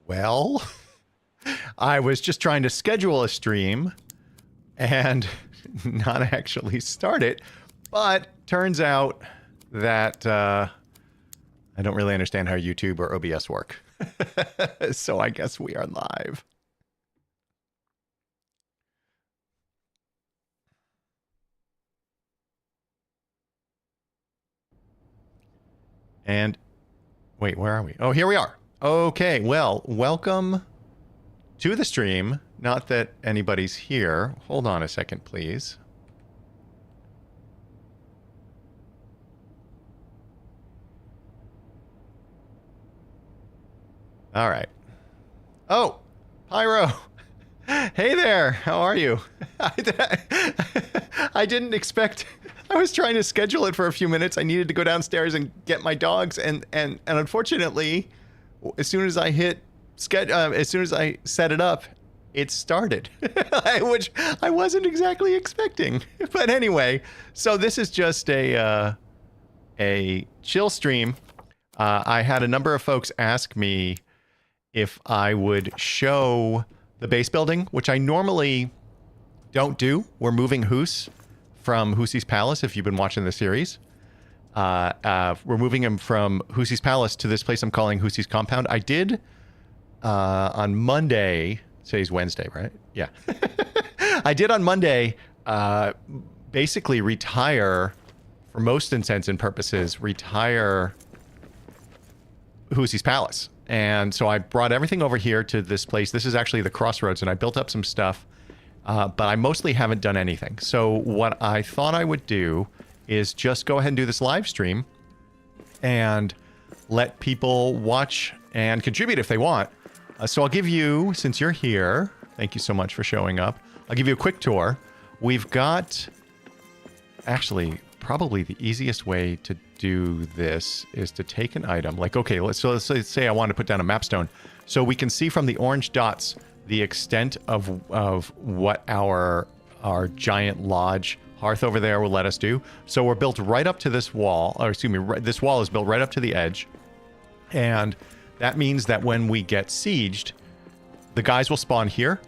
Well, I was just trying to schedule a stream and not actually start it, but turns out that I don't really understand how YouTube or OBS work. So I guess we are live. And wait, where are we? Oh, here we are. Okay, well, welcome to the stream. Not that anybody's here. Hold on a second, please. All right. Oh, Pyro. Hey there. How are you? I didn't expect... I was trying to schedule it for a few minutes. I needed to go downstairs and get my dogs, and unfortunately, as soon as I set it up, it started, which I wasn't exactly expecting. But anyway, so this is just a chill stream. I had a number of folks ask me if I would show the base building, which I normally don't do. We're moving Hoos from Hoosie's Palace, if you've been watching the series. We're moving him from Hoosie's Palace to this place I'm calling Hoosie's Compound. I did on Monday, today's Wednesday, right? Yeah. I did on Monday basically retire, for most intents and purposes, retire Hoosie's Palace. And so I brought everything over here to this place. This is actually the crossroads, and I built up some stuff. But I mostly haven't done anything. So what I thought I would do is just go ahead and do this live stream and let people watch and contribute if they want. So I'll give you, since you're here, thank you so much for showing up. I'll give you a quick tour. We've got, actually, probably the easiest way to do this is to take an item. Like, okay, let's say I want to put down a mapstone. So we can see from the orange dots the extent of what our giant lodge hearth over there will let us do. So we're built right up to this wall, or excuse me, this wall is built right up to the edge. And that means that when we get sieged, the guys will spawn here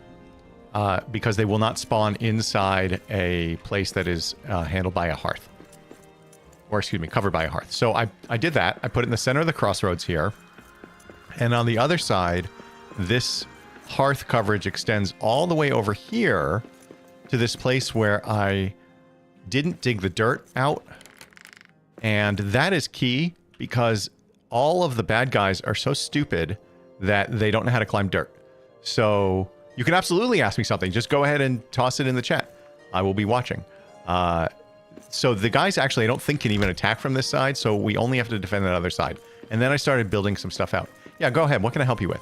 because they will not spawn inside a place that is handled by a hearth. Or excuse me, covered by a hearth. So I did that. I put it in the center of the crossroads here. And on the other side, this hearth coverage extends all the way over here to this place where I didn't dig the dirt out. And that is key because all of the bad guys are so stupid that they don't know how to climb dirt. So you can absolutely ask me something. Just go ahead and toss it in the chat. I will be watching. So the guys actually, I don't think, can even attack from this side. So we only have to defend that other side. And then I started building some stuff out. Yeah, go ahead. What can I help you with?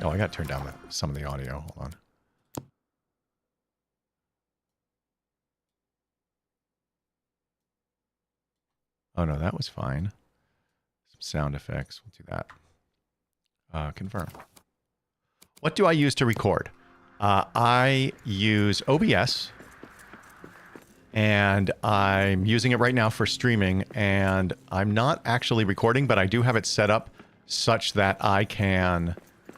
Oh, I got to turn down some of the audio. Hold on. Oh, no, that was fine. Some sound effects. We'll do that. Confirm. What do I use to record? I use OBS. And I'm using it right now for streaming. And I'm not actually recording, but I do have it set up such that I can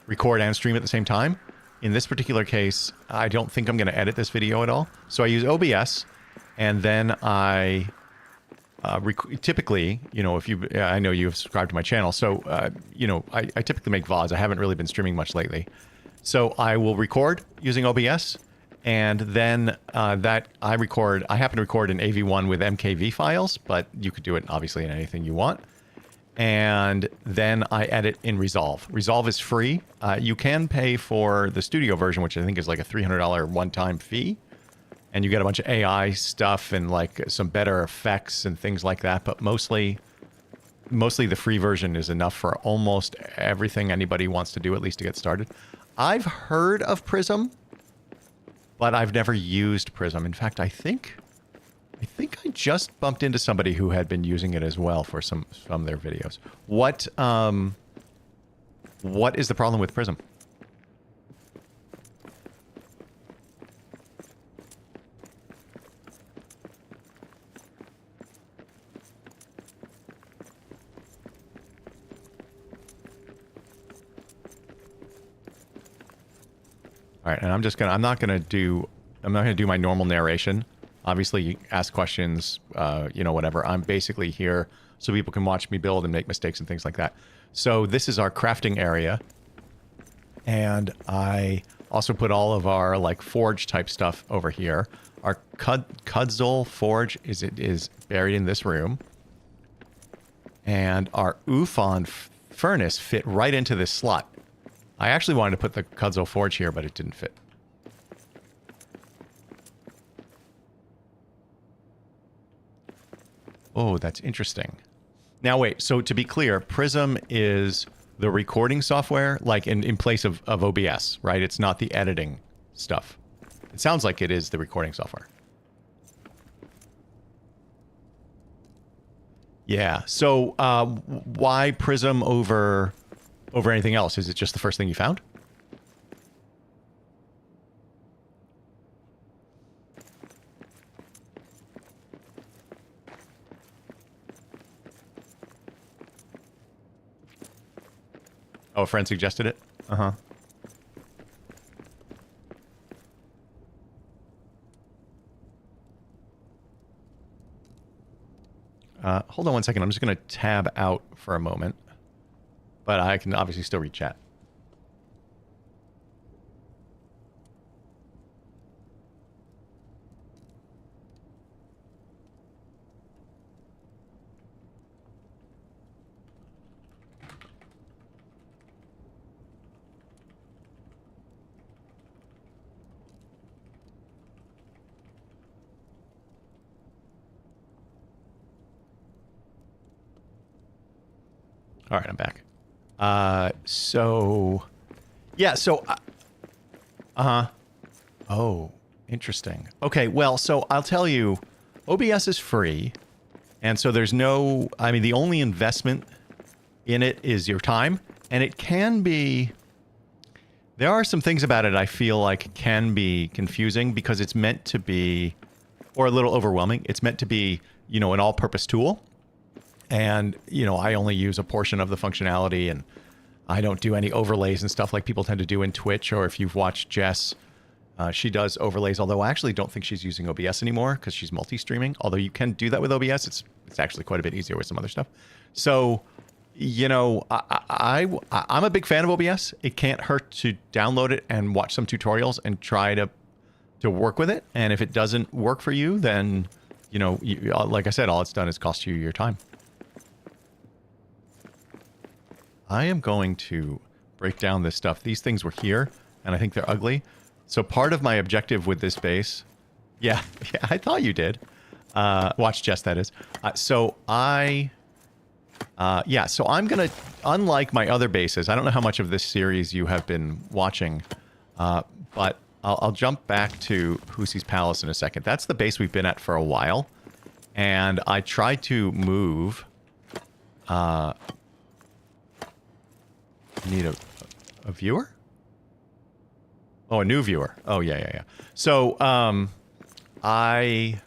record and stream at the same time. In this particular case, I don't think I'm going to edit this video at all. So I use OBS, and then I typically, you know, I know you've subscribed to my channel, so, you know, I typically make VODs. I haven't really been streaming much lately. So I will record using OBS, and then I happen to record in AV1 with MKV files, but you could do it obviously in anything you want. And then I edit in Resolve. Resolve is free. You can pay for the studio version, which I think is like a $300 one-time fee. And you get a bunch of AI stuff and like some better effects and things like that. But mostly the free version is enough for almost everything anybody wants to do, at least to get started. I've heard of Prism, but I've never used Prism. In fact, I think I just bumped into somebody who had been using it as well for some of their videos. What is the problem with Prism? All right, and I'm not gonna do my normal narration. Obviously, you ask questions, you know, whatever. I'm basically here so people can watch me build and make mistakes and things like that. So this is our crafting area. And I also put all of our, like, forge type stuff over here. Our Cudzol forge is buried in this room. And our Ufon furnace fit right into this slot. I actually wanted to put the Cudzol forge here, but it didn't fit. Oh, that's interesting. Now, wait. So to be clear, Prism is the recording software, like in place of OBS, right? It's not the editing stuff. It sounds like it is the recording software. Yeah. So why Prism over anything else? Is it just the first thing you found? Oh, a friend suggested it? Uh-huh. Hold on one second. I'm just going to tab out for a moment. But I can obviously still read chat. All right, I'm back. Oh, interesting. Okay, well, so I'll tell you, OBS is free, and so there's no, I mean, the only investment in it is your time, and it can be, there are some things about it I feel like can be confusing because it's meant to be, or a little overwhelming. It's meant to be, you know, an all-purpose tool. And, you know, I only use a portion of the functionality, and I don't do any overlays and stuff like people tend to do in Twitch, or if you've watched Jess, she does overlays, although I actually don't think she's using OBS anymore because she's multi-streaming. Although you can do that with OBS, it's actually quite a bit easier with some other stuff. So, you know, I'm a big fan of OBS. It can't hurt to download it and watch some tutorials and try to work with it. And if it doesn't work for you, then, you know, like I said, all it's done is cost you your time. I am going to break down this stuff. These things were here, and I think they're ugly. So part of my objective with this base... Yeah, I thought you did. Watch Jess, that is. So I'm going to... Unlike my other bases, I don't know how much of this series you have been watching, but I'll jump back to Hoosie's Palace in a second. That's the base we've been at for a while, and I tried to move... need a viewer? Oh, a new viewer. Oh, yeah. So, I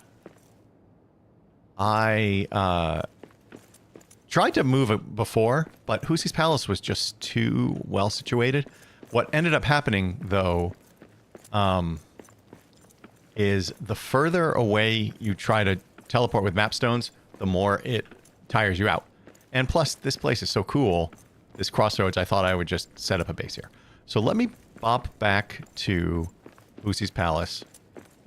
tried to move it before, but Hoosie's Palace was just too well situated. What ended up happening, though, is the further away you try to teleport with mapstones, the more it tires you out. And plus, this place is so cool, this crossroads, I thought I would just set up a base here. So let me bop back to Hoosie's Palace.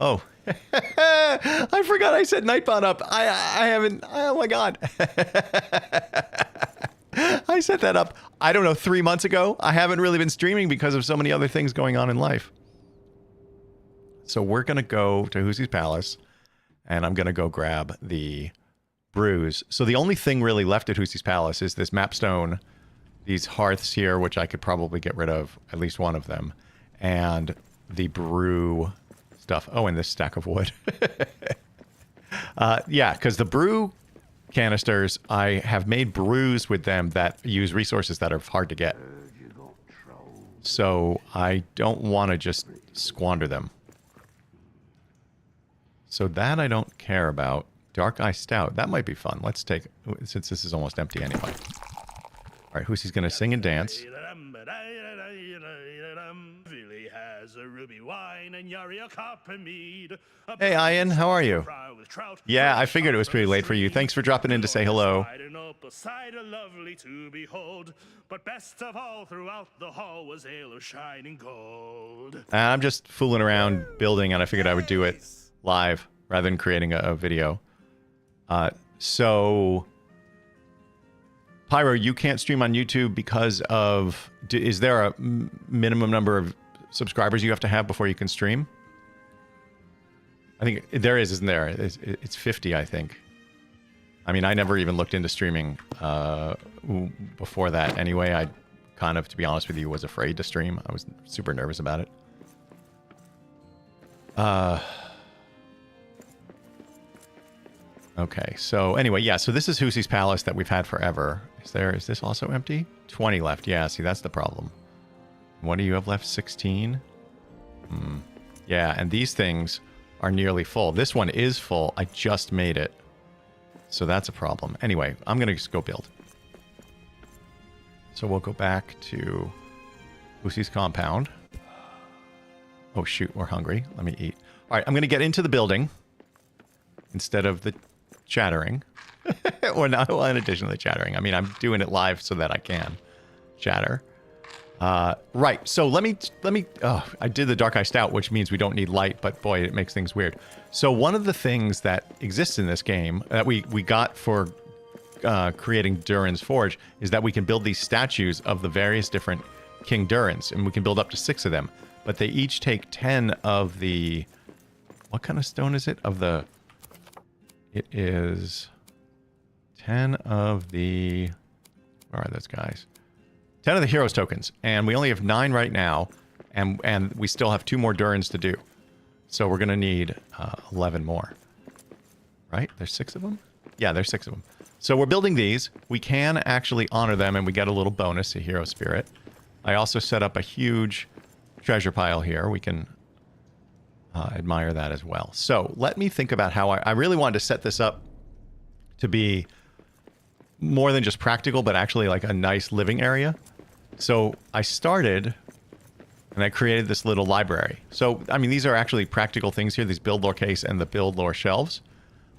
Oh, I forgot I set Nightbot up. I haven't, oh my God. I set that up, I don't know, 3 months ago. I haven't really been streaming because of so many other things going on in life. So we're going to go to Hoosie's Palace, and I'm going to go grab the brews. So the only thing really left at Hoosie's Palace is this mapstone, these hearths here, which I could probably get rid of, at least one of them, and the brew stuff. Oh, and this stack of wood. Yeah, because the brew canisters, I have made brews with them that use resources that are hard to get. So I don't want to just squander them. So that I don't care about. Dark Eye Stout, that might be fun. Let's take, since this is almost empty anyway. All right, Hoosie's going to sing and dance. ruby wine and Yaria copper mead. Hey, Ian, how are you? Yeah, I figured it was pretty late for you. Thanks for dropping in to say hello. Cider lovely to behold, but best of all throughout the hall was ale of shining gold. I'm just fooling around building, and I figured I would do it live rather than creating a video. So, Pyro, you can't stream on YouTube because of... Is there a minimum number of subscribers you have to have before you can stream? I think there is, isn't there? It's 50, I think. I mean, I never even looked into streaming before that. Anyway, I kind of, to be honest with you, was afraid to stream. I was super nervous about it. Okay, so anyway, yeah, so this is Hoosie's Palace that we've had forever. Is this also empty? 20 left. Yeah, see, that's the problem. What do you have left? 16? Yeah, and these things are nearly full. This one is full. I just made it. So that's a problem. Anyway, I'm going to just go build. So we'll go back to Hoosie's compound. Oh, shoot, we're hungry. Let me eat. All right, I'm going to get into the building instead of the chattering. Or not, well, in addition to the chattering. I mean, I'm doing it live so that I can chatter. Right, so let me, I did the Dark Eye Stout, which means we don't need light, but boy, it makes things weird. So one of the things that exists in this game that we got for creating Durin's Forge is that we can build these statues of the various different King Durins, and we can build up to 6 of them, but they each take 10 of the, what kind of stone is it? It is 10 of the, where are those guys? 10 of the heroes tokens, and we only have 9 right now, and we still have 2 more Durins to do. So we're going to need 11 more. Right? There's 6 of them? Yeah, there's 6 of them. So we're building these. We can actually honor them, and we get a little bonus, a hero spirit. I also set up a huge treasure pile here. We can admire that as well. So let me think about how I really wanted to set this up to be more than just practical, but actually like a nice living area. So I started and I created this little library. So, I mean, these are actually practical things here, these build lore case and the build lore shelves.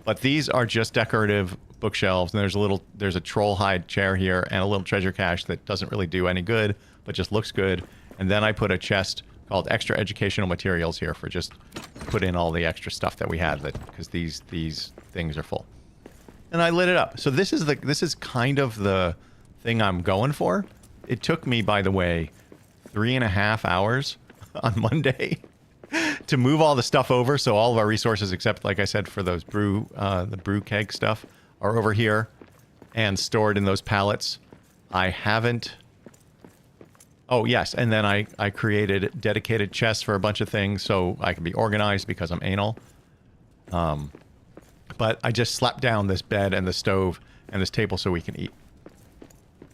But these are just decorative bookshelves. And there's a troll hide chair here and a little treasure cache that doesn't really do any good, but just looks good. And then I put a chest called extra educational materials here for just put in all the extra stuff that we had, because these things are full. And I lit it up. So this is kind of the thing I'm going for. It took me, by the way, 3.5 hours on Monday to move all the stuff over. So all of our resources, except, like I said, for those the brew keg stuff, are over here and stored in those pallets. I haven't... Oh, yes. And then I created dedicated chests for a bunch of things so I can be organized because I'm anal. But I just slapped down this bed and the stove and this table so we can eat.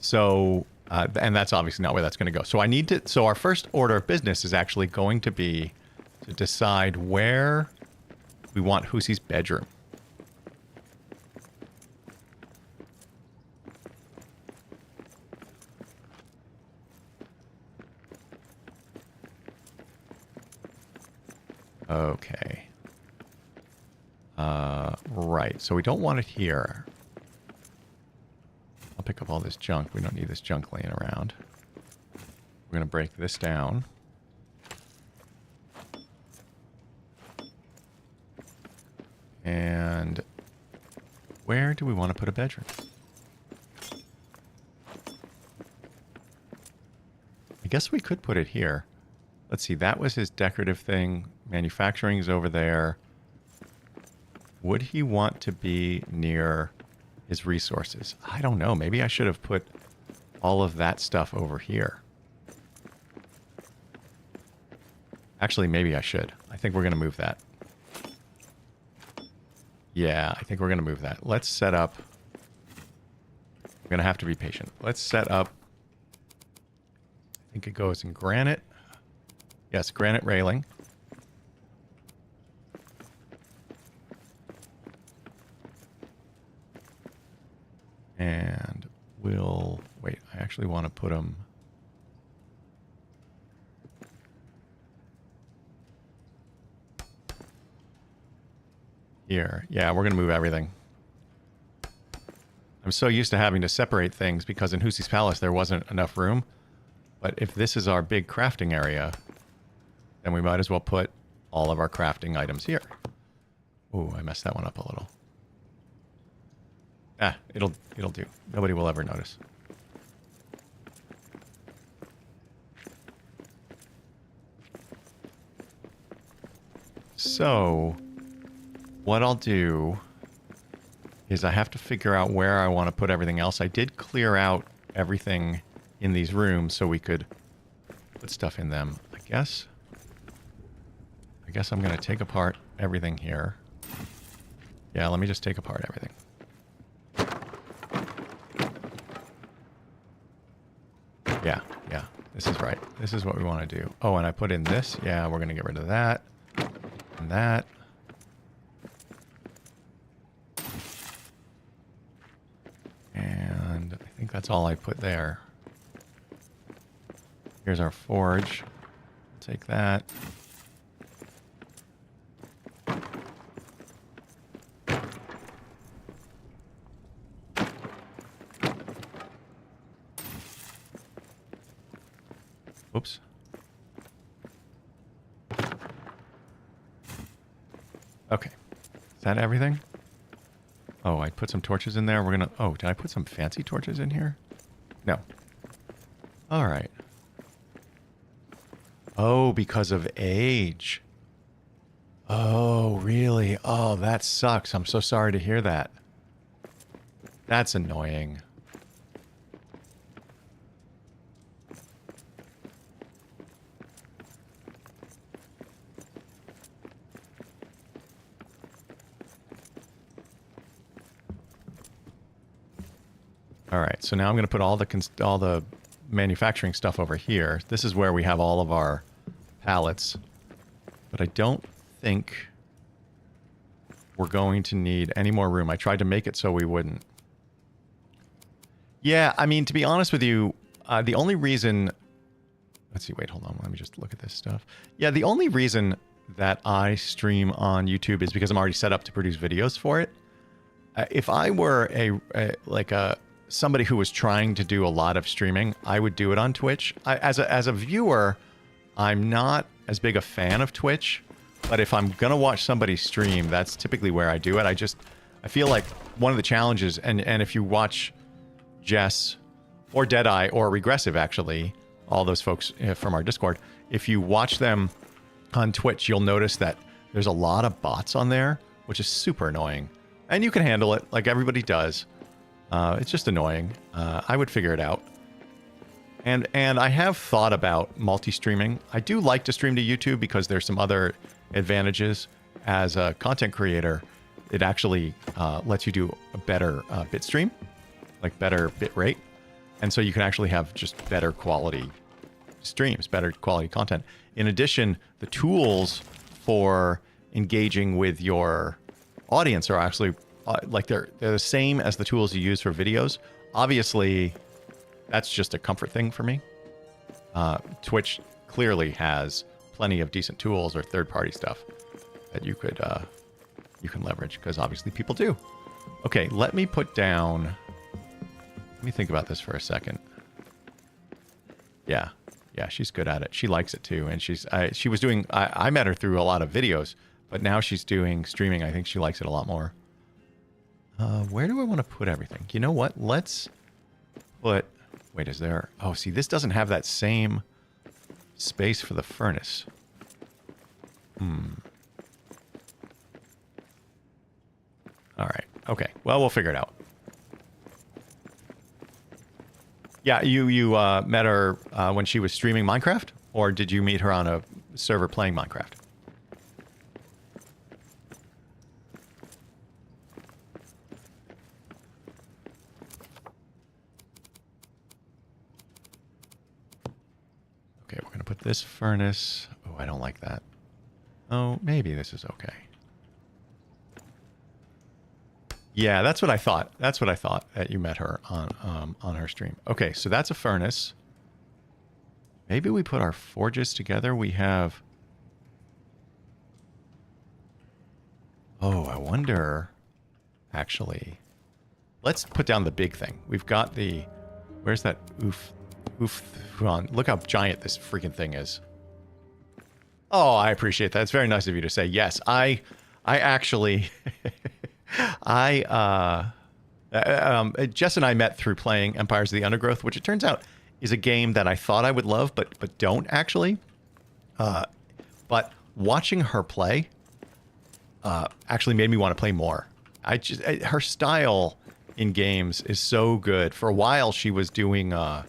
So, and that's obviously not where that's going to go. So so our first order of business is actually going to be to decide where we want Hoosie's bedroom. Okay. Right. So we don't want it here. I'll pick up all this junk. We don't need this junk laying around. We're going to break this down. And where do we want to put a bedroom? I guess we could put it here. Let's see. That was his decorative thing. Manufacturing is over there. Would he want to be near his resources? I don't know. Maybe I should have put all of that stuff over here. Actually, maybe I should. I think we're going to move that. Yeah, I think we're going to move that. Let's set up... I'm going to have to be patient. Let's set up... I think it goes in granite. Yes, granite railing. And we'll... Wait, I actually want to put them... here. Yeah, we're going to move everything. I'm so used to having to separate things because in Hoosie's Palace there wasn't enough room. But if this is our big crafting area, then we might as well put all of our crafting items here. Ooh, I messed that one up a little. Ah, it'll do. Nobody will ever notice. So, what I'll do is I have to figure out where I want to put everything else. I did clear out everything in these rooms so we could put stuff in them. I guess I'm going to take apart everything here. Yeah, let me just take apart everything. Yeah, this is right. This is what we want to do. Oh, and I put in this. Yeah, we're going to get rid of that. And that. And I think that's all I put there. Here's our forge. Take that. Oops. Okay. Is that everything? Oh, I put some torches in there. We're gonna... Oh, did I put some fancy torches in here? No. Alright. Oh, because of age. Oh, really? Oh, that sucks. I'm so sorry to hear that. That's annoying. All right, so now I'm going to put all the manufacturing stuff over here. This is where we have all of our pallets. But I don't think we're going to need any more room. I tried to make it so we wouldn't. Yeah, I mean, to be honest with you, the only reason... Let's see, wait, hold on. Let me just look at this stuff. Yeah, the only reason that I stream on YouTube is because I'm already set up to produce videos for it. If I were somebody who was trying to do a lot of streaming, I would do it on Twitch. As a viewer, I'm not as big a fan of Twitch, but if I'm gonna watch somebody stream, that's typically where I do it. I feel like one of the challenges, and if you watch Jess or Deadeye or Regressive, actually, all those folks from our Discord, if you watch them on Twitch, you'll notice that there's a lot of bots on there, which is super annoying. And you can handle it, like everybody does. It's just annoying. I would figure it out. And I have thought about multi-streaming. I do like to stream to YouTube because there's some other advantages. As a content creator, it actually lets you do a better bit stream, like better bit rate. And so you can actually have just better quality streams, better quality content. In addition, the tools for engaging with your audience are actually they're the same as the tools you use for videos. Obviously, that's just a comfort thing for me. Twitch clearly has plenty of decent tools or third-party stuff that you can leverage, because obviously people do. Okay, let me put down... Let me think about this for a second. Yeah, she's good at it. She likes it too, and she was doing... I met her through a lot of videos, but now she's doing streaming. I think she likes it a lot more. Where do I want to put everything? You know what? Let's put... Wait, is there... Oh, see, this doesn't have that same space for the furnace. All right. Okay. Well, we'll figure it out. Yeah, you met her when she was streaming Minecraft? Or did you meet her on a server playing Minecraft? Okay, we're going to put this furnace... Oh, I don't like that. Oh, maybe this is okay. Yeah, that's what I thought. That's what I thought, that you met her on her stream. Okay, so that's a furnace. Maybe we put our forges together. We have... Oh, I wonder... Actually... Let's put down the big thing. We've got the... Where's that oof? Oof. Look how giant this freaking thing is. Oh, I appreciate that. It's very nice of you to say. Yes, I actually... Jess and I met through playing Empires of the Undergrowth, which it turns out is a game that I thought I would love, but don't actually. But watching her play actually made me want to play more. Her style in games is so good. For a while, she was doing Total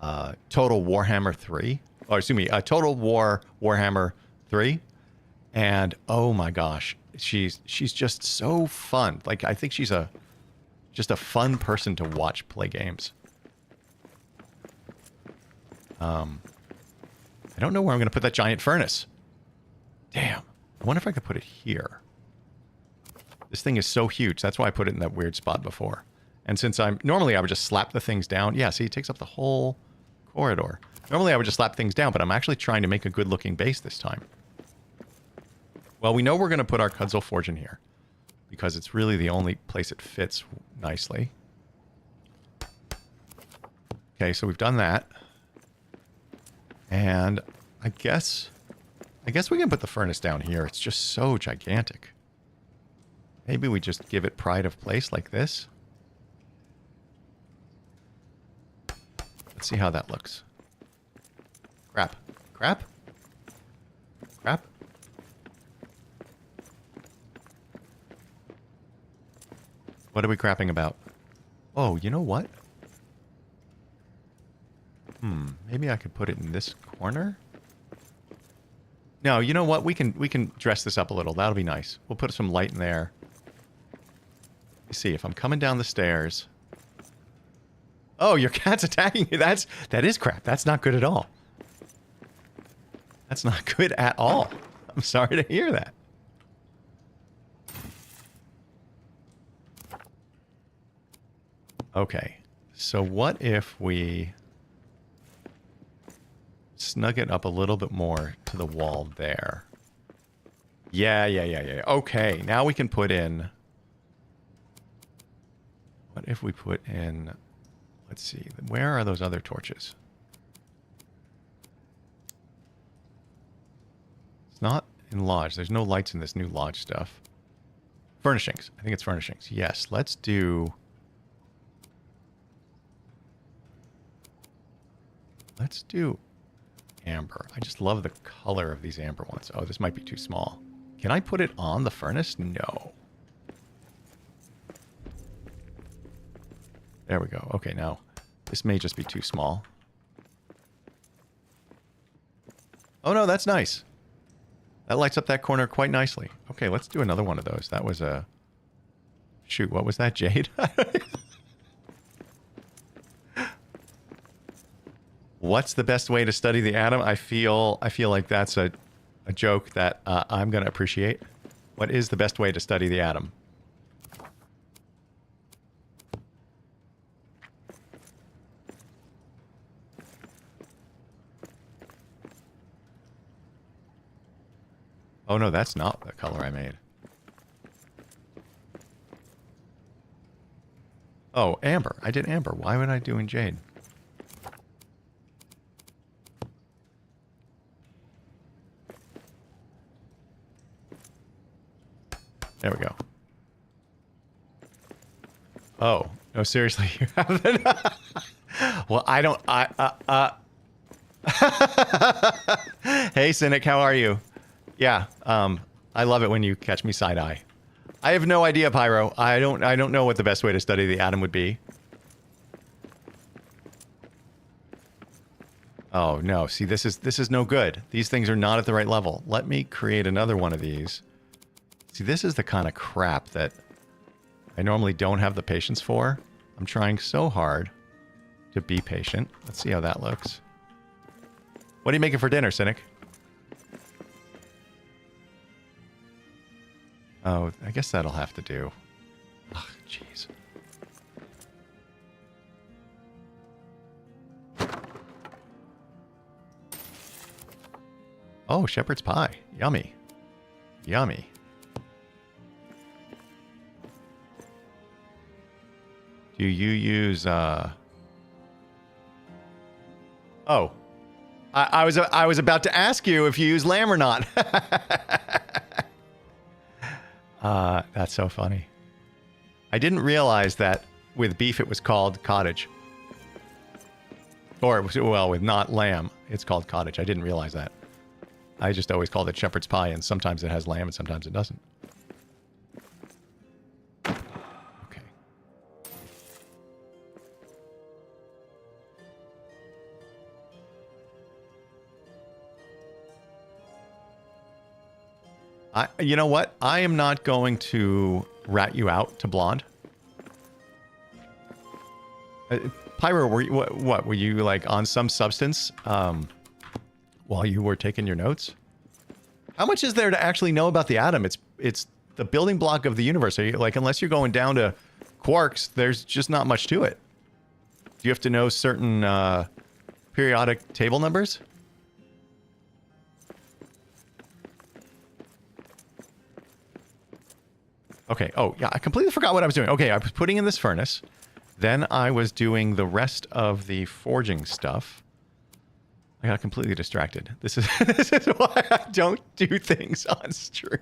Warhammer 3. Or excuse me, Total War Warhammer 3. And oh my gosh, she's just so fun. Like, I think she's just a fun person to watch play games. I don't know where I'm going to put that giant furnace. Damn. I wonder if I could put it here. This thing is so huge. That's why I put it in that weird spot before. And since normally I would just slap the things down. Yeah, see, it takes up the whole corridor. Normally I would just slap things down, but I'm actually trying to make a good looking base this time. Well, we know we're going to put our Cudzel Forge in here because it's really the only place it fits nicely. Okay, so we've done that. And I guess we can put the furnace down here. It's just so gigantic. Maybe we just give it pride of place like this. Let's see how that looks. Crap. Crap? Crap? What are we crapping about? Oh, you know what? Maybe I could put it in this corner? No, you know what? We can dress this up a little. That'll be nice. We'll put some light in there. Let's see, if I'm coming down the stairs... Oh, your cat's attacking you. That is crap. That's not good at all. That's not good at all. I'm sorry to hear that. Okay, so what if we snug it up a little bit more to the wall there? Yeah. Okay, now we can put in... What if we put in... Let's see, where are those other torches? It's not in Lodge. There's no lights in this new Lodge stuff. Furnishings. I think it's furnishings. Yes, let's do... Let's do amber. I just love the color of these amber ones. Oh, this might be too small. Can I put it on the furnace? No. There we go. Okay, now this may just be too small. Oh no, that's nice. That lights up that corner quite nicely. Okay, let's do another one of those. That was a... Shoot, what was that, Jade? What's the best way to study the atom? I feel like that's a joke that I'm going to appreciate. What is the best way to study the atom? Oh no, that's not the color I made. Oh, amber. I did amber. Why would I do in jade? There we go. Oh, no, seriously, you haven't? Well, I don't... Hey, Cynic, how are you? Yeah, I love it when you catch me side-eye. I have no idea, Pyro. I don't know what the best way to study the atom would be. Oh, no. See, this is no good. These things are not at the right level. Let me create another one of these. See, this is the kind of crap that I normally don't have the patience for. I'm trying so hard to be patient. Let's see how that looks. What are you making for dinner, Cynic? Oh, I guess that'll have to do. Ugh, jeez. Oh, shepherd's pie. Yummy. Yummy. Do you use Oh. I was about to ask you if you use lamb or not. That's so funny. I didn't realize that with beef it was called cottage. Or, well, with not lamb, it's called cottage. I didn't realize that. I just always called it shepherd's pie, and sometimes it has lamb and sometimes it doesn't. Okay. You know what? I am not going to rat you out to blonde. Pyro, were you, what? Were you like on some substance while you were taking your notes? How much is there to actually know about the atom? It's the building block of the universe. Are you, like, unless you're going down to quarks, there's just not much to it. Do you have to know certain periodic table numbers? Okay. Oh, yeah. I completely forgot what I was doing. Okay. I was putting in this furnace. Then I was doing the rest of the forging stuff. I got completely distracted. This is why I don't do things on stream.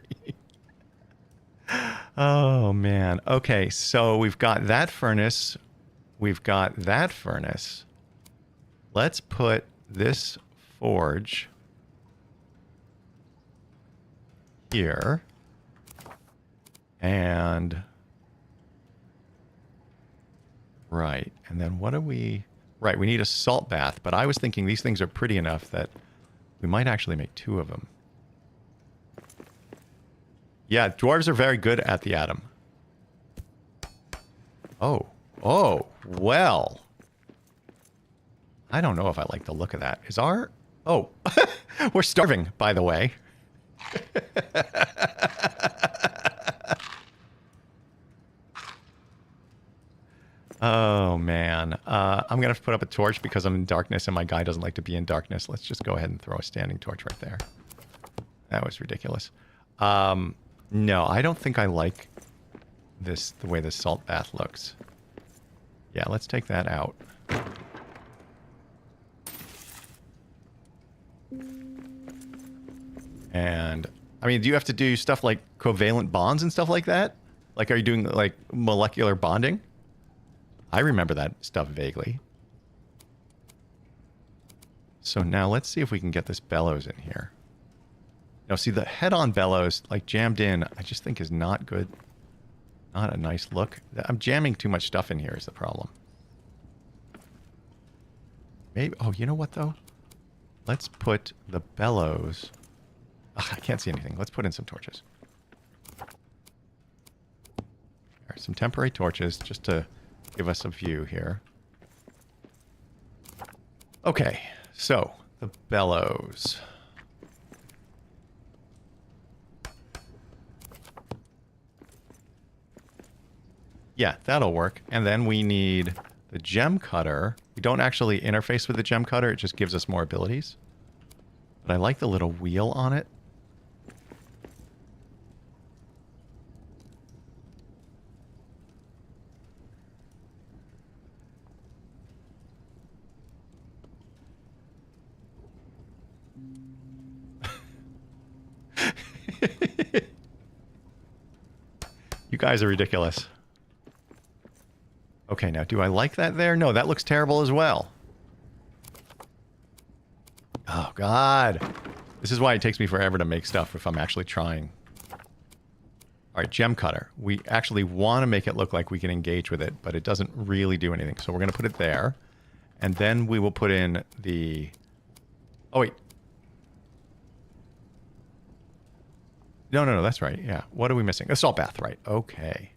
Oh, man. Okay. So we've got that furnace. We've got that furnace. Let's put this forge here. And right, and then what do we... Right, we need a salt bath, but I was thinking these things are pretty enough that we might actually make 2 of them. Yeah, dwarves are very good at the atom. Oh, well. I don't know if I like the look of that. Is our... Oh, we're starving, by the way. Oh, man. I'm going to put up a torch because I'm in darkness and my guy doesn't like to be in darkness. Let's just go ahead and throw a standing torch right there. That was ridiculous. No, I don't think I like this, the way this salt bath looks. Yeah, let's take that out. And, I mean, do you have to do stuff like covalent bonds and stuff like that? Like, are you doing, like, molecular bonding? I remember that stuff vaguely. So now let's see if we can get this bellows in here. Now, see, the head-on bellows, like, jammed in, I just think is not good. Not a nice look. I'm jamming too much stuff in here is the problem. Maybe... Oh, you know what, though? Let's put the bellows... Ugh, I can't see anything. Let's put in some torches. There, some temporary torches just to give us a view here. Okay, so the bellows. Yeah, that'll work. And then we need the gem cutter. We don't actually interface with the gem cutter. It just gives us more abilities. But I like the little wheel on it. You guys are ridiculous. Okay, now, do I like that there? No, that looks terrible as well. Oh, God. This is why it takes me forever to make stuff if I'm actually trying. All right, gem cutter. We actually want to make it look like we can engage with it, but it doesn't really do anything. So we're going to put it there. And then we will put in the... Oh, wait. No, that's right. Yeah. What are we missing? A salt bath, right. Okay.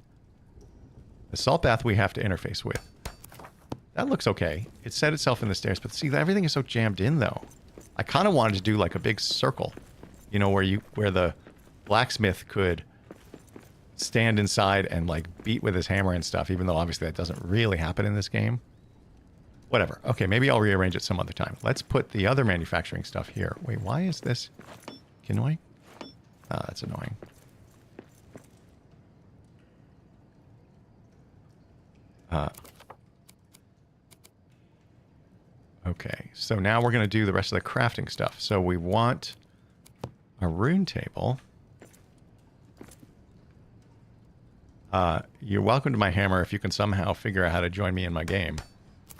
The salt bath we have to interface with. That looks okay. It set itself in the stairs, but see, everything is so jammed in, though. I kind of wanted to do like a big circle, you know, where the blacksmith could stand inside and like beat with his hammer and stuff, even though obviously that doesn't really happen in this game. Whatever. Okay, maybe I'll rearrange it some other time. Let's put the other manufacturing stuff here. Wait, why is this annoying? Oh, that's annoying. Okay, so now we're going to do the rest of the crafting stuff. So we want a rune table. You're welcome to my hammer if you can somehow figure out how to join me in my game.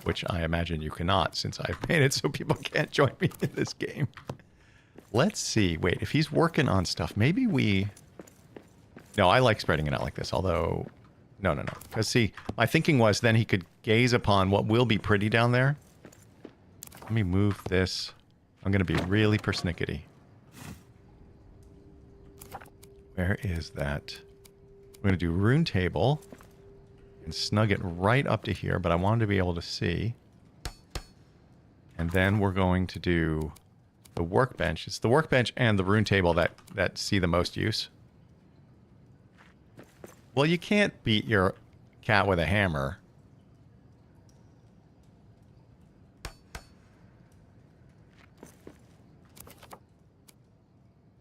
Which I imagine you cannot, since I've made it so people can't join me in this game. Let's see. Wait, if he's working on stuff, maybe we... No, I like spreading it out like this, although... No. Because, see, my thinking was then he could gaze upon what will be pretty down there. Let me move this. I'm going to be really persnickety. Where is that? I'm going to do rune table and snug it right up to here, but I wanted to be able to see. And then we're going to do the workbench. It's the workbench and the rune table that see the most use. Well, you can't beat your cat with a hammer.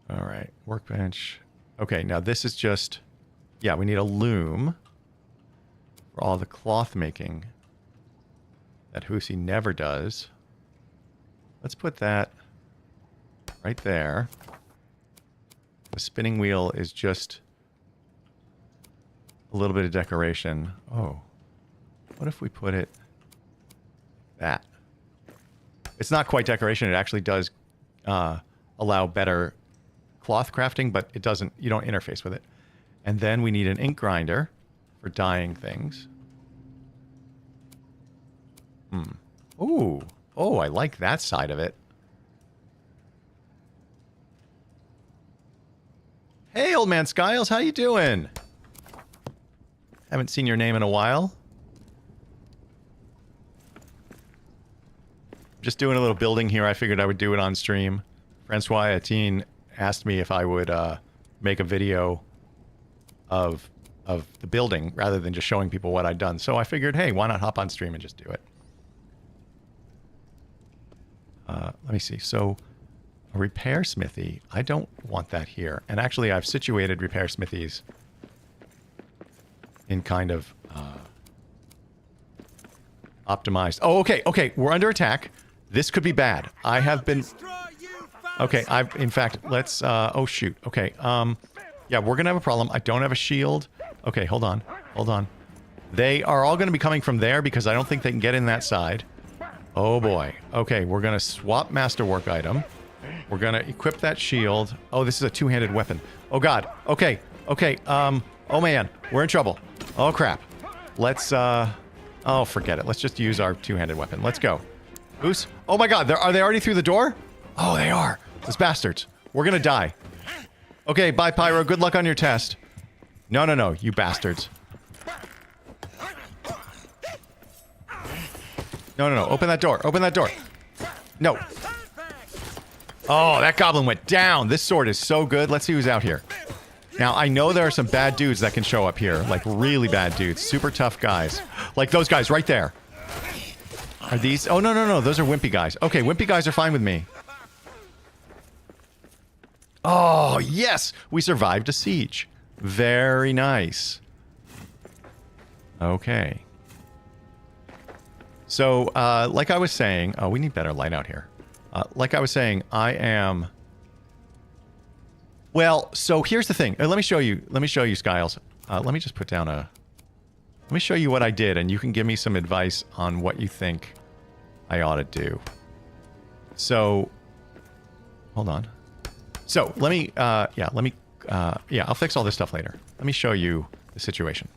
All right, workbench. Okay, now this is just... Yeah, we need a loom for all the cloth making that Hoosie never does. Let's put that right there. The spinning wheel is just a little bit of decoration. Oh, what if we put it that? It's not quite decoration. It actually does allow better cloth crafting, but it doesn't, you don't interface with it. And then we need an ink grinder for dyeing things. Ooh. Oh, I like that side of it. Hey, old man Skiles, how you doing? Haven't seen your name in a while. Just doing a little building here. I figured I would do it on stream. Francois Etienne asked me if I would make a video of the building rather than just showing people what I'd done. So I figured, hey, why not hop on stream and just do it? Let me see. So a repair smithy. I don't want that here. And actually, I've situated repair smithies in kind of optimized. Oh, okay. We're under attack. This could be bad. I have been... Okay, in fact, let's... oh, shoot. Okay, yeah, we're gonna have a problem. I don't have a shield. Okay, hold on. They are all gonna be coming from there because I don't think they can get in that side. Oh, boy. Okay, we're gonna swap masterwork item. We're gonna equip that shield. Oh, this is a two-handed weapon. Oh, God. Okay. Oh, man. We're in trouble. Oh, crap. Let's, oh, forget it. Let's just use our two-handed weapon. Let's go. Who's... Oh, my God. Are they already through the door? Oh, they are. Those bastards. We're gonna die. Okay, bye, Pyro. Good luck on your test. No, you bastards. No. Open that door. No. Oh, that goblin went down. This sword is so good. Let's see who's out here. Now, I know there are some bad dudes that can show up here. Like, really bad dudes. Super tough guys. Like those guys right there. Are these... Oh, no. Those are wimpy guys. Okay, wimpy guys are fine with me. Oh, yes! We survived a siege. Very nice. Okay. So, like I was saying... Oh, we need better light out here. Like I was saying, I am... Well, so here's the thing. Let me show you, Skiles. Let me just put down a... Let me show you what I did, and you can give me some advice on what you think I ought to do. So... Hold on. So, let me... I'll fix all this stuff later. Let me show you the situation.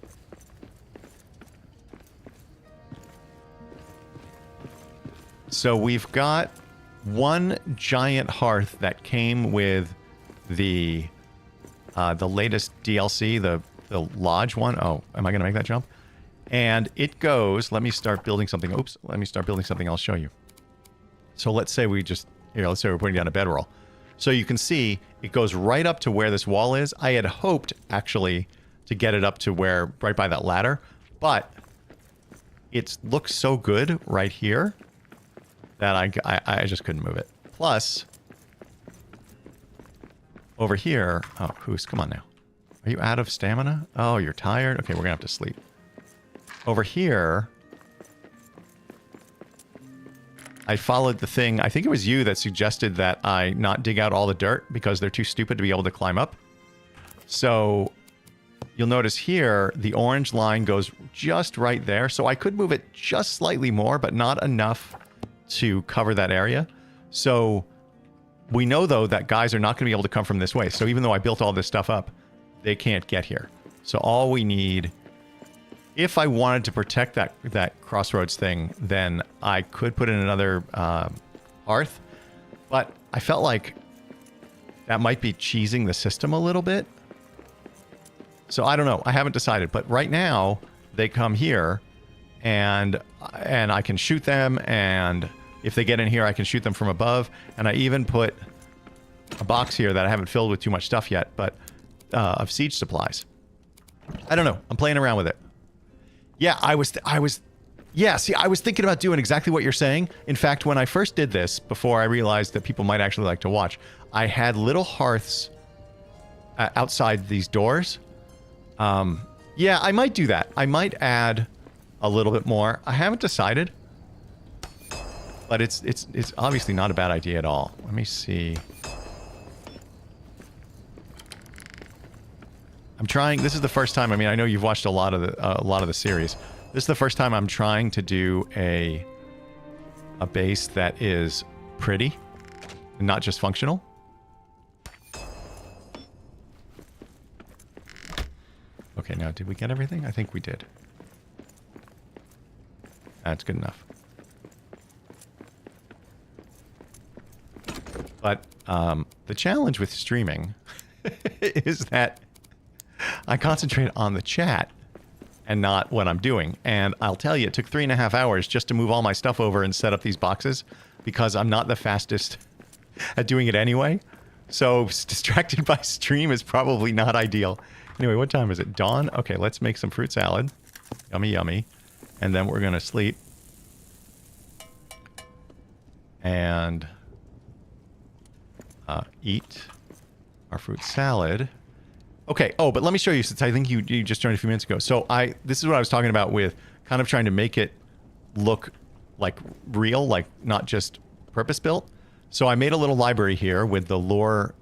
So, we've got one giant hearth that came with the latest DLC, the lodge one. Oh, am I going to make that jump? And it goes... Let me start building something. Oops. Let me start building something. I'll show you. So, let's say we just... Here, let's say we're putting down a bedroll. So you can see it goes right up to where this wall is. I had hoped, actually, to get it up to where, right by that ladder. But it looks so good right here that I just couldn't move it. Plus, over here... Oh, Hoos, come on now. Are you out of stamina? Oh, you're tired? Okay, we're going to have to sleep. over here, I followed the thing. I think it was you that suggested that I not dig out all the dirt because they're too stupid to be able to climb up. So you'll notice here, the orange line goes just right there. So I could move it just slightly more, but not enough to cover that area. So we know, though, that guys are not going to be able to come from this way. So even though I built all this stuff up, they can't get here. So all we need, if I wanted to protect that crossroads thing, then I could put in another hearth. But I felt like that might be cheesing the system a little bit. So I don't know. I haven't decided. But right now, they come here, and I can shoot them, and if they get in here, I can shoot them from above. And I even put a box here that I haven't filled with too much stuff yet, but of siege supplies. I don't know. I'm playing around with it. Yeah, I was thinking about doing exactly what you're saying. In fact, when I first did this, before I realized that people might actually like to watch, I had little hearths outside these doors. Yeah, I might do that. I might add a little bit more. I haven't decided. But it's obviously not a bad idea at all. Let me see. I'm trying. This is the first time. I mean, I know you've watched a lot of the series. This is the first time I'm trying to do a base that is pretty and not just functional. Okay, now did we get everything? I think we did. That's good enough. But the challenge with streaming is that I concentrate on the chat and not what I'm doing. And I'll tell you, it took 3.5 hours just to move all my stuff over and set up these boxes because I'm not the fastest at doing it anyway. So distracted by stream is probably not ideal. Anyway, what time is it? Dawn? Okay, let's make some fruit salad. Yummy, yummy. And then we're going to sleep. And eat our fruit salad. Okay. Oh, but let me show you, since I think you just joined a few minutes ago. So this is what I was talking about with kind of trying to make it look like real, like not just purpose built. So I made a little library here with the lore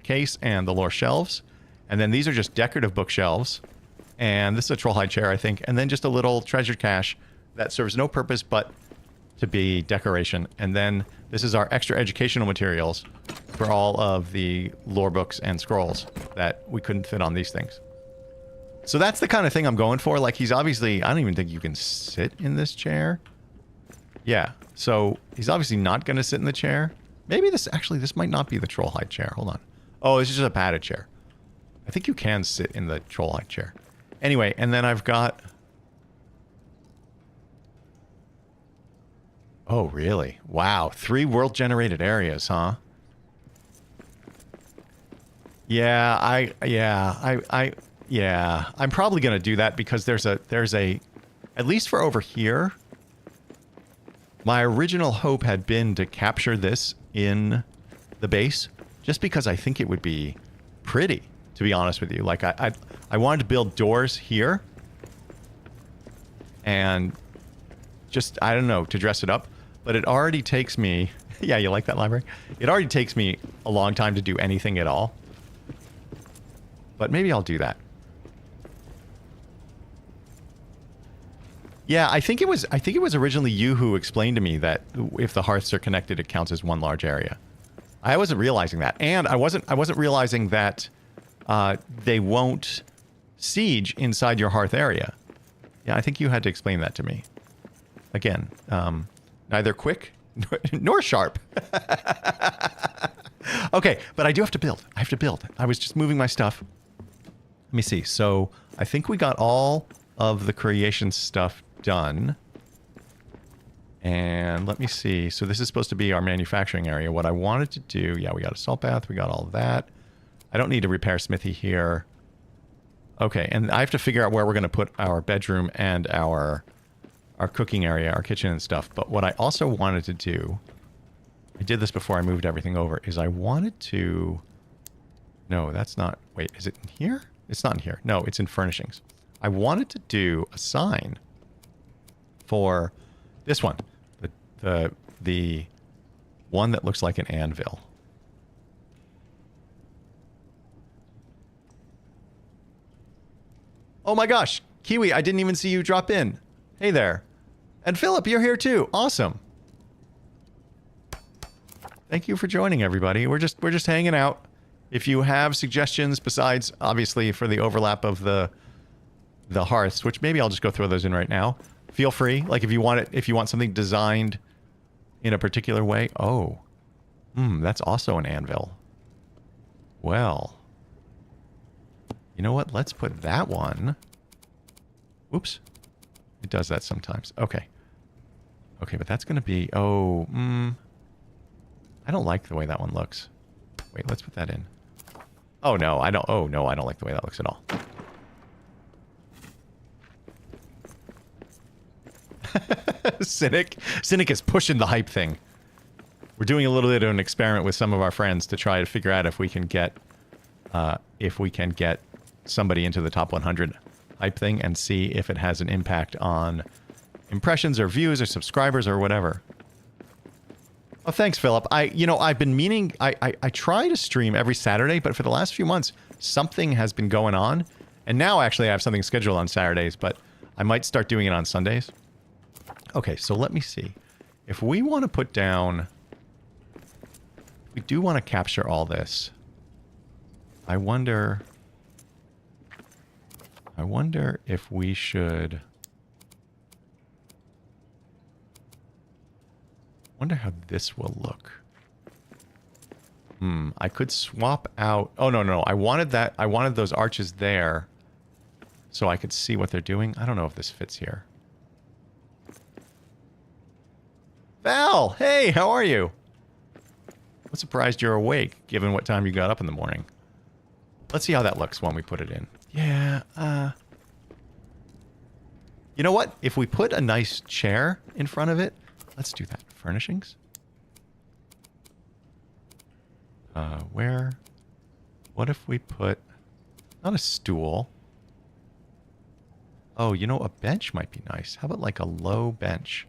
case and the lore shelves. And then these are just decorative bookshelves. And this is a troll hide chair, I think. And then just a little treasure cache that serves no purpose but to be decoration. And then this is our extra educational materials for all of the lore books and scrolls that we couldn't fit on these things. So that's the kind of thing I'm going for. Like, he's obviously, I don't even think you can sit in this chair. Yeah, so he's obviously not going to sit in the chair. Maybe this might not be the troll hide chair. Hold on. Oh, it's just a padded chair. I think you can sit in the troll hide chair. Anyway, and then I've got... Oh, really? Wow. 3 world-generated areas, huh? Yeah, I'm probably going to do that because there's a, at least for over here, my original hope had been to capture this in the base, just because I think it would be pretty, to be honest with you. Like, I wanted to build doors here, and just, I don't know, to dress it up. But it already takes me... Yeah, you like that library? It already takes me a long time to do anything at all. But maybe I'll do that. Yeah, I think it was originally you who explained to me that if the hearths are connected, it counts as one large area. I wasn't realizing that. And I wasn't realizing that they won't siege inside your hearth area. Yeah, I think you had to explain that to me. Again, neither quick nor sharp. Okay, but I do have to build. I have to build. I was just moving my stuff. Let me see. So I think we got all of the creation stuff done. And let me see. So this is supposed to be our manufacturing area. What I wanted to do... Yeah, we got a salt bath. We got all of that. I don't need to repair smithy here. Okay, and I have to figure out where we're going to put our bedroom and our cooking area, our kitchen and stuff. But what I also wanted to do, I did this before I moved everything over, is I wanted to... No, that's not... Wait, is it in here? It's not in here. No, it's in furnishings. I wanted to do a sign for this one. The one that looks like an anvil. Oh my gosh, Kiwi, I didn't even see you drop in. Hey there. And Philip, you're here too. Awesome. Thank you for joining, everybody. We're just hanging out. If you have suggestions besides, obviously, for the overlap of the hearths, which maybe I'll just go throw those in right now. Feel free. Like if you want something designed in a particular way. Oh. That's also an anvil. Well. You know what? Let's put that one. Oops. It does that sometimes. Okay. Okay, but that's going to be... Oh, I don't like the way that one looks. Wait, let's put that in. Oh, no, I don't... Oh, no, I don't like the way that looks at all. Cynic is pushing the hype thing. We're doing a little bit of an experiment with some of our friends to try to figure out if we can get... somebody into the top 100 hype thing and see if it has an impact on impressions or views or subscribers or whatever. Oh, thanks, Philip. I've been meaning... I try to stream every Saturday, but for the last few months, something has been going on. And now, actually, I have something scheduled on Saturdays, but I might start doing it on Sundays. Okay, so let me see. If we want to put down... We do want to capture all this. I wonder if we should... Wonder how this will look. I could swap out... Oh, no. I wanted that... I wanted those arches there so I could see what they're doing. I don't know if this fits here. Val! Hey, how are you? I'm surprised you're awake, given what time you got up in the morning. Let's see how that looks when we put it in. Yeah, You know what? If we put a nice chair in front of it... Let's do that. Furnishings. Where? What if we put... Not a stool. Oh, you know, a bench might be nice. How about like a low bench?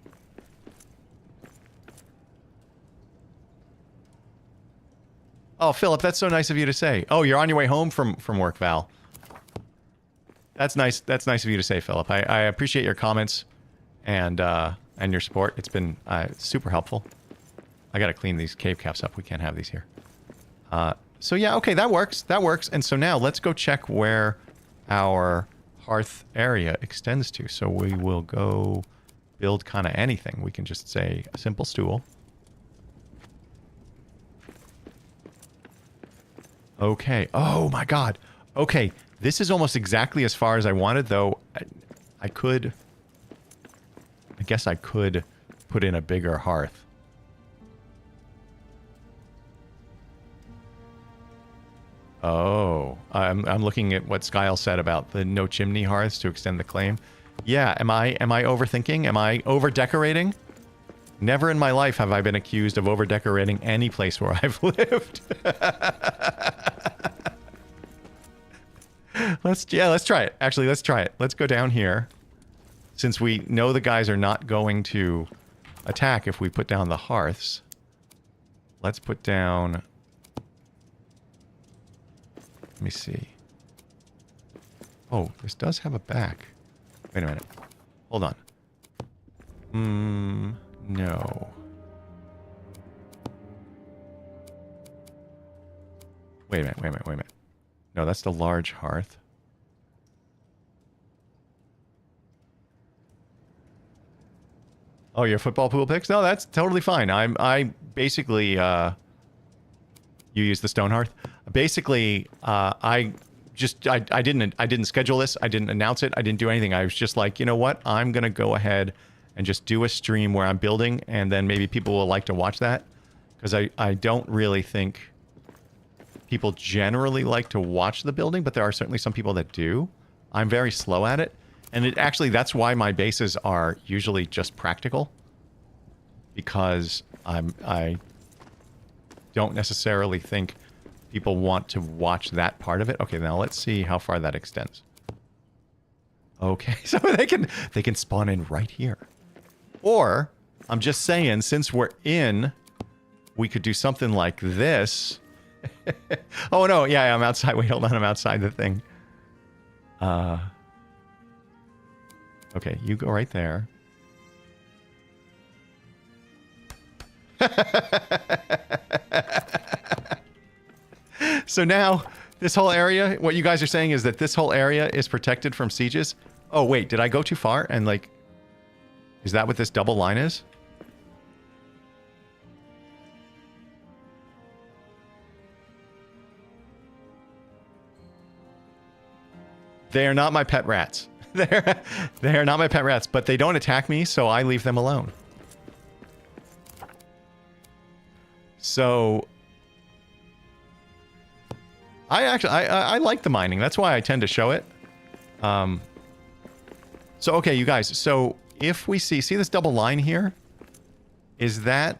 Oh, Philip, that's so nice of you to say. Oh, you're on your way home from work, Val. That's nice. That's nice of you to say, Philip. I appreciate your comments and your support. It's been super helpful. I gotta clean these cave caps up. We can't have these here. So yeah, okay, that works. That works. And so now let's go check where our hearth area extends to. So we will go build kind of anything. We can just say a simple stool. Okay. Oh my god. Okay. This is almost exactly as far as I wanted, though. I guess I could put in a bigger hearth. Oh. I'm looking at what Skyle said about the no chimney hearths to extend the claim. Yeah, am I overthinking? Am I over-decorating? Never in my life have I been accused of over-decorating any place where I've lived. Let's try it. Actually, let's try it. Let's go down here. Since we know the guys are not going to attack if we put down the hearths. Let's put down... Let me see. Oh, this does have a back. Wait a minute. Hold on. No. Wait a minute. No, that's the large hearth. Oh, your football pool picks? No, that's totally fine. I basically you use the stone hearth. Basically, I didn't schedule this. I didn't announce it. I didn't do anything. I was just like, you know what? I'm gonna go ahead and just do a stream where I'm building, and then maybe people will like to watch that, because I don't really think people generally like to watch the building, but there are certainly some people that do. I'm very slow at it. And it actually, that's why my bases are usually just practical. Because I don't necessarily think people want to watch that part of it. Okay, now let's see how far that extends. Okay, so they can spawn in right here. Or, I'm just saying, since we're in, we could do something like this. Oh no, yeah, I'm outside. Wait, hold on, I'm outside the thing. Okay, you go right there. So now, this whole area, what you guys are saying is that this whole area is protected from sieges? Oh, wait, did I go too far? And, like, is that what this double line is? They are not my pet rats. They are not my pet rats, but they don't attack me, so I leave them alone. So I like the mining. That's why I tend to show it. So okay, you guys. So if we see this double line here, is that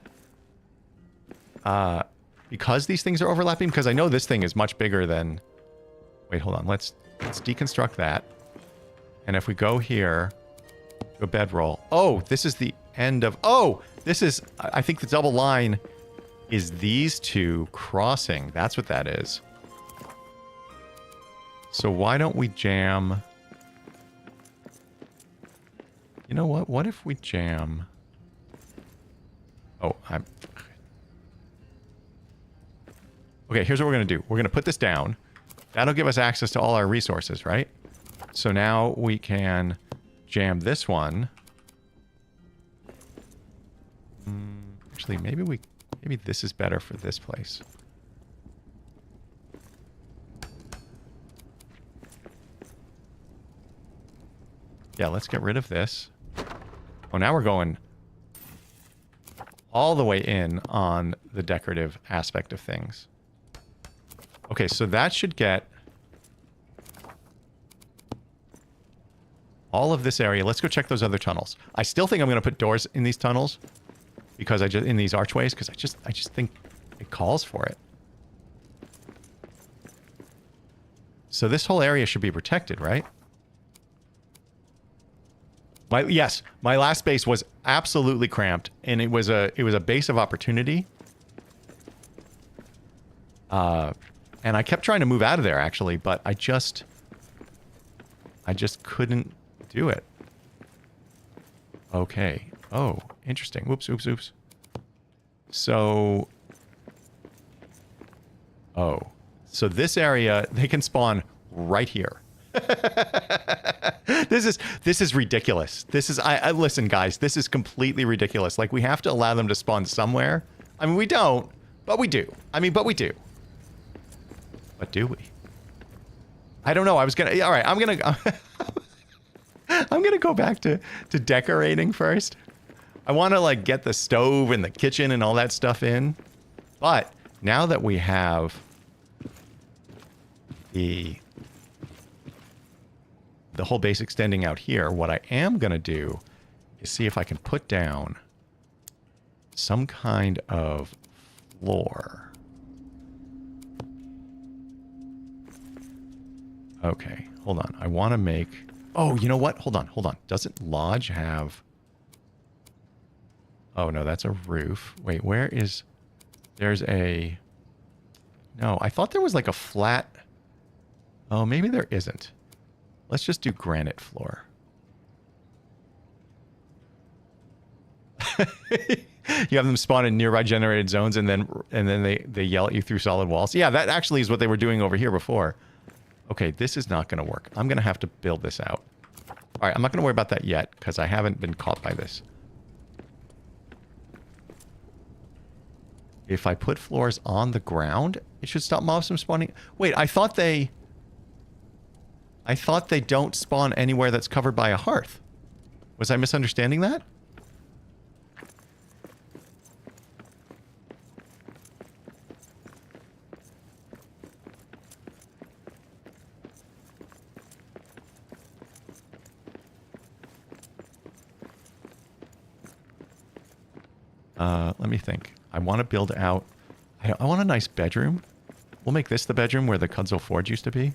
because these things are overlapping? Because I know this thing is much bigger than. Wait, hold on. Let's deconstruct that. And if we go here, go bedroll. Oh, this is the end of. Oh, this is. I think the double line is these two crossing. That's what that is. So why don't we jam... You know what? What if we jam... Oh, I'm... Okay, here's what we're going to do. We're going to put this down. That'll give us access to all our resources, right? So now we can jam this one. Actually, maybe this is better for this place. Yeah, let's get rid of this. Oh, now we're going all the way in on the decorative aspect of things. Okay, so that should get all of this area. Let's go check those other tunnels. I still think I'm going to put doors in these tunnels because in these archways because I just think it calls for it. So this whole area should be protected, right? Yes, my last base was absolutely cramped, and it was a base of opportunity. And I kept trying to move out of there actually, but I just couldn't do it. Okay. Oh, interesting. Oops. So this area, they can spawn right here. This is ridiculous. I listen, guys, this is completely ridiculous. Like, we have to allow them to spawn somewhere. I mean, we don't, but we do. But we do. But do we? I don't know. All right, I'm gonna go back to decorating first. I want to, like, get the stove and the kitchen and all that stuff in. But now that we have the whole base extending out here, what I am going to do is see if I can put down some kind of floor. Okay, hold on. I want to make... Oh, you know what? Hold on. Doesn't Lodge have... Oh, no, that's a roof. Wait, where is... There's a... No, I thought there was like a flat... Oh, maybe there isn't. Let's just do granite floor. You have them spawn in nearby generated zones, and then they yell at you through solid walls. Yeah, that actually is what they were doing over here before. Okay, this is not going to work. I'm going to have to build this out. All right, I'm not going to worry about that yet because I haven't been caught by this. If I put floors on the ground, it should stop mobs from spawning. Wait, I thought they don't spawn anywhere that's covered by a hearth. Was I misunderstanding that? Let me think. I want to build out... I want a nice bedroom. We'll make this the bedroom where the Cudzle Forge used to be.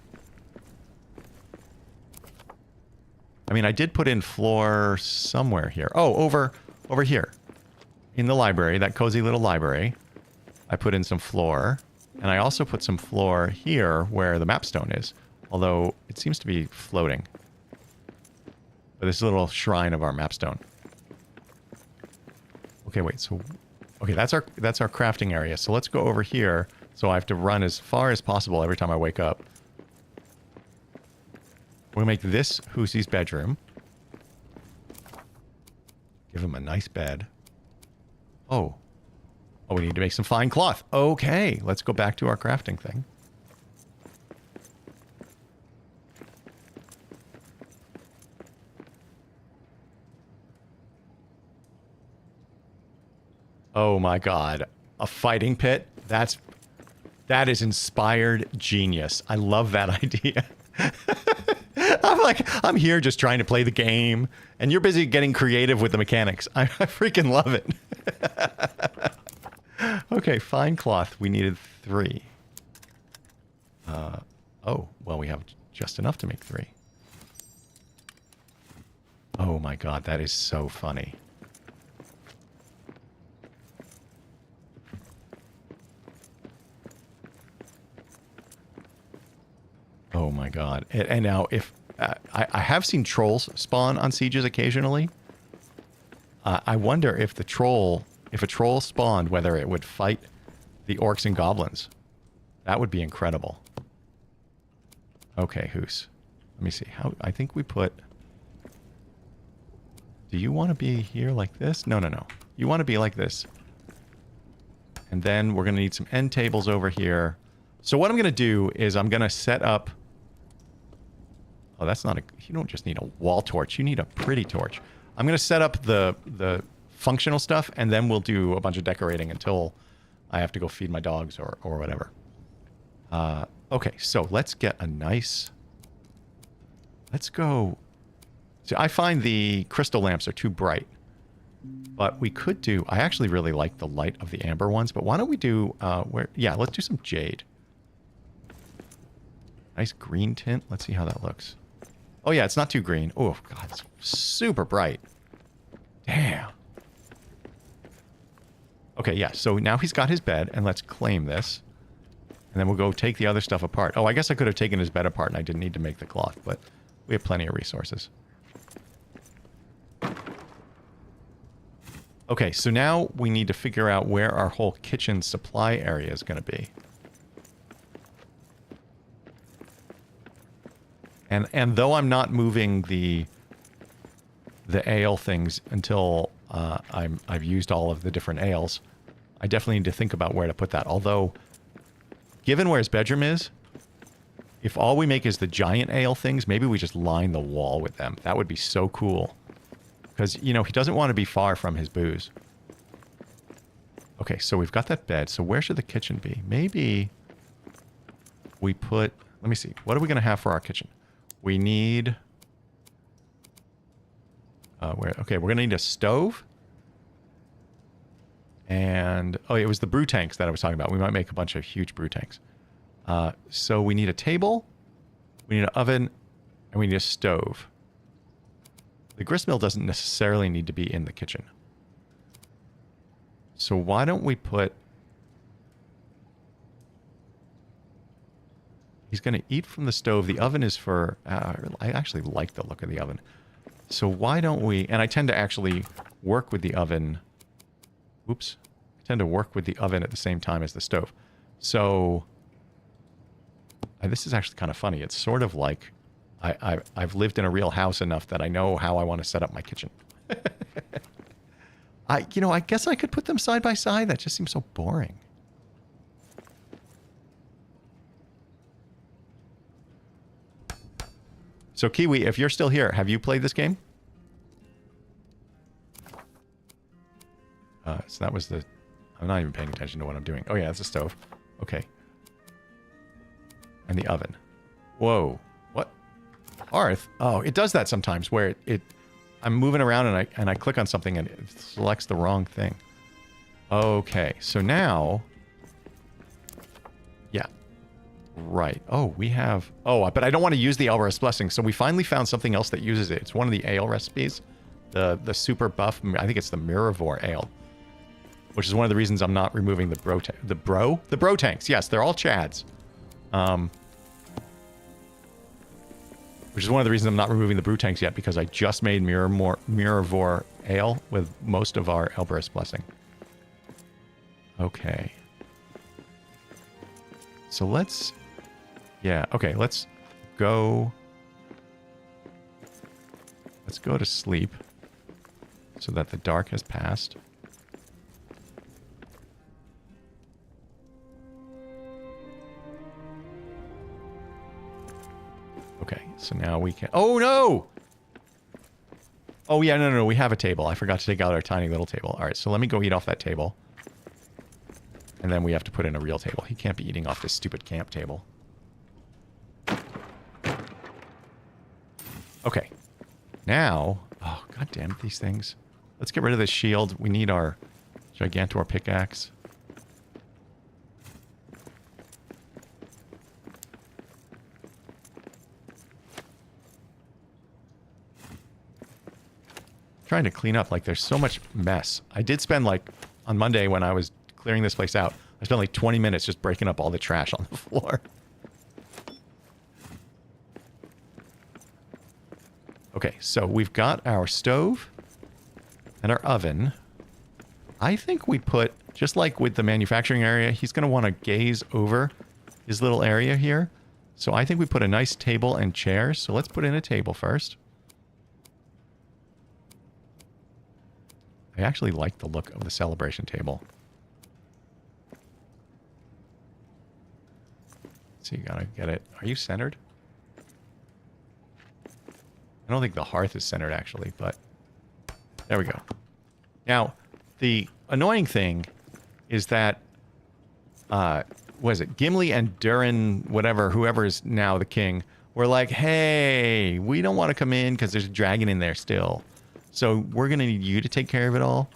mean, I did put in floor somewhere here. Oh, over here. In the library, that cozy little library. I put in some floor. And I also put some floor here where the map stone is. Although, it seems to be floating. But this little shrine of our map stone. Okay, wait, so... Okay, that's our crafting area. So let's go over here. So I have to run as far as possible every time I wake up. We'll make this Hoosie's bedroom. Give him a nice bed. Oh. Oh, we need to make some fine cloth. Okay, let's go back to our crafting thing. Oh my god. A fighting pit? That is inspired genius. I love that idea. I'm here just trying to play the game, and you're busy getting creative with the mechanics. I freaking love it. Okay, fine cloth. We needed 3. Oh, well, we have just enough to make 3. Oh my god, that is so funny. Oh my god. And now, if... I have seen trolls spawn on sieges occasionally. I wonder if a troll spawned, whether it would fight the orcs and goblins. That would be incredible. Okay, Hoos. Let me see. I think we put... Do you want to be here like this? No, no, no. You want to be like this. And then we're going to need some end tables over here. So what I'm going to do is I'm going to set up... Oh, that's not a... You don't just need a wall torch. You need a pretty torch. I'm going to set up the functional stuff, and then we'll do a bunch of decorating until I have to go feed my dogs or whatever. Okay, so let's get a nice... Let's go... See, I find the crystal lamps are too bright. But we could do... I actually really like the light of the amber ones, but why don't we do... Yeah, let's do some jade. Nice green tint. Let's see how that looks. Oh, yeah, it's not too green. Oh, God, it's super bright. Damn. Okay, yeah, so now he's got his bed, and let's claim this. And then we'll go take the other stuff apart. Oh, I guess I could have taken his bed apart, and I didn't need to make the cloth, but we have plenty of resources. Okay, so now we need to figure out where our whole kitchen supply area is going to be. And though I'm not moving the ale things until I've used all of the different ales, I definitely need to think about where to put that. Although, given where his bedroom is, if all we make is the giant ale things, maybe we just line the wall with them. That would be so cool. Because, you know, he doesn't want to be far from his booze. Okay, so we've got that bed. So where should the kitchen be? Maybe we put... Let me see. What are we going to have for our kitchen? We need... Okay, we're going to need a stove. And... Oh, it was the brew tanks that I was talking about. We might make a bunch of huge brew tanks. So we need a table. We need an oven. And we need a stove. The gristmill doesn't necessarily need to be in the kitchen. So why don't we put... He's going to eat from the stove. The oven is for... I actually like the look of the oven. So why don't we... And I tend to actually work with the oven... Oops. I tend to work with the oven at the same time as the stove. So... this is actually kind of funny. It's sort of like... I've lived in a real house enough that I know how I want to set up my kitchen. I guess I could put them side by side. That just seems so boring. So Kiwi, if you're still here, have you played this game? So that was the... I'm not even paying attention to what I'm doing. Oh yeah, that's a stove. Okay. And the oven. Whoa. What? Hearth? Oh, it does that sometimes where I'm moving around and I click on something and it selects the wrong thing. Okay, so now... Yeah. Right. Oh, we have... Oh, but I don't want to use the Elrest Blessing, so we finally found something else that uses it. It's one of the ale recipes. The super buff... I think it's the Mirrorvore Ale. Which is one of the reasons I'm not removing the bro... The bro tanks. Yes, they're all Chads. Which is one of the reasons I'm not removing the brew tanks yet, because I just made Mirrorvore Ale with most of our Elbrus Blessing. Okay. So let's... Yeah, okay, let's go... Let's go to sleep so that the dark has passed. Okay, so now we can... Oh, no! Oh, yeah, no, we have a table. I forgot to take out our tiny little table. All right, so let me go eat off that table. And then we have to put in a real table. He can't be eating off this stupid camp table. Okay. Now... Oh, god damn it, these things. Let's get rid of this shield. We need our Gigantor pickaxe. Trying to clean up. Like, there's so much mess. I did spend, like, on Monday when I was clearing this place out, I spent like 20 minutes just breaking up all the trash on the floor. Okay, so we've got our stove and our oven. I think we put, just like with the manufacturing area, he's going to want to gaze over his little area here. So I think we put a nice table and chairs. So let's put in a table first. I actually like the look of the celebration table. So you gotta get it. Are you centered? I don't think the hearth is centered, actually, but there we go. Now, the annoying thing is that, what is it? Gimli and Durin, whatever, whoever is now the king, were like, hey, we don't want to come in because there's a dragon in there still. So we're going to need you to take care of it all.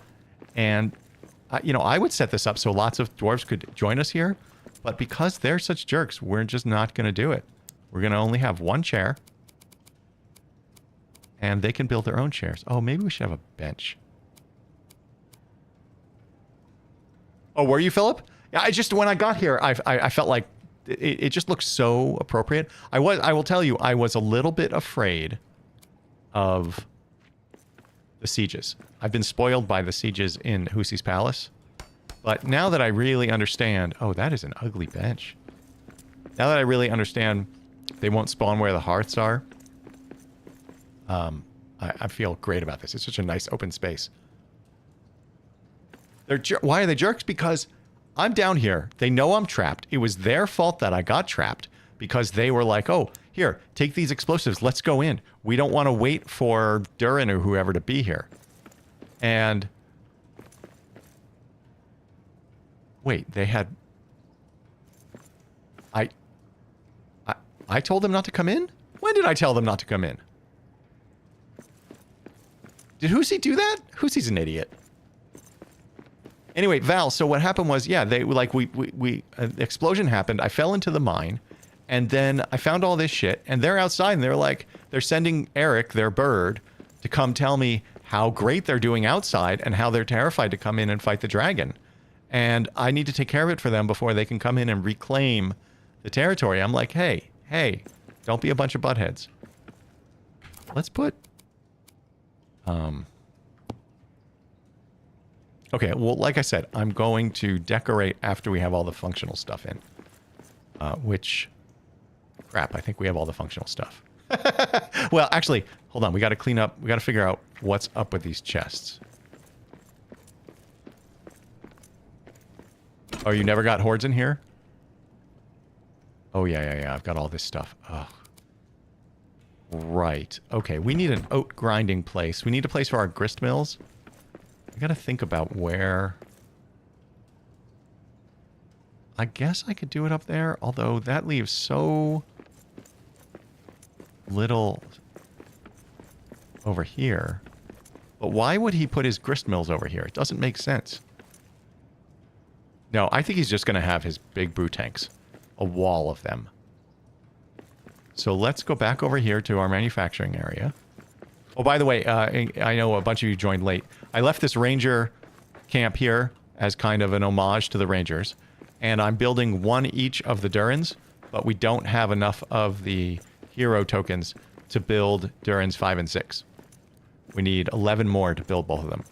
And, you know, I would set this up so lots of dwarves could join us here. But because they're such jerks, we're just not going to do it. We're going to only have one chair. And they can build their own chairs. Oh, maybe we should have a bench. Oh, were you, Philip? Yeah, I just, when I got here, I felt like it just looked so appropriate. I will tell you, I was a little bit afraid of the sieges. I've been spoiled by the sieges in Hoosie's palace. But now that I really understand... Oh, that is an ugly bench. Now that I really understand they won't spawn where the hearths are, I feel great about this. It's such a nice open space. Why are they jerks? Because I'm down here. They know I'm trapped. It was their fault that I got trapped because they were like, oh, here, take these explosives. Let's go in. We don't want to wait for Durin or whoever to be here. And... Wait, they had... I told them not to come in? When did I tell them not to come in? Did Hoosie do that? Hoosie's an idiot. Anyway, Val, so what happened was, yeah, they like an explosion happened. I fell into the mine, and then I found all this shit, and they're outside, and they're like, they're sending Eric, their bird, to come tell me how great they're doing outside and how they're terrified to come in and fight the dragon. And I need to take care of it for them before they can come in and reclaim the territory. I'm like, hey, don't be a bunch of buttheads. Let's put... Okay, well, like I said, I'm going to decorate after we have all the functional stuff in. Which... Crap, I think we have all the functional stuff. Well, actually, hold on. We got to clean up. We got to figure out what's up with these chests. Oh, you never got hordes in here? Oh, yeah. I've got all this stuff. Ugh. Right. Okay, we need an oat grinding place. We need a place for our grist mills. I gotta think about where... I guess I could do it up there, although that leaves so little over here. But why would he put his grist mills over here? It doesn't make sense. No, I think he's just going to have his big brew tanks. a wall of them. So let's go back over here to our manufacturing area. Oh, by the way, I know a bunch of you joined late. I left this ranger camp here as kind of an homage to the rangers. And I'm building one each of the Durins, but we don't have enough of the hero tokens to build Durins 5 and 6. We need 11 more to build both of them.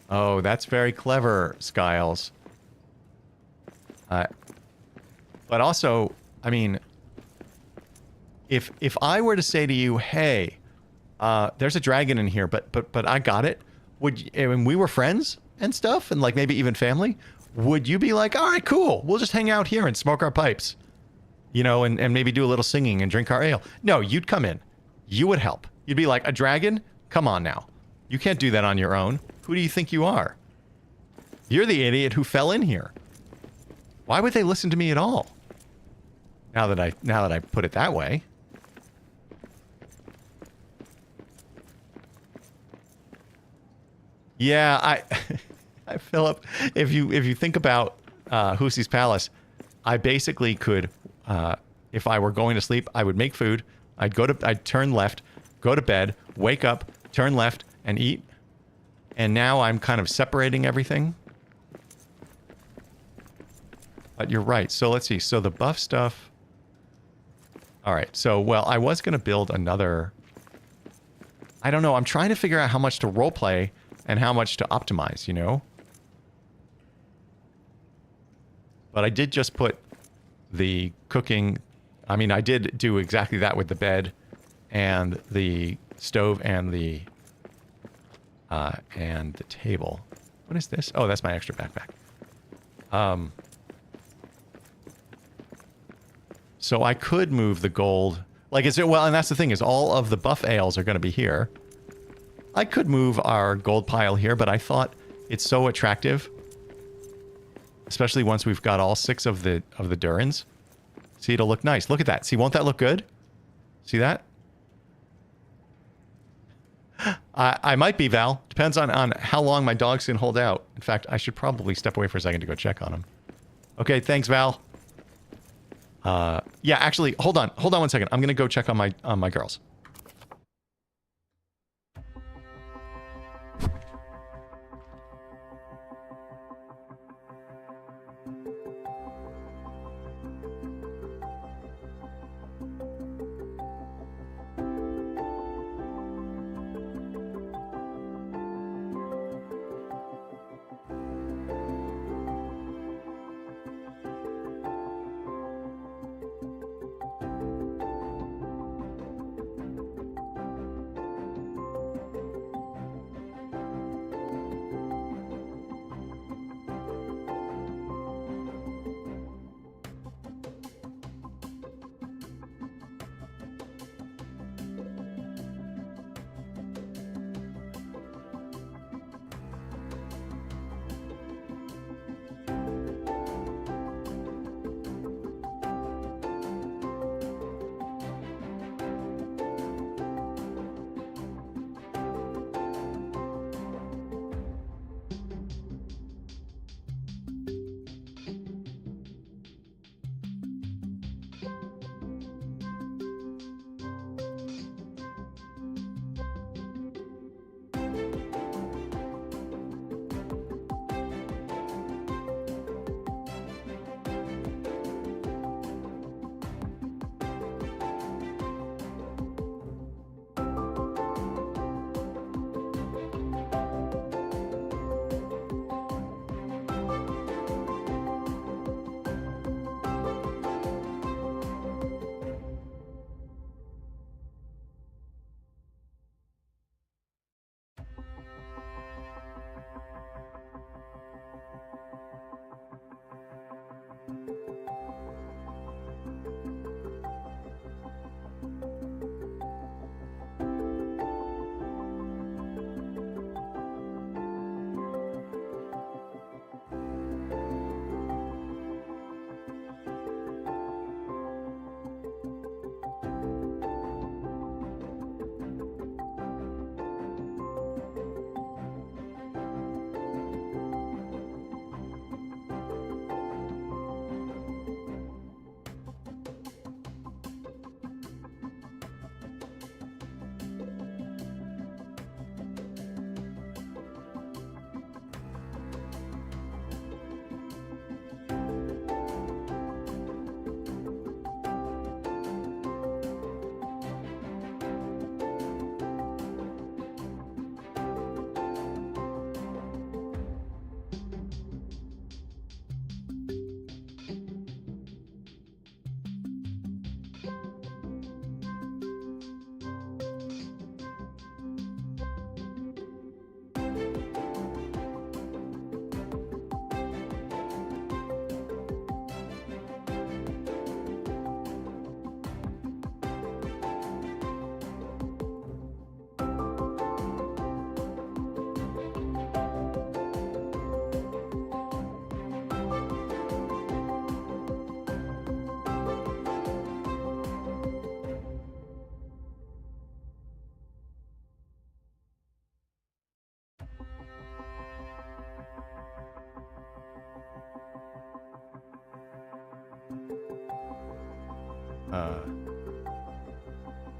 Oh, that's very clever, Skiles. But also, I mean, if I were to say to you, hey, there's a dragon in here, but I got it, and we were friends and stuff, and like maybe even family, would you be like, all right, cool, we'll just hang out here and smoke our pipes, you know, and maybe do a little singing and drink our ale? No, you'd come in. You would help. You'd be like, a dragon? Come on now. You can't do that on your own. Who do you think you are? You're the idiot who fell in here. Why would they listen to me at all? Now that I put it that way. Yeah, Philip, if you think about Hoosie's Palace, I basically could, if I were going to sleep, I would make food. I'd turn left, go to bed, wake up, turn left, and eat. And now I'm kind of separating everything. But you're right. So let's see. So the buff stuff. All right. So, well, I was going to build another. I don't know. I'm trying to figure out how much to roleplay and how much to optimize, you know? But I did just put the cooking. I mean, I did do exactly that with the bed and the stove and the table. What is this? Oh, that's my extra backpack. So I could move the gold. Like, is it, well, and that's the thing, is all of the buff ales are going to be here. I could move our gold pile here, but I thought it's so attractive. Especially once we've got all 6 of the Durins. See, it'll look nice. Look at that. See, won't that look good? See that? I might be, Val. Depends on how long my dogs can hold out. In fact, I should probably step away for a second to go check on them. Okay, thanks, Val. Yeah, actually, hold on 1 second. I'm gonna go check on my girls.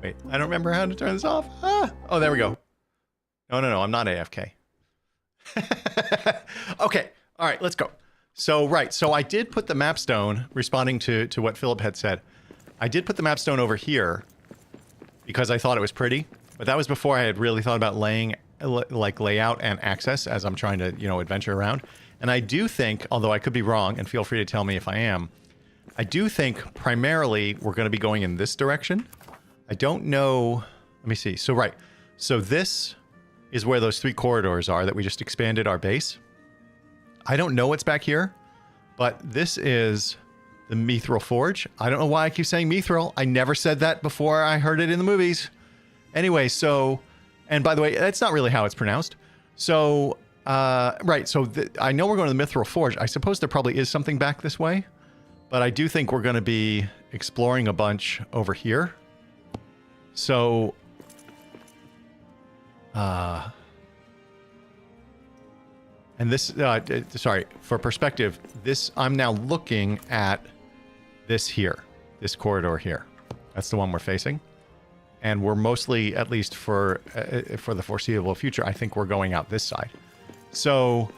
Wait, I don't remember how to turn this off. Ah! Oh, there we go. No, I'm not AFK. Okay, all right, let's go. So, right, so I did put the map stone, responding to what Philip had said. I did put the map stone over here because I thought it was pretty, but that was before I had really thought about laying, like, layout and access as I'm trying to, you know, adventure around. And I do think, although I could be wrong, and feel free to tell me if I am, I do think primarily we're going to be going in this direction. I don't know. Let me see. So, right. So this is where those 3 corridors are that we just expanded our base. I don't know what's back here, but this is the Mithril Forge. I don't know why I keep saying Mithril. I never said that before I heard it in the movies. Anyway, so, and by the way, that's not really how it's pronounced. So, right. So I know we're going to the Mithril Forge. I suppose there probably is something back this way, but I do think we're going to be exploring a bunch over here. So, and this, sorry, for perspective, this, I'm now looking at this here, this corridor here. That's the one we're facing. And we're mostly, at least for the foreseeable future, I think we're going out this side. So,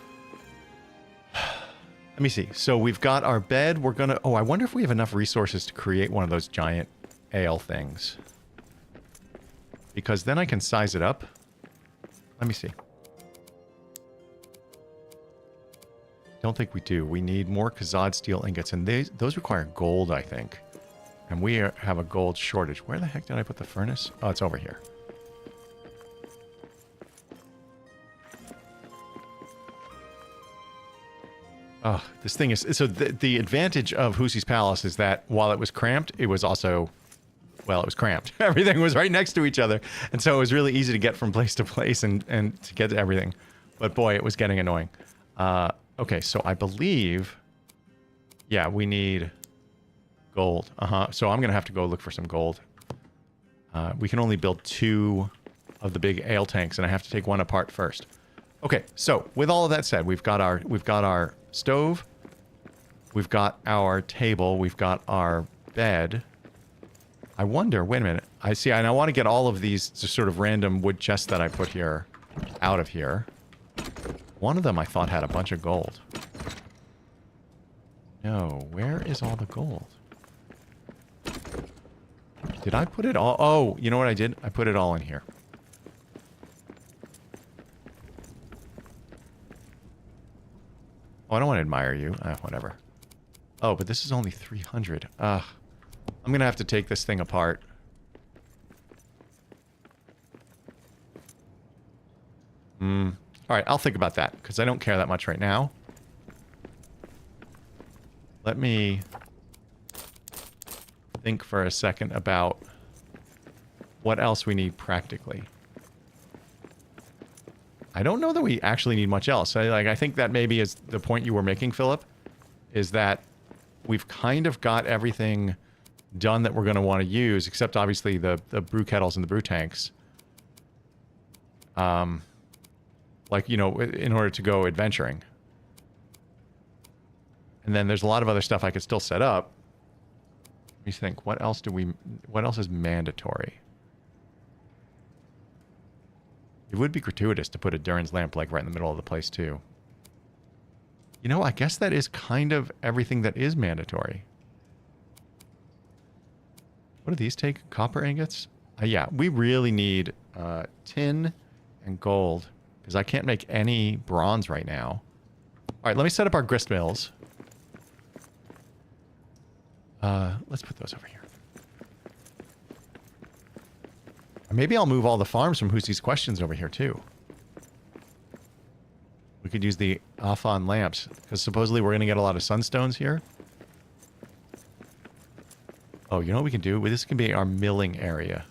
let me see. So we've got our bed. We're going to, oh, I wonder if we have enough resources to create one of those giant ale things. Because then I can size it up. Let me see. Don't think we do. We need more Kazad steel ingots, and those require gold, I think. And we have a gold shortage. Where the heck did I put the furnace? Oh, it's over here. Oh, this thing is... So the advantage of Hoosie's Palace is that while it was cramped, it was also... Well, it was cramped. Everything was right next to each other. And so it was really easy to get from place to place and to get to everything. But boy, it was getting annoying. Okay, so I believe... Yeah, we need gold. So I'm going to have to go look for some gold. We can only build 2 of the big ale tanks, and I have to take one apart first. Okay, so with all of that said, we've got our stove. We've got our table. We've got our bed. I wonder, wait a minute. I see, and I want to get all of these just sort of random wood chests that I put here out of here. One of them I thought had a bunch of gold. No, where is all the gold? Did I put it all? Oh, you know what I did? I put it all in here. Oh, I don't want to admire you. Whatever. Oh, but this is only 300. Ugh. I'm going to have to take this thing apart. Alright, I'll think about that, because I don't care that much right now. Let me think for a second about what else we need practically. I don't know that we actually need much else. I think that maybe is the point you were making, Philip, is that we've kind of got everything done that we're going to want to use, except obviously the brew kettles and the brew tanks. Like, you know, in order to go adventuring. And then there's a lot of other stuff I could still set up. Let me think, what else is mandatory? It would be gratuitous to put a Durin's lamp like right in the middle of the place too. You know, I guess that is kind of everything that is mandatory. What do these take? Copper ingots? Yeah, we really need tin and gold, because I can't make any bronze right now. All right, let me set up our grist mills. Let's put those over here. Or maybe I'll move all the farms from Hoosie's questions over here too. We could use the Afon lamps, because supposedly we're going to get a lot of sunstones here. Oh, you know what we can do? This can be our milling area.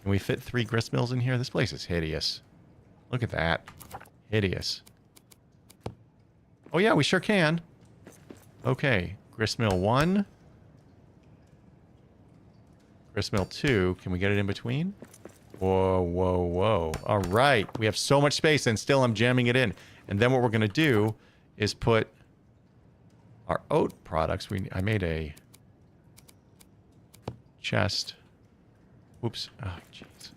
Can we fit 3 grist mills in here? This place is hideous. Look at that. Hideous. Oh yeah, we sure can. Okay. Grist mill 1. Grist mill 2. Can we get it in between? Whoa, whoa, whoa. All right. We have so much space, and still I'm jamming it in. And then what we're going to do is put our oat products. I made a... chest. Oops. Oh, jeez.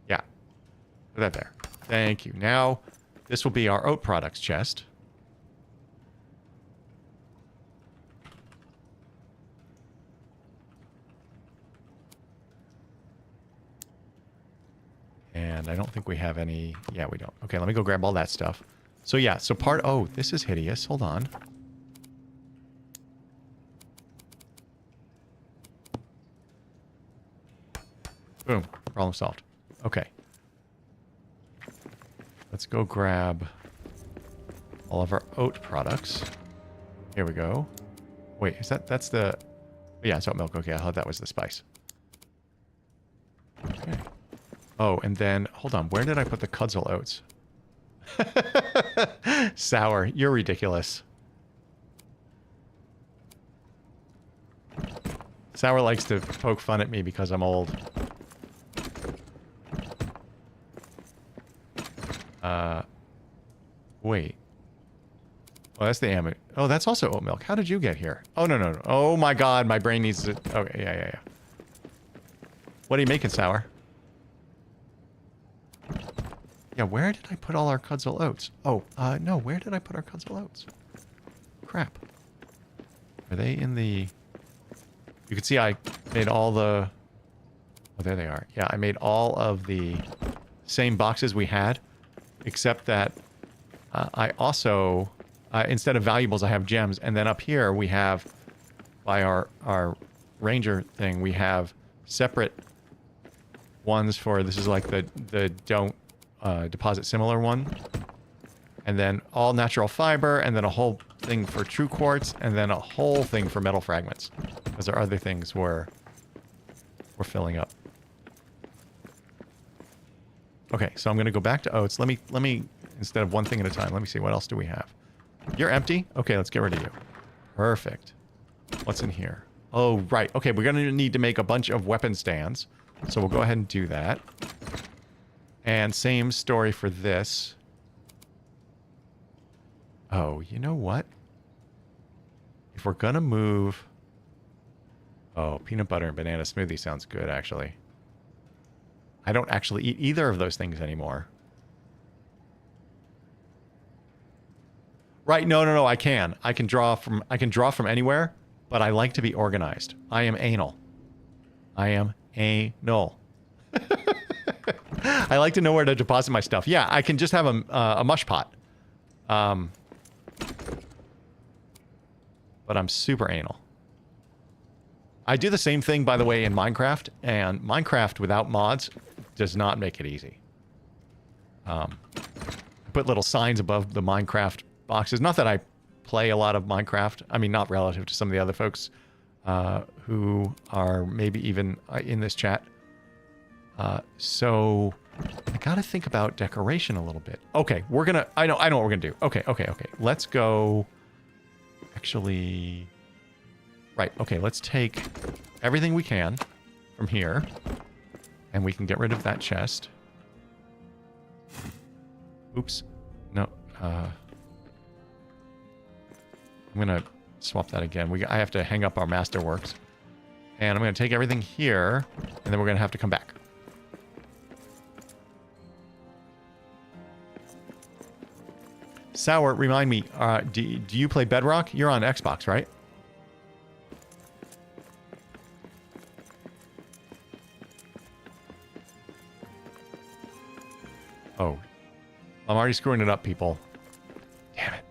Yeah. Put that there. Thank you. Now, this will be our oat products chest. And I don't think we have any... Yeah, we don't. Okay, let me go grab all that stuff. So yeah, so part... Oh, this is hideous. Hold on. Boom. Problem solved. Okay. Let's go grab all of our oat products. Here we go. Wait, is that... That's the... Yeah, it's oat milk. Okay, I thought that was the spice. Okay. Oh, and then... Hold on. Where did I put the Cudzle oats? Sour. You're ridiculous. Sour likes to poke fun at me because I'm old. Wait. Oh, that's the ammo. Oh, that's also oat milk. How did you get here? Oh, no, no, no. Oh, my God. My brain needs to... Okay, yeah, yeah, yeah. What are you making, Sour? Yeah, where did I put all our Cudzle oats? Oh, no. Where did I put our Cudzle oats? Crap. Are they in the... You can see I made all the... Oh, there they are. Yeah, I made all of the same boxes we had, except that I also... instead of valuables, I have gems. And then up here, we have... By our ranger thing, we have separate ones for... This is like the don't... deposit similar one, and then all natural fiber, and then a whole thing for true quartz, and then a whole thing for metal fragments, because there are other things we're filling up. Okay, so I'm going to go back to oats. Let me instead of one thing at a time, let me see, what else do we have? You're empty? Okay, let's get rid of you. Perfect. What's in here? Oh, right. Okay, we're going to need to make a bunch of weapon stands, so we'll go ahead and do that. And same story for this. Oh, you know what? If we're gonna move... Oh, peanut butter and banana smoothie sounds good, actually. I don't actually eat either of those things anymore. Right, no, I can. I can draw from anywhere, but I like to be organized. I am anal. I am anal. I like to know where to deposit my stuff. Yeah, I can just have a mush pot. But I'm super anal. I do the same thing, by the way, in Minecraft. And Minecraft without mods does not make it easy. I put little signs above the Minecraft boxes. Not that I play a lot of Minecraft. I mean, not relative to some of the other folks who are maybe even in this chat. So I gotta think about decoration a little bit. Okay, we're gonna... I know what we're gonna do. Okay. Let's go... Actually... Right, okay, let's take everything we can from here. And we can get rid of that chest. Oops. No. I'm gonna swap that again. I have to hang up our masterworks. And I'm gonna take everything here, and then we're gonna have to come back. Sour, remind me, do you play Bedrock? You're on Xbox, right? Oh. I'm already screwing it up, people. Damn it.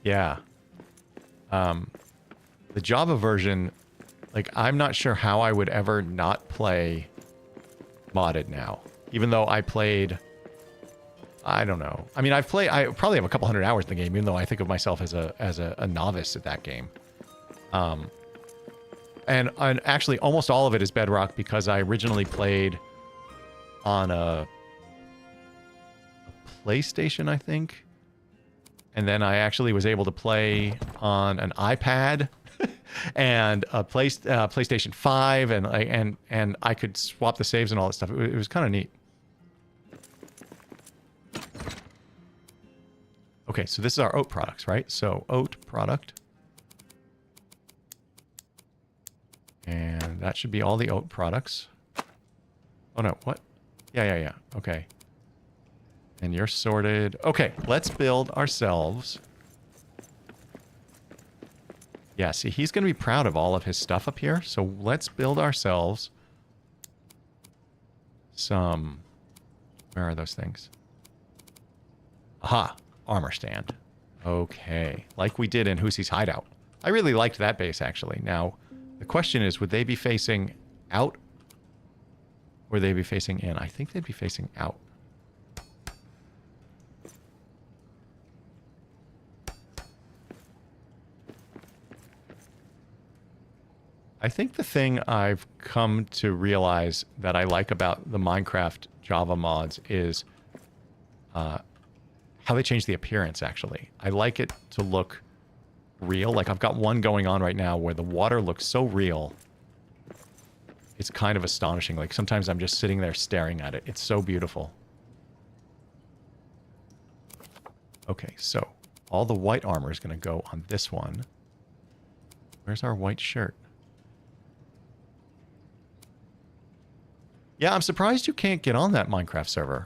Yeah. The Java version, like, I'm not sure how I would ever not play modded now. Even though I played... I don't know. I mean, I probably have a couple hundred hours in the game, even though I think of myself as a novice at that game. And actually, almost all of it is Bedrock because I originally played on a PlayStation, I think. And then I actually was able to play on an iPad and a PlayStation 5, and I could swap the saves and all that stuff. It was kind of neat. Okay, so this is our oat products, right? So oat product. And that should be all the oat products. Oh no, what? Yeah. Okay. And you're sorted. Okay, let's build ourselves. Yeah, see, he's going to be proud of all of his stuff up here. So let's build ourselves some... Where are those things? Aha, armor stand. Okay, like we did in Hoosie's hideout. I really liked that base, actually. Now, the question is, would they be facing out? Or would they be facing in? I think they'd be facing out. I think the thing I've come to realize that I like about the Minecraft Java mods is how they change the appearance, actually. I like it to look real. Like, I've got one going on right now where the water looks so real. It's kind of astonishing. Like, sometimes I'm just sitting there staring at it. It's so beautiful. Okay, so all the white armor is going to go on this one. Where's our white shirt? Yeah, I'm surprised you can't get on that Minecraft server.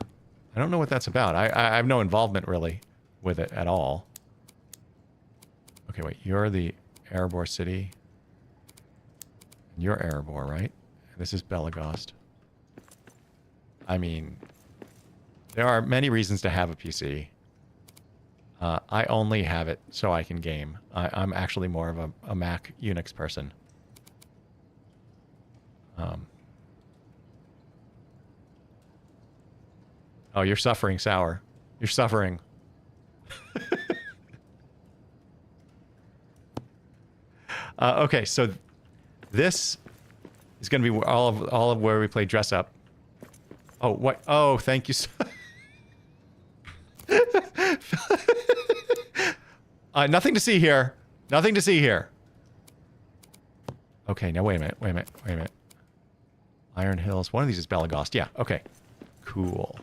I don't know what that's about. I have no involvement, really, with it at all. Okay, wait. You're the Erebor city. You're Erebor, right? This is Belagost. I mean, there are many reasons to have a PC. I only have it so I can game. I'm actually more of a Mac Unix person. Oh, you're suffering, Sour. You're suffering. Okay, so this is going to be all of where we play dress up. Oh, what? Oh, thank you. Nothing to see here. Nothing to see here. Okay, now wait a minute. Iron Hills. One of these is Belagost. Yeah, okay. Cool.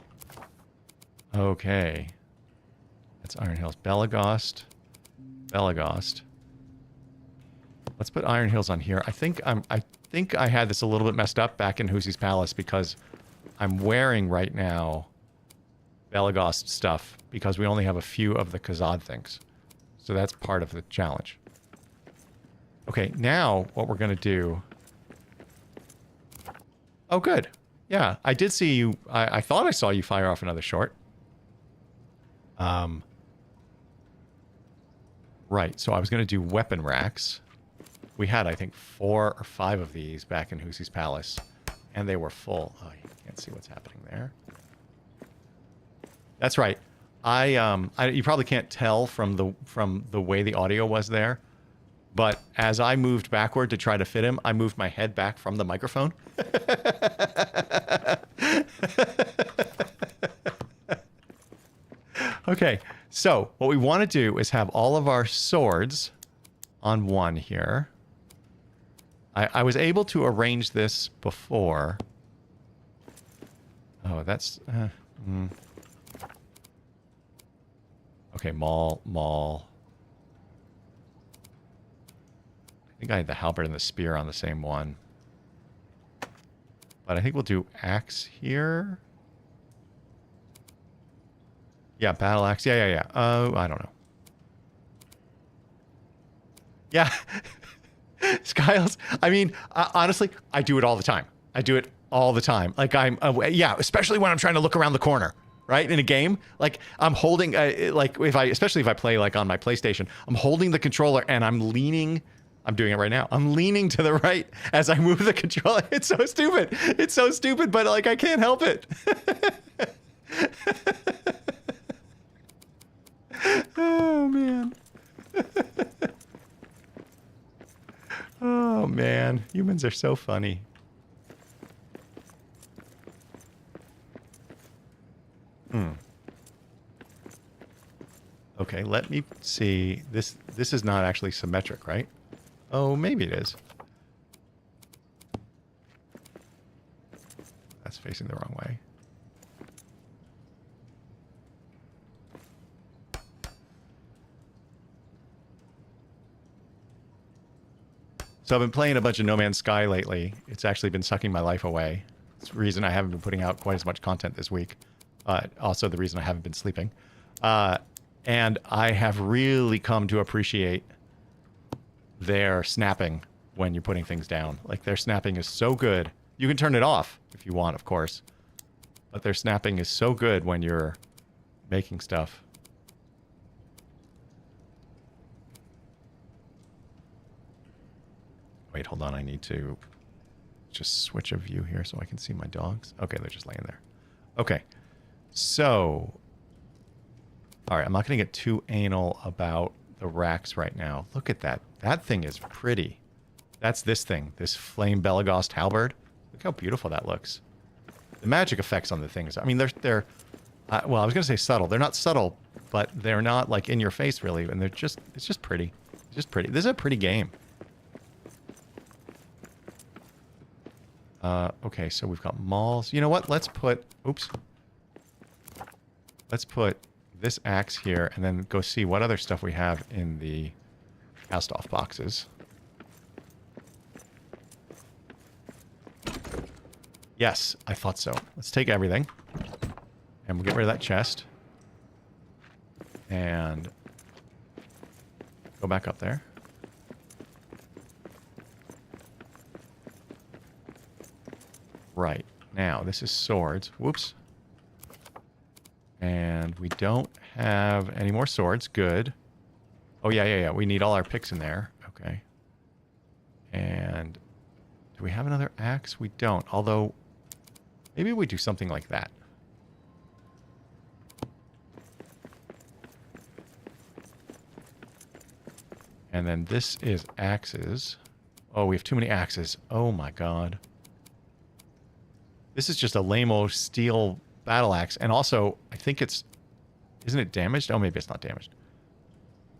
Okay. That's Iron Hills. Belagost. Let's put Iron Hills on here. I think I had this a little bit messed up back in Hoosie's Palace because I'm wearing right now Belagost stuff because we only have a few of the Khazad things. So that's part of the challenge. Okay, now what we're going to do... Oh, good. Yeah, I did see you... I thought I saw you fire off another short. Right, so I was going to do weapon racks. We had, I think, 4 or 5 of these back in Hoosie's Palace. And they were full. Oh, you can't see what's happening there. That's right. You probably can't tell from the way the audio was there. But as I moved backward to try to fit him, I moved my head back from the microphone. Okay, so what we want to do is have all of our swords on one here. I was able to arrange this before. Oh, that's... Okay, maul. I think I had the halberd and the spear on the same one. But I think we'll do axe here. Yeah, battle axe. Yeah. Oh, I don't know. Yeah. Skiles. I mean, honestly, I do it all the time. I do it all the time. Like yeah, especially when I'm trying to look around the corner, right? In a game, like I'm holding, like especially if I play like on my PlayStation, I'm holding the controller and I'm leaning. I'm doing it right now. I'm leaning to the right as I move the controller. It's so stupid. It's so stupid, but like I can't help it. Oh, man. Oh, man. Humans are so funny. Okay, let me see. This is not actually symmetric, right? Oh, maybe it is. That's facing the wrong way. So I've been playing a bunch of No Man's Sky lately. It's actually been sucking my life away. It's the reason I haven't been putting out quite as much content this week. Also the reason I haven't been sleeping. And I have really come to appreciate their snapping when you're putting things down. Like, their snapping is so good. You can turn it off if you want, of course. But their snapping is so good when you're making stuff. Wait, hold on. I need to just switch a view here so I can see my dogs. Okay, they're just laying there. Okay. So, all right, I'm not going to get too anal about the racks right now. Look at that. That thing is pretty. That's this thing, this Flame Belagost halberd. Look how beautiful that looks. The magic effects on the things, I mean, they're well, I was going to say subtle. They're not subtle, but they're not, like, in your face, really. And they're just, it's just pretty. It's just pretty. This is a pretty game. Okay, so we've got malls. You know what? Let's put... Oops. Let's put this axe here and then go see what other stuff we have in the cast-off boxes. Yes, I thought so. Let's take everything. And we'll get rid of that chest. And go back up there. Right. Now, this is swords. Whoops. And we don't have any more swords. Good. Oh, yeah. We need all our picks in there. Okay. And do we have another axe? We don't. Although, maybe we do something like that. And then this is axes. Oh, we have too many axes. Oh, my God. This is just a lame-o steel battle axe. And also, I think it's... Isn't it damaged? Oh, maybe it's not damaged.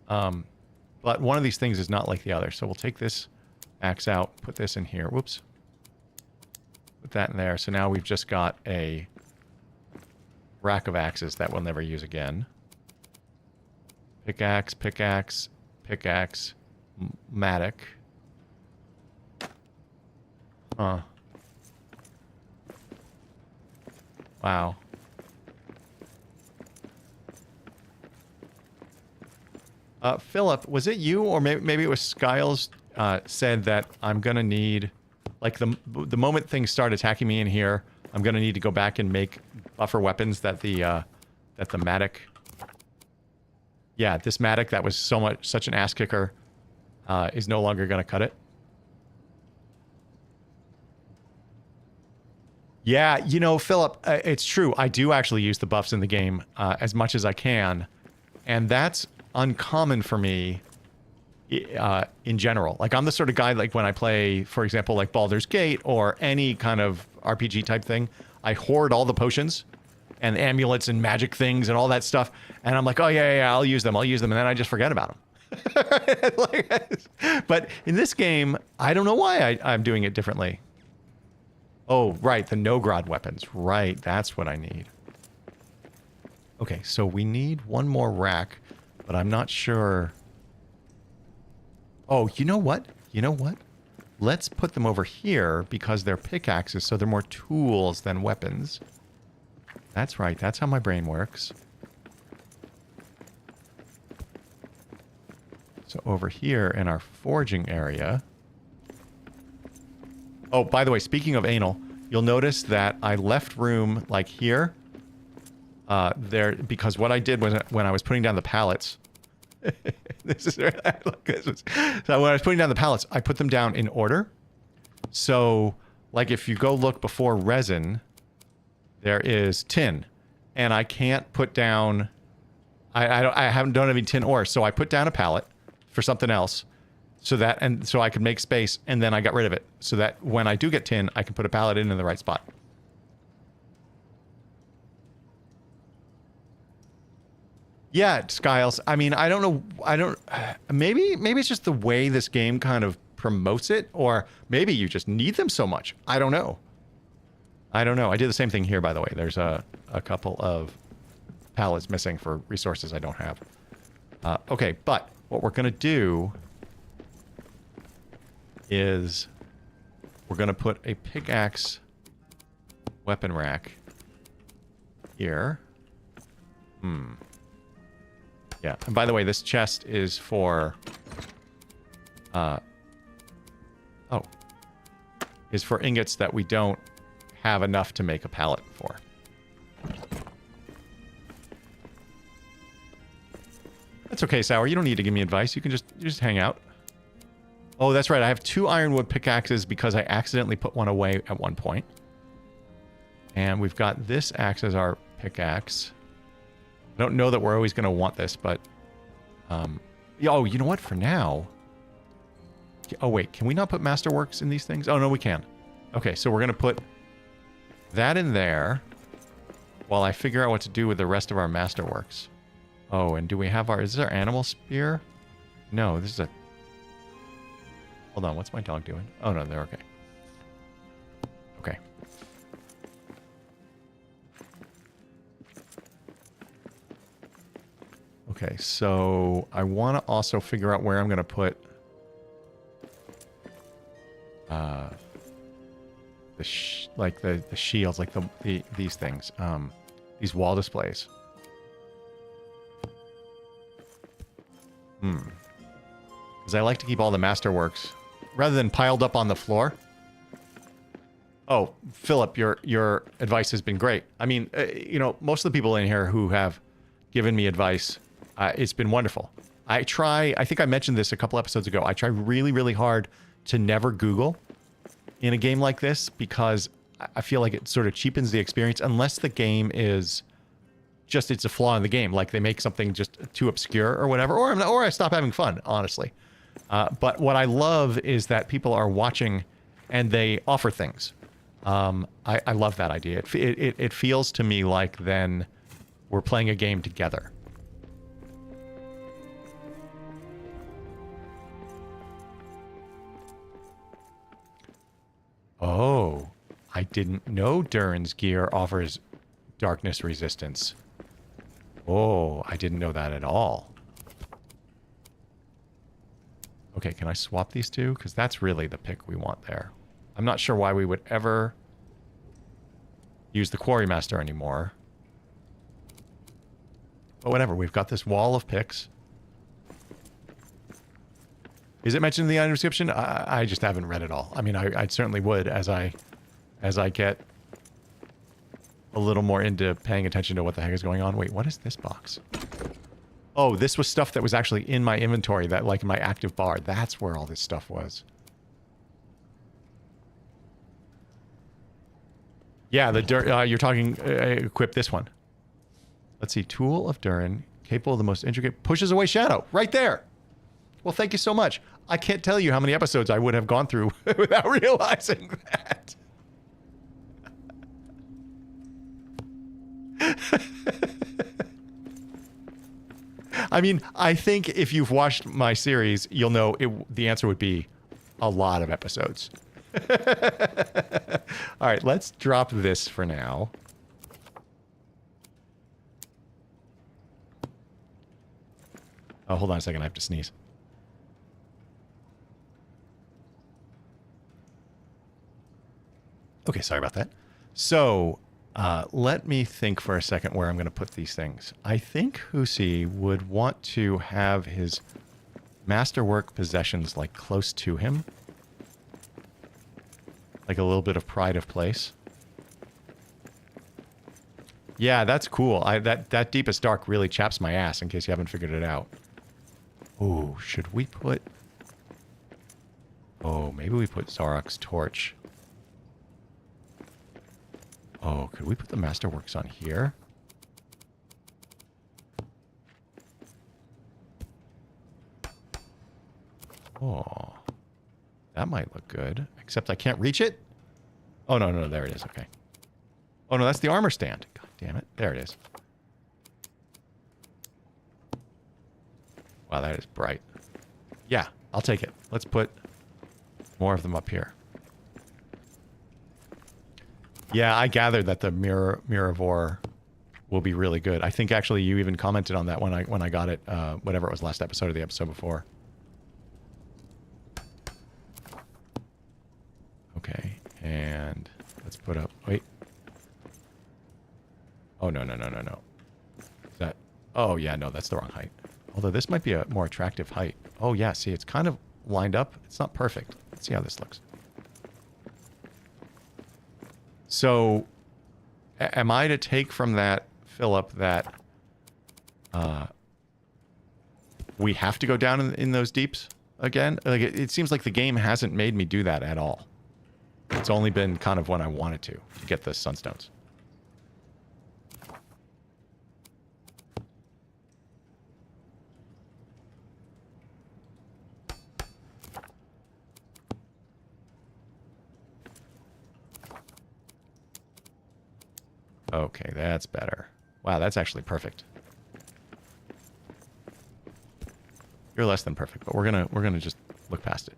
But one of these things is not like the other. So we'll take this axe out, put this in here. Whoops. Put that in there. So now we've just got a rack of axes that we'll never use again. Pickaxe, pickaxe, pickaxe, mattock. Huh. Wow. Philip, was it you or maybe it was Skiles said that I'm going to need, like the moment things start attacking me in here, I'm going to need to go back and make buffer weapons that the mattock. Yeah, this mattock that was such an ass kicker is no longer going to cut it. Yeah, you know, Philip, it's true. I do actually use the buffs in the game as much as I can. And that's uncommon for me in general. Like, I'm the sort of guy, like, when I play, for example, like Baldur's Gate or any kind of RPG type thing, I hoard all the potions and amulets and magic things and all that stuff. And I'm like, oh, yeah, I'll use them. And then I just forget about them. But in this game, I don't know why I'm doing it differently. Oh, right, the Nogrod weapons. Right, that's what I need. Okay, so we need one more rack, but I'm not sure. Oh, you know what? Let's put them over here because they're pickaxes, so they're more tools than weapons. That's right, that's how my brain works. So over here in our forging area... Oh, by the way, speaking of anal, you'll notice that I left room, like here, there, because what I did was when I was putting down the pallets, so when I was putting down the pallets, I put them down in order. So, like, if you go look before resin, there is tin, and I can't put down, I don't have any tin ore, so I put down a pallet for something else. So I could make space, and then I got rid of it. So that when I do get tin, I can put a pallet in the right spot. Yeah, Skiles. I mean, I don't know. Maybe it's just the way this game kind of promotes it, or maybe you just need them so much. I don't know. I did the same thing here, by the way. There's a couple of pallets missing for resources I don't have. Okay, but what we're going to do is we're going to put a pickaxe weapon rack here. Yeah. And by the way, this chest is for... is for ingots that we don't have enough to make a pallet for. That's okay, Sour. You don't need to give me advice. You can just hang out. Oh, that's right. I have 2 ironwood pickaxes because I accidentally put one away at one point. And we've got this axe as our pickaxe. I don't know that we're always going to want this, but... oh, you know what? For now... Oh, wait. Can we not put Masterworks in these things? Oh, no, we can. Okay, so we're going to put that in there while I figure out what to do with the rest of our Masterworks. Oh, and do we have our... Is this our animal spear? No, this is a... Hold on, what's my dog doing? Oh, no, they're okay. Okay. Okay, so I want to also figure out where I'm going to put... the shields, like these things, these wall displays. Because I like to keep all the Masterworks rather than piled up on the floor. Oh, Philip, your advice has been great. I mean, you know, most of the people in here who have given me advice, it's been wonderful. I think I mentioned this a couple episodes ago. I try really, really hard to never Google in a game like this because I feel like it sort of cheapens the experience unless the game is just, it's a flaw in the game. Like they make something just too obscure or whatever, or I stop having fun, honestly. But what I love is that people are watching and they offer things. I love that idea. It feels to me like then we're playing a game together. Oh, I didn't know Durin's gear offers darkness resistance. Oh, I didn't know that at all. Okay, can I swap these two? Because that's really the pick we want there. I'm not sure why we would ever use the Quarry Master anymore. But whatever, we've got this wall of picks. Is it mentioned in the item description? I just haven't read it all. I mean, I certainly would as I get a little more into paying attention to what the heck is going on. Wait, what is this box? Oh, this was stuff that was actually in my inventory, that like in my active bar. That's where all this stuff was. Yeah, you're talking, equip this one. Let's see, Tool of Durin, capable of the most intricate, pushes away shadow, right there. Well, thank you so much. I can't tell you how many episodes I would have gone through without realizing that. I mean, I think if you've watched my series, you'll know the answer would be a lot of episodes. All right, let's drop this for now. Oh, hold on a second. I have to sneeze. Okay, sorry about that. So, let me think for a second where I'm going to put these things. I think Hoosie would want to have his masterwork possessions like close to him. Like a little bit of pride of place. Yeah, that's cool. That Deepest Dark really chaps my ass, in case you haven't figured it out. Oh, should we put... Oh, maybe we put Zarok's torch. Oh, could we put the Masterworks on here? Oh, that might look good. Except I can't reach it? Oh, no, there it is. Okay. Oh, no, that's the armor stand. God damn it. There it is. Wow, that is bright. Yeah, I'll take it. Let's put more of them up here. Yeah, I gathered that the Miravor will be really good. I think actually you even commented on that when I got it, whatever it was, last episode or the episode before. And let's put up... Wait. Oh, no, no, no, no, no. Is that... Oh, yeah, no, that's the wrong height. Although this might be a more attractive height. Oh, yeah, see, it's kind of lined up. It's not perfect. Let's see how this looks. So, am I to take from that, Philip, that we have to go down in those deeps again? Like, it seems like the game hasn't made me do that at all. It's only been kind of when I wanted to get the sunstones. Okay, that's better. Wow, that's actually perfect. You're less than perfect, but we're gonna just look past it.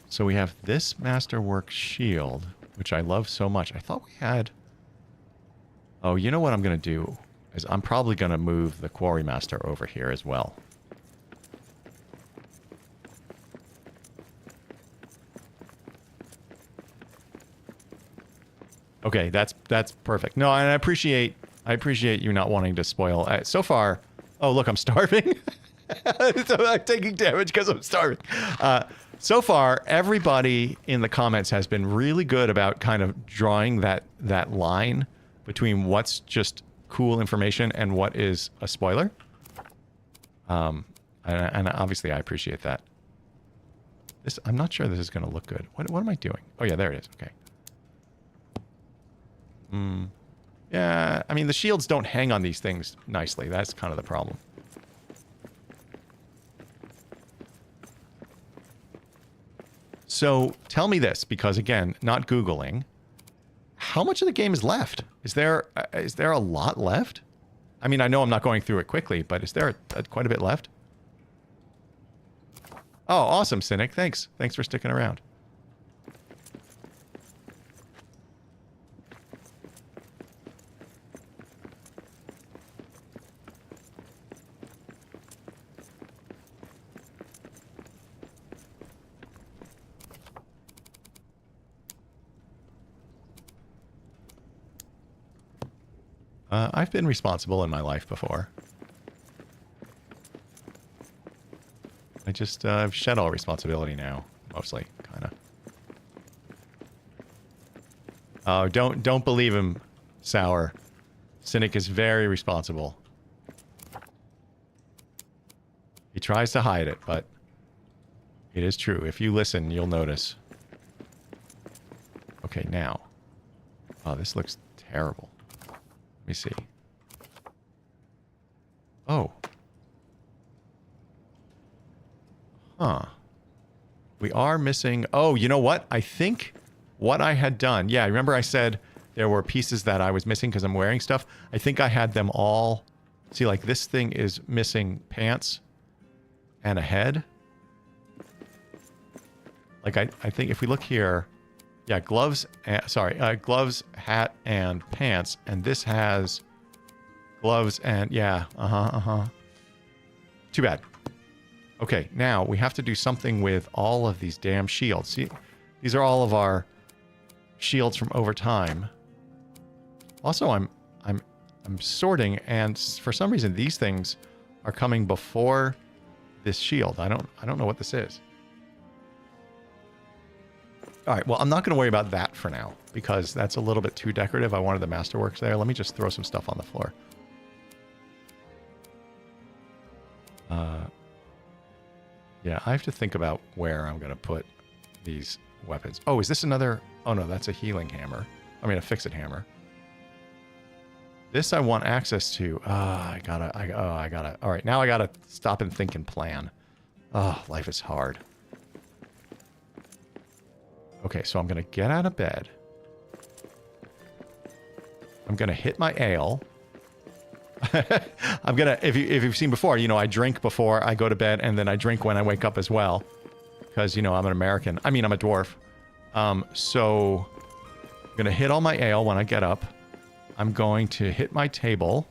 So we have this Masterwork shield, which I love so much. I thought we had... Oh, you know what I'm gonna do? Is I'm probably gonna move the Quarry Master over here as well. Okay, that's perfect. No, and I appreciate you not wanting to spoil. So far, oh look, I'm starving. So I'm taking damage because I'm starving. So far, everybody in the comments has been really good about kind of drawing that line between what's just cool information and what is a spoiler. And obviously, I appreciate that. I'm not sure this is going to look good. What am I doing? Oh yeah, there it is. Okay. Yeah, I mean, the shields don't hang on these things nicely. That's kind of the problem. So, tell me this, because again, not Googling. How much of the game is left? Is there a lot left? I mean, I know I'm not going through it quickly, but is there quite a bit left? Oh, awesome, Cynic. Thanks. Thanks for sticking around. I've been responsible in my life before. I just I've shed all responsibility now, mostly, kind of. Oh, don't believe him, Sour. Cynic is very responsible. He tries to hide it, but it is true. If you listen, you'll notice. Okay, now. Oh, this looks terrible. Let me see. Oh. Huh. We are missing... Oh, you know what? I think what I had done... Yeah, remember I said there were pieces that I was missing because I'm wearing stuff? I think I had them all... See, like this thing is missing pants and a head. Like, I think if we look here... Yeah, gloves, gloves, hat, and pants. And this has gloves and, yeah, Too bad. Okay, now we have to do something with all of these damn shields. See, these are all of our shields from over time. Also, I'm sorting, and for some reason these things are coming before this shield. I don't know what this is. All right, well, I'm not going to worry about that for now, because that's a little bit too decorative. I wanted the Masterworks there. Let me just throw some stuff on the floor. Yeah, I have to think about where I'm going to put these weapons. Oh, is this another... Oh, no, that's a healing hammer. I mean, a fix-it hammer. This I want access to. I gotta... All right, now I gotta stop and think and plan. Oh, life is hard. Okay, so I'm going to get out of bed. I'm going to hit my ale. I'm going to, if you've seen before, you know, I drink before I go to bed, and then I drink when I wake up as well. Because, you know, I'm an American. I mean, I'm a dwarf. So I'm going to hit all my ale when I get up. I'm going to hit my table.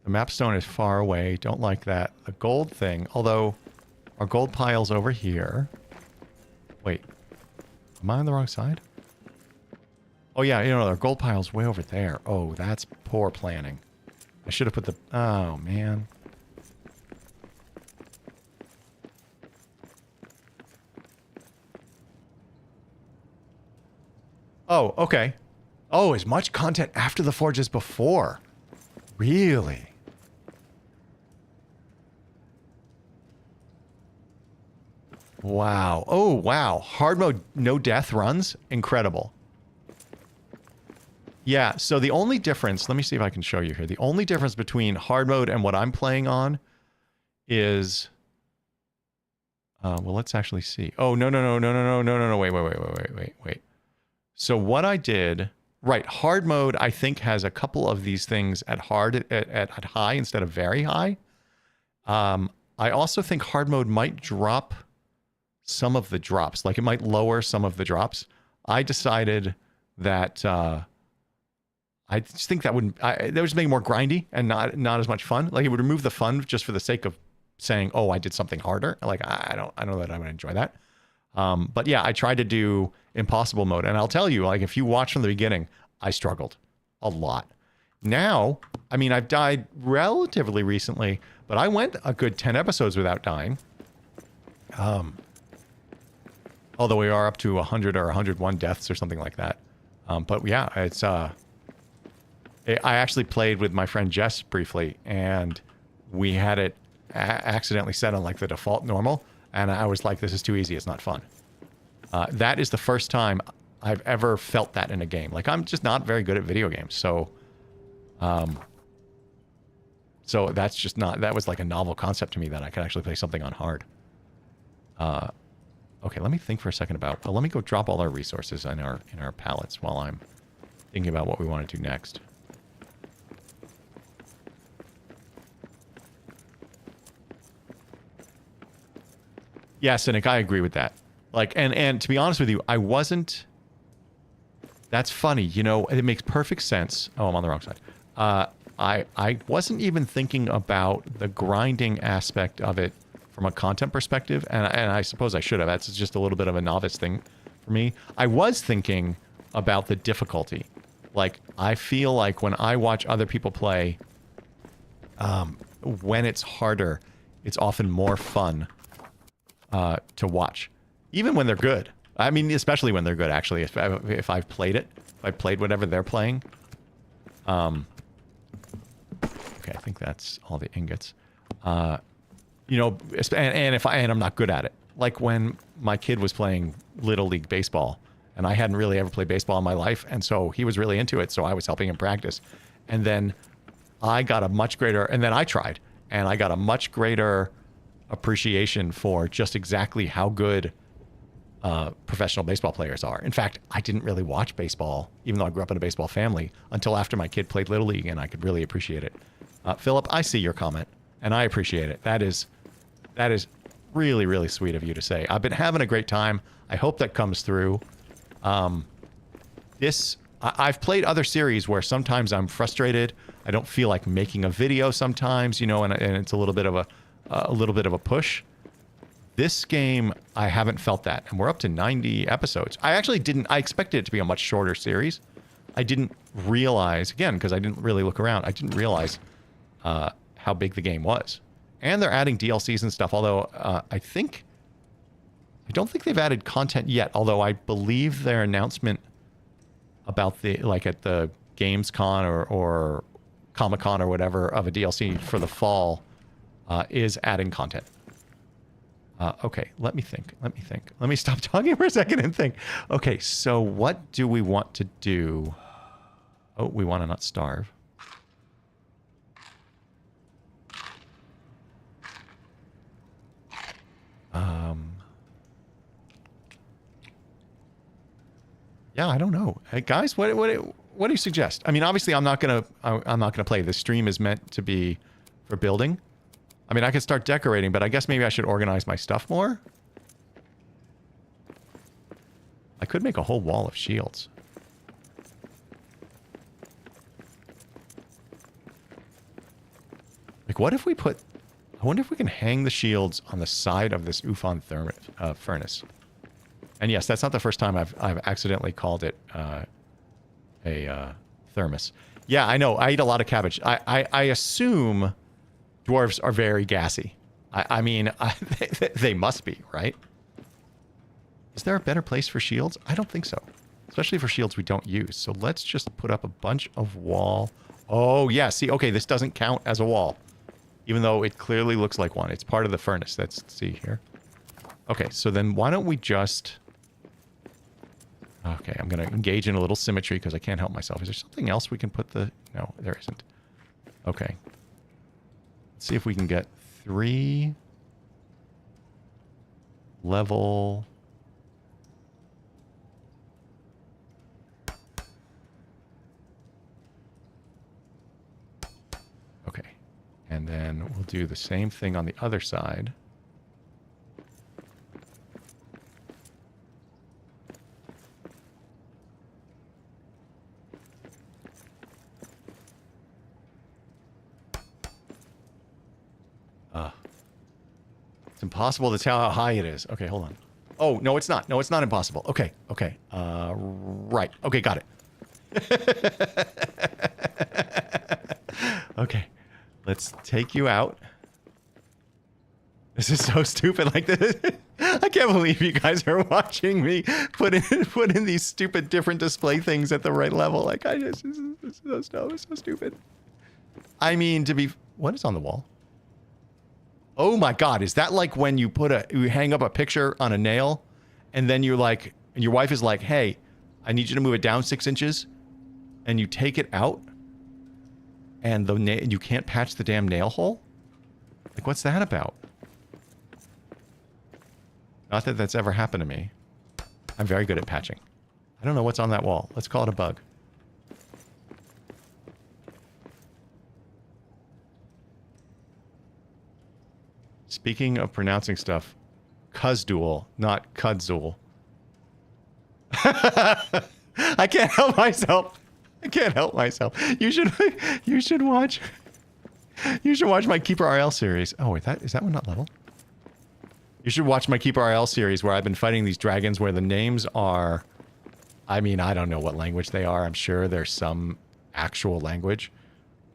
The mapstone is far away. Don't like that. The gold thing, although Our gold pile's over here. Wait. Am I on the wrong side? Oh, yeah. You know, our gold pile's way over there. Oh, that's poor planning. I should have put the... Oh, man. Oh, okay. Oh, as much content after the forge as before. Really? Wow. Oh, wow. Hard mode, no death runs? Incredible. Yeah, so the only difference... Let me see if I can show you here. The only difference between hard mode and what I'm playing on is... well, let's actually see. Oh, no. Wait. So what I did... Right, hard mode, I think, has a couple of these things at hard at high instead of very high. I also think hard mode might drop some of the drops. Like, it might lower some of the drops. I decided that I just think that would just make it more grindy and not as much fun. Like, it would remove the fun just for the sake of saying, "Oh, I did something harder." Like, I know that I would enjoy that. But yeah, I tried to do impossible mode, and I'll tell you, like, if you watch from the beginning, I struggled a lot. Now, I mean, I've died relatively recently, but I went a good 10 episodes without dying. Although we are up to 100 or 101 deaths or something like that. But yeah, it's I actually played with my friend Jess briefly, and we had it accidentally set on like the default normal, and I was like, this is too easy, it's not fun. That is the first time I've ever felt that in a game. Like, I'm just not very good at video games, so so that's just not... That was like a novel concept to me, that I could actually play something on hard. Okay, let me think for a second about... Well, let me go drop all our resources in our pallets while I'm thinking about what we want to do next. Yeah, Cynic, I agree with that. Like, and to be honest with you, I wasn't... That's funny, you know, it makes perfect sense. Oh, I'm on the wrong side. I wasn't even thinking about the grinding aspect of it from a content perspective, and I suppose I should have. That's just a little bit of a novice thing for me. I was thinking about the difficulty. Like, I feel like when I watch other people play, when it's harder, it's often more fun to watch. Even when they're good. I mean, especially when they're good, actually. If I've played it, if I played whatever they're playing. Okay, I think that's all the ingots. You know, and I'm not good at it. Like when my kid was playing Little League baseball, and I hadn't really ever played baseball in my life, and so he was really into it, so I was helping him practice. And then I got a much greater... And then I tried, and I got a much greater appreciation for just exactly how good professional baseball players are. In fact, I didn't really watch baseball, even though I grew up in a baseball family, until after my kid played Little League, and I could really appreciate it. Philip, I see your comment, and I appreciate it. That is really, really sweet of you to say. I've been having a great time. I hope that comes through. I've played other series where sometimes I'm frustrated. I don't feel like making a video sometimes, you know, and it's a little bit of a push. This game, I haven't felt that, and we're up to 90 episodes. I expected it to be a much shorter series. I didn't realize, again, because I didn't really look around, I didn't realize how big the game was. And they're adding DLCs and stuff, although I don't think they've added content yet, although I believe their announcement about at the Gamescom or Comic-Con or whatever of a DLC for the fall is adding content. Okay, let me think. Let me stop talking for a second and think. Okay, so what do we want to do? Oh, we want to not starve. Yeah, I don't know. Hey, guys, what do you suggest? I mean, obviously, I'm not gonna play. This stream is meant to be for building. I mean, I could start decorating, but I guess maybe I should organize my stuff more. I could make a whole wall of shields. Like, what if we put I wonder if we can hang the shields on the side of this Ufon furnace. And yes, that's not the first time I've accidentally called it a thermos. Yeah, I know. I eat a lot of cabbage. I assume dwarves are very gassy. I mean, they must be, right? Is there a better place for shields? I don't think so. Especially for shields we don't use. So let's just put up a bunch of wall. Oh, yeah. See, okay, this doesn't count as a wall. Even though it clearly looks like one. It's part of the furnace. Let's see here. Okay, so then why don't we just... Okay, I'm going to engage in a little symmetry because I can't help myself. Is there something else we can put the... No, there isn't. Okay. Let's see if we can get 3 level... Okay. And then we'll do the same thing on the other side. It's impossible to tell how high it is. Okay, hold on. Oh, no, it's not. No, it's not impossible. Okay, okay. Right. Okay, got it. Okay. Let's take you out. This is so stupid. Like this. I can't believe you guys are watching me put in these stupid different display things at the right level. Like this is so dumb. It's so stupid. I mean, what is on the wall? Oh my God, is that like when you you hang up a picture on a nail and then you're like, and your wife is like, hey, I need you to move it down 6 inches, and you take it out and you can't patch the damn nail hole? Like, what's that about? Not that that's ever happened to me. I'm very good at patching. I don't know what's on that wall. Let's call it a bug. Speaking of pronouncing stuff, Kuzdual, not Kudzul. I can't help myself. I can't help myself. You should watch my Keeper RL series. Oh wait, is that one not level? You should watch my Keeper RL series where I've been fighting these dragons where the names are, I mean, I don't know what language they are. I'm sure there's some actual language,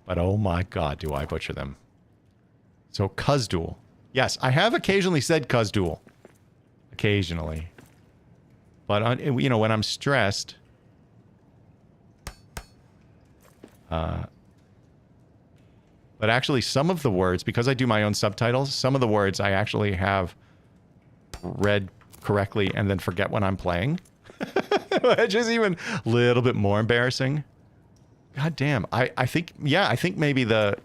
but oh my God, do I butcher them. So Kuzdual. Yes, I have occasionally said Kuzdual. Occasionally. But, you know, when I'm stressed... but actually, some of the words, because I do my own subtitles, some of the words I actually have read correctly and then forget when I'm playing. Which is even a little bit more embarrassing. God damn. I think maybe the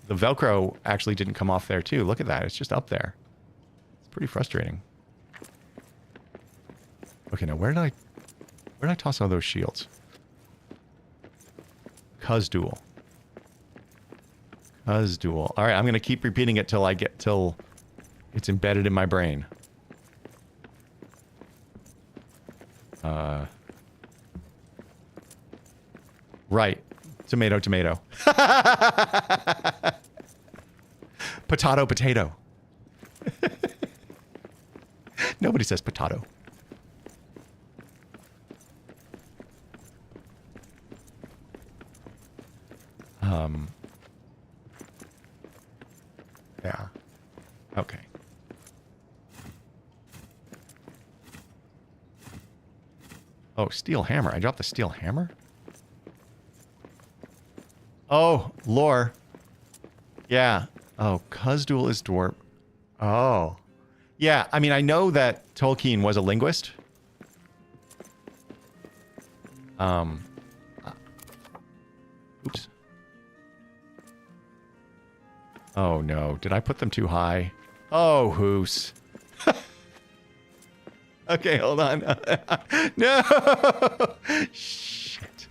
Velcro actually didn't come off there too. Look at that. It's just up there. It's pretty frustrating. Okay, now where did I toss all those shields? Kuzdual. Kuzdual. All right, I'm going to keep repeating it till it's embedded in my brain. Right. Tomato, tomato. Potato, potato. Nobody says potato. Yeah. Okay. Oh, steel hammer. I dropped the steel hammer? Oh, lore. Yeah. Oh, Kuzdual is dwarf. Oh. Yeah, I mean, I know that Tolkien was a linguist. Oops. Oh, no. Did I put them too high? Oh, Hoos. Okay, hold on. No! Shit.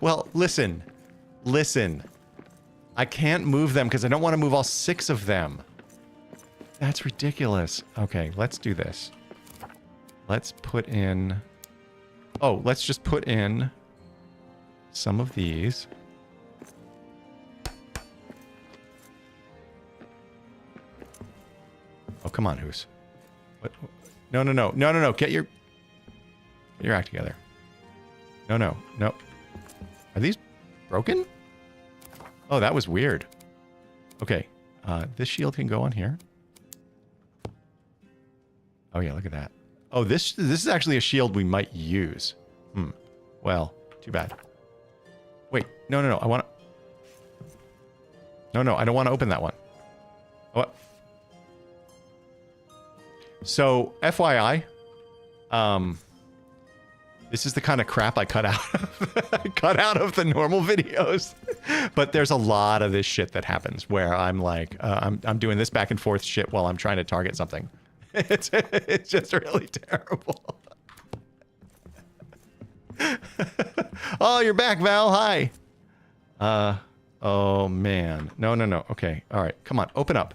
Well, listen. Listen. I can't move them because I don't want to move all 6 of them. That's ridiculous. Okay, let's do this. Let's put in... Oh, let's just put in some of these. come on, Hoos. What? No, no, no. No, no, no. Get your act together. No, no. No. Are these broken? Oh, that was weird. Okay. This shield can go on here. Oh, yeah. Look at that. Oh, this is actually a shield we might use. Well, too bad. Wait. No, no, no. I want to... No, no. I don't want to open that one. What? So, FYI, this is the kind of crap I cut out of the normal videos. But there's a lot of this shit that happens where I'm like, I'm doing this back and forth shit while I'm trying to target something. It's just really terrible. Oh, you're back, Val. Hi. Oh man. No, no, no. Okay. All right. Come on. Open up.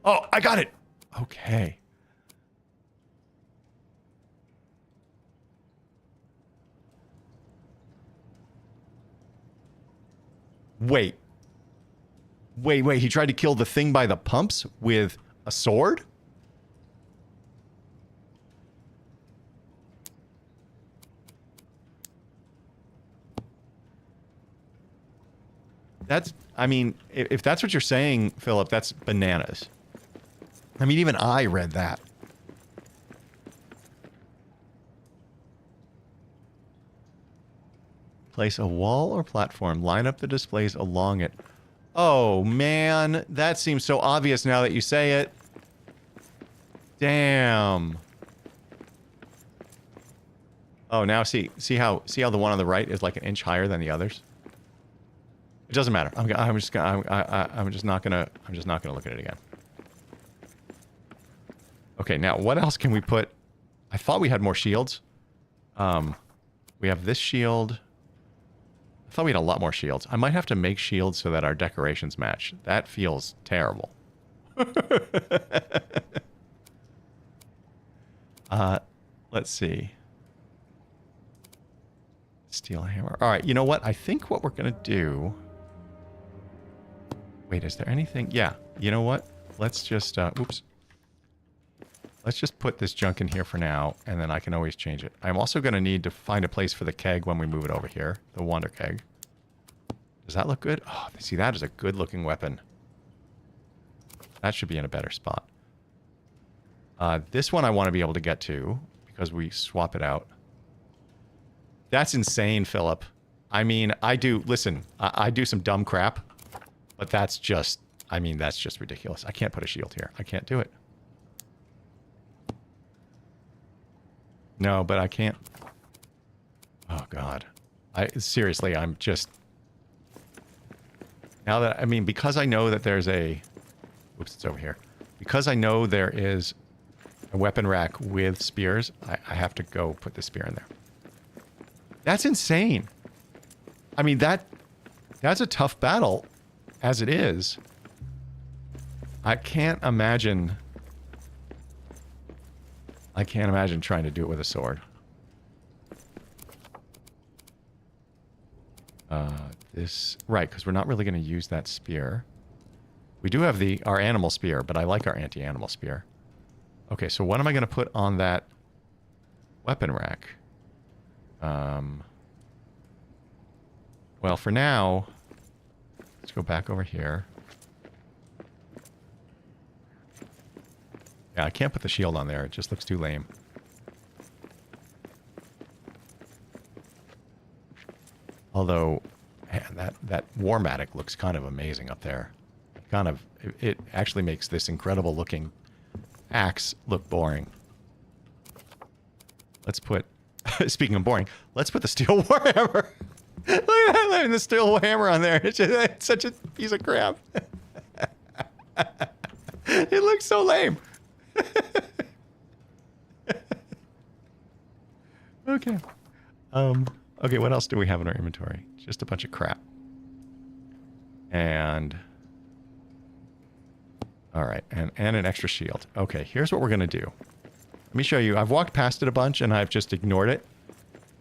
Oh, I got it. Okay. Wait. Wait, wait. He tried to kill the thing by the pumps with a sword? That's, I mean, if that's what you're saying, Philip, that's bananas. I mean, even I read that. Place a wall or platform. Line up the displays along it. Oh, man. That seems so obvious now that you say it. Damn. Oh, now see how the one on the right is like an inch higher than the others? It doesn't matter. I'm just not gonna look at it again. Okay, now what else can we put? I thought we had more shields. We have this shield. I thought we had a lot more shields. I might have to make shields so that our decorations match. That feels terrible. Let's see. Steel hammer. All right, you know what? I think what we're gonna do... Wait, is there anything? Yeah, you know what? Let's just, oops. Let's just put this junk in here for now, and then I can always change it. I'm also going to need to find a place for the keg when we move it over here. The wonder keg. Does that look good? Oh, see, that is a good-looking weapon. That should be in a better spot. This one I want to be able to get to, because we swap it out. That's insane, Philip. I mean, listen, I do some dumb crap. But that's just, I mean, that's just ridiculous. I can't put a shield here. I can't do it. No, but I can't. Oh, God. Seriously, I'm just... Now that, I mean, because I know that there's a... Oops, it's over here. Because I know there is a weapon rack with spears, I have to go put the spear in there. That's insane. I mean, that's a tough battle. As it is, I can't imagine trying to do it with a sword. Right, because we're not really going to use that spear. We do have our animal spear, but I like our anti-animal spear. Okay, so what am I going to put on that weapon rack? Well, for now... Let's go back over here. Yeah, I can't put the shield on there. It just looks too lame. Although, man, that Warmatic looks kind of amazing up there. It actually makes this incredible looking axe look boring. Let's put, speaking of boring, let's put the steel warhammer. Look at that, having the steel hammer on there. It's such a piece of crap. It looks so lame. Okay. Okay, what else do we have in our inventory? Just a bunch of crap. And... Alright, and an extra shield. Okay, here's what we're going to do. Let me show you. I've walked past it a bunch and I've just ignored it.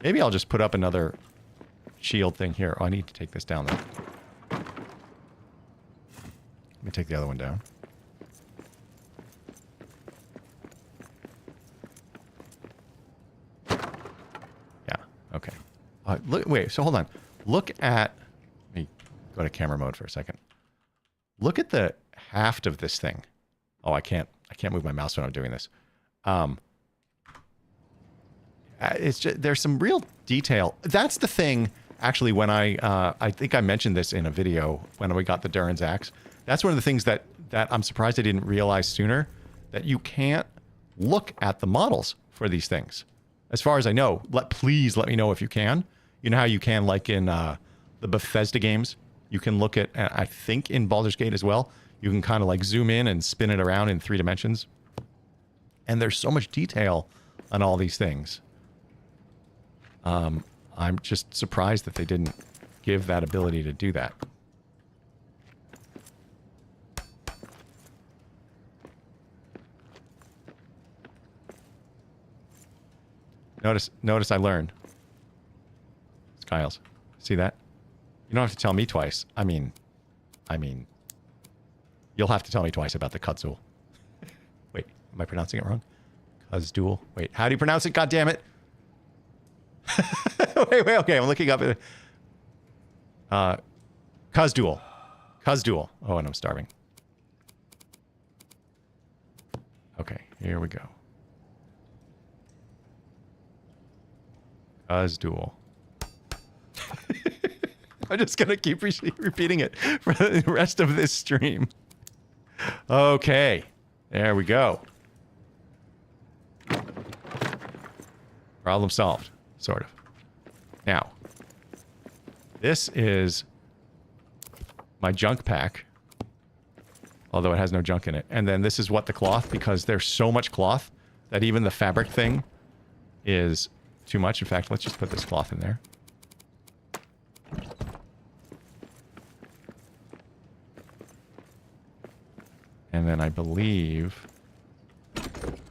Maybe I'll just put up another... shield thing here. Oh, I need to take this down though. Let me take the other one down. look, wait, so hold on. Look at... Let me go to camera mode for a second. Look at the haft of this thing. Oh, I can't move my mouse when I'm doing this. It's just, there's some real detail. That's the thing, actually, when I think I mentioned this in a video when we got the Durin's axe. That's one of the things that I'm surprised I didn't realize sooner, that you can't look at the models for these things. As far as I know, please let me know if you can. You know how you can, like in the Bethesda games, you can look at, I think in Baldur's Gate as well, you can kind of like zoom in and spin it around in 3 dimensions. And there's so much detail on all these things. I'm just surprised that they didn't give that ability to do that. Notice I learned. Skiles. See that? You don't have to tell me twice. I mean, you'll have to tell me twice about the Kudzool. Wait, am I pronouncing it wrong? Kudzool. Wait, how do you pronounce it? God damn it! wait, okay, I'm looking up at Kudzool. Kudzool. Oh, and I'm starving. Okay, here we go. Kudzool. I'm just gonna keep repeating it for the rest of this stream. Okay, there we go. Problem solved, sort of. Now, this is my junk pack, although it has no junk in it. And then this is what the cloth, because there's so much cloth that even the fabric thing is too much. In fact, let's just put this cloth in there. And then I believe,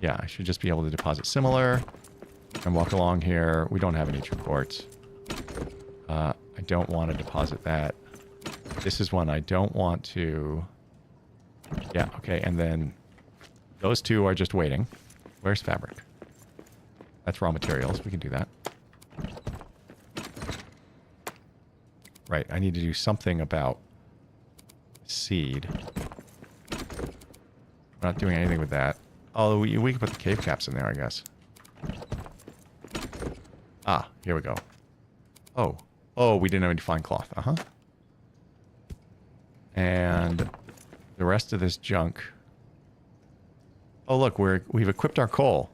yeah, I should just be able to deposit similar and walk along here. We don't have any true quartz. I don't want to deposit that. This is one I don't want to. Yeah, okay, and then those two are just waiting. Where's fabric? That's raw materials. We can do that. Right, I need to do something about seed. We're not doing anything with that. Oh, we can put the cave caps in there, I guess. Ah, here we go. Oh. Oh, we didn't have any fine cloth. Uh-huh. And the rest of this junk. Oh, look, we've equipped our coal.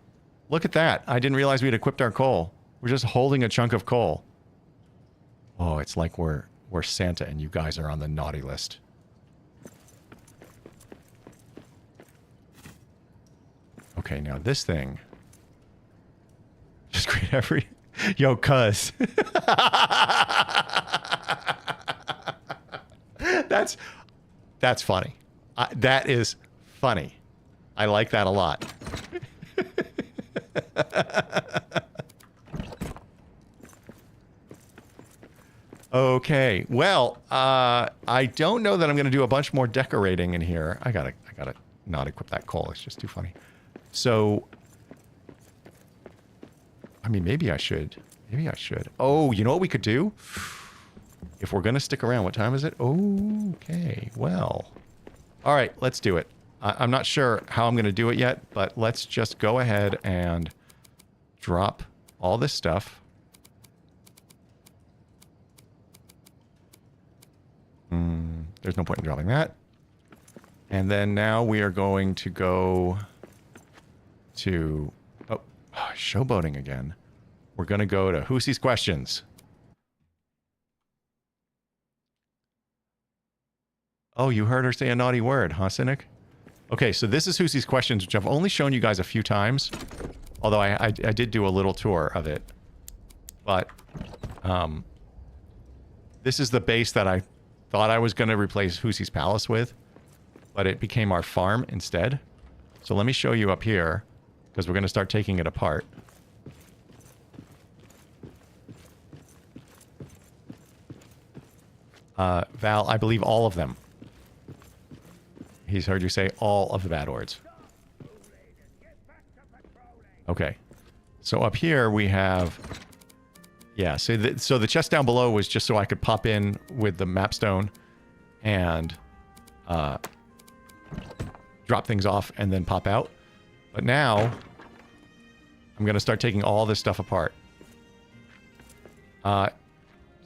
Look at that. I didn't realize we'd equipped our coal. We're just holding a chunk of coal. Oh, it's like we're Santa and you guys are on the naughty list. Okay, now this thing. Just create every... Yo, cuz. That's funny. That is funny. I like that a lot. Okay, well, I don't know that I'm going to do a bunch more decorating in here. I gotta not equip that coal. It's just too funny. So, I mean, maybe I should. Maybe I should. Oh, you know what we could do? If we're going to stick around, what time is it? Okay, well. All right, let's do it. I'm not sure how I'm going to do it yet, but let's just go ahead and drop all this stuff. There's no point in dropping that. And then now we are going to go to... Oh, showboating again. We're going to go to Hoosie's Questions. Oh, you heard her say a naughty word, huh, Cynic? Okay, so this is Hoosie's Questions, which I've only shown you guys a few times. Although I did do a little tour of it. But, this is the base that I thought I was going to replace Hoosie's Palace with. But it became our farm instead. So let me show you up here. Because we're going to start taking it apart. Val, I believe all of them. He's heard you say all of the bad words. Okay. So up here we have Yeah, so the chest down below was just so I could pop in with the map stone and drop things off and then pop out. But now I'm going to start taking all this stuff apart.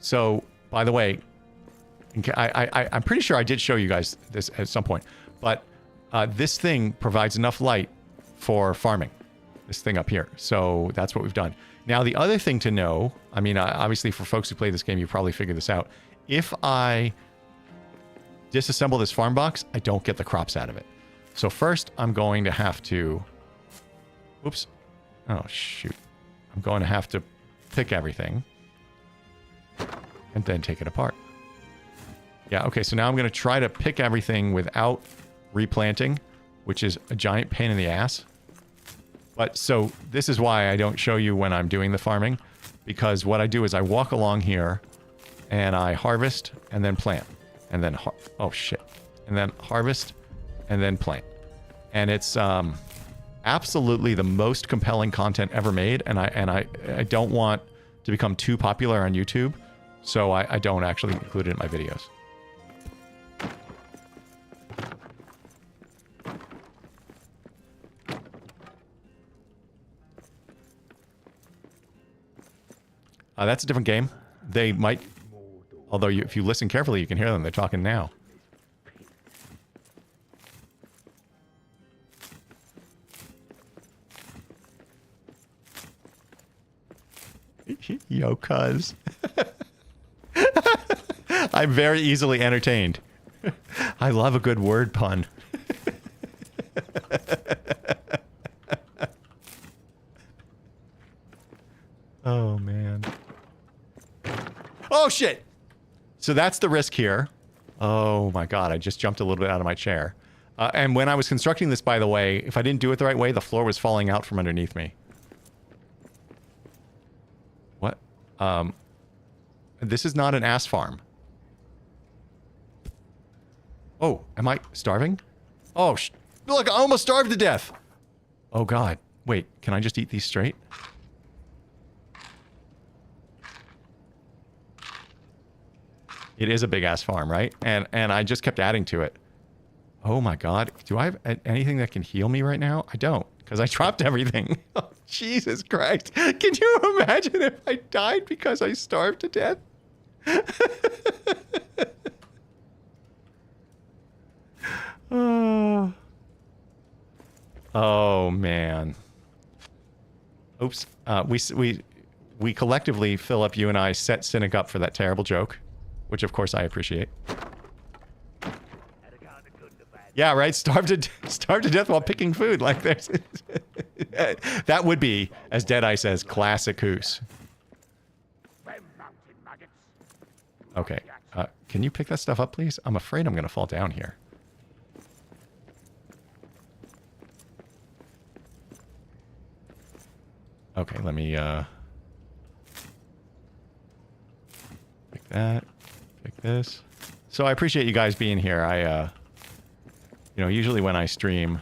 So, by the way, I'm pretty sure I did show you guys this at some point, but this thing provides enough light for farming. This thing up here. So that's what we've done. Now, the other thing to know, I mean, obviously for folks who play this game, you probably figured this out. If I disassemble this farm box, I don't get the crops out of it. So first, I'm going to have to... Oops. Oh, shoot. I'm going to have to pick everything and then take it apart. Yeah, okay, so now I'm going to try to pick everything without replanting, which is a giant pain in the ass. But so this is why I don't show you when I'm doing the farming, because what I do is I walk along here and I harvest and then plant and then oh shit, and then harvest and then plant. And it's absolutely the most compelling content ever made, and I don't want to become too popular on YouTube, so I don't actually include it in my videos. That's a different game. They might... Although if you listen carefully, you can hear them. They're talking now. Yo, cuz. I'm very easily entertained. I love a good word pun. Oh, man. Oh, shit! So that's the risk here. Oh, my God. I just jumped a little bit out of my chair. And when I was constructing this, by the way, if I didn't do it the right way, the floor was falling out from underneath me. What? This is not an ass farm. Oh, am I starving? Oh, look, I almost starved to death. Oh, God. Wait, can I just eat these straight? It is a big-ass farm, right? And I just kept adding to it. Oh, my God. Do I have anything that can heal me right now? I don't, because I dropped everything. Oh, Jesus Christ. Can you imagine if I died because I starved to death? Oh. Oh, man. Oops. We collectively, Philip, you and I, set Cynic up for that terrible joke, which of course I appreciate. Yeah, right. Starved to death while picking food. Like there's that would be, as Deadeye says, classic Hoos. Okay. Can you pick that stuff up, please? I'm afraid I'm gonna fall down here. Okay, let me pick that. Pick this. So I appreciate you guys being here. You know, usually when I stream,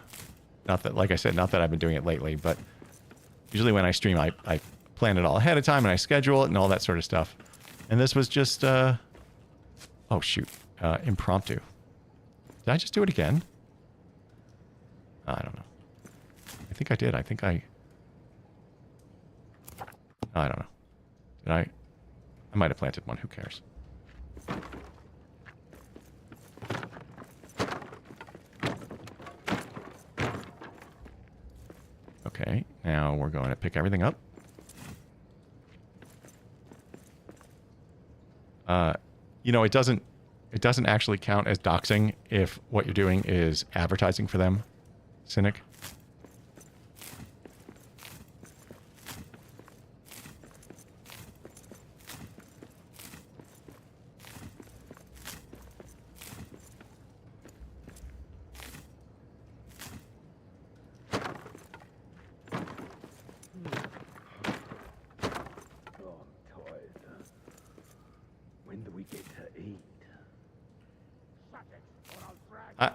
not that, like I said, not that I've been doing it lately, but usually when I stream, I plan it all ahead of time and I schedule it and all that sort of stuff. And this was just, oh shoot, impromptu. Did I just do it again? I don't know. I think I did. I think I don't know. Did I might have planted one. Who cares? Okay, now we're going to pick everything up. You know, it doesn't actually count as doxing if what you're doing is advertising for them, Cynic.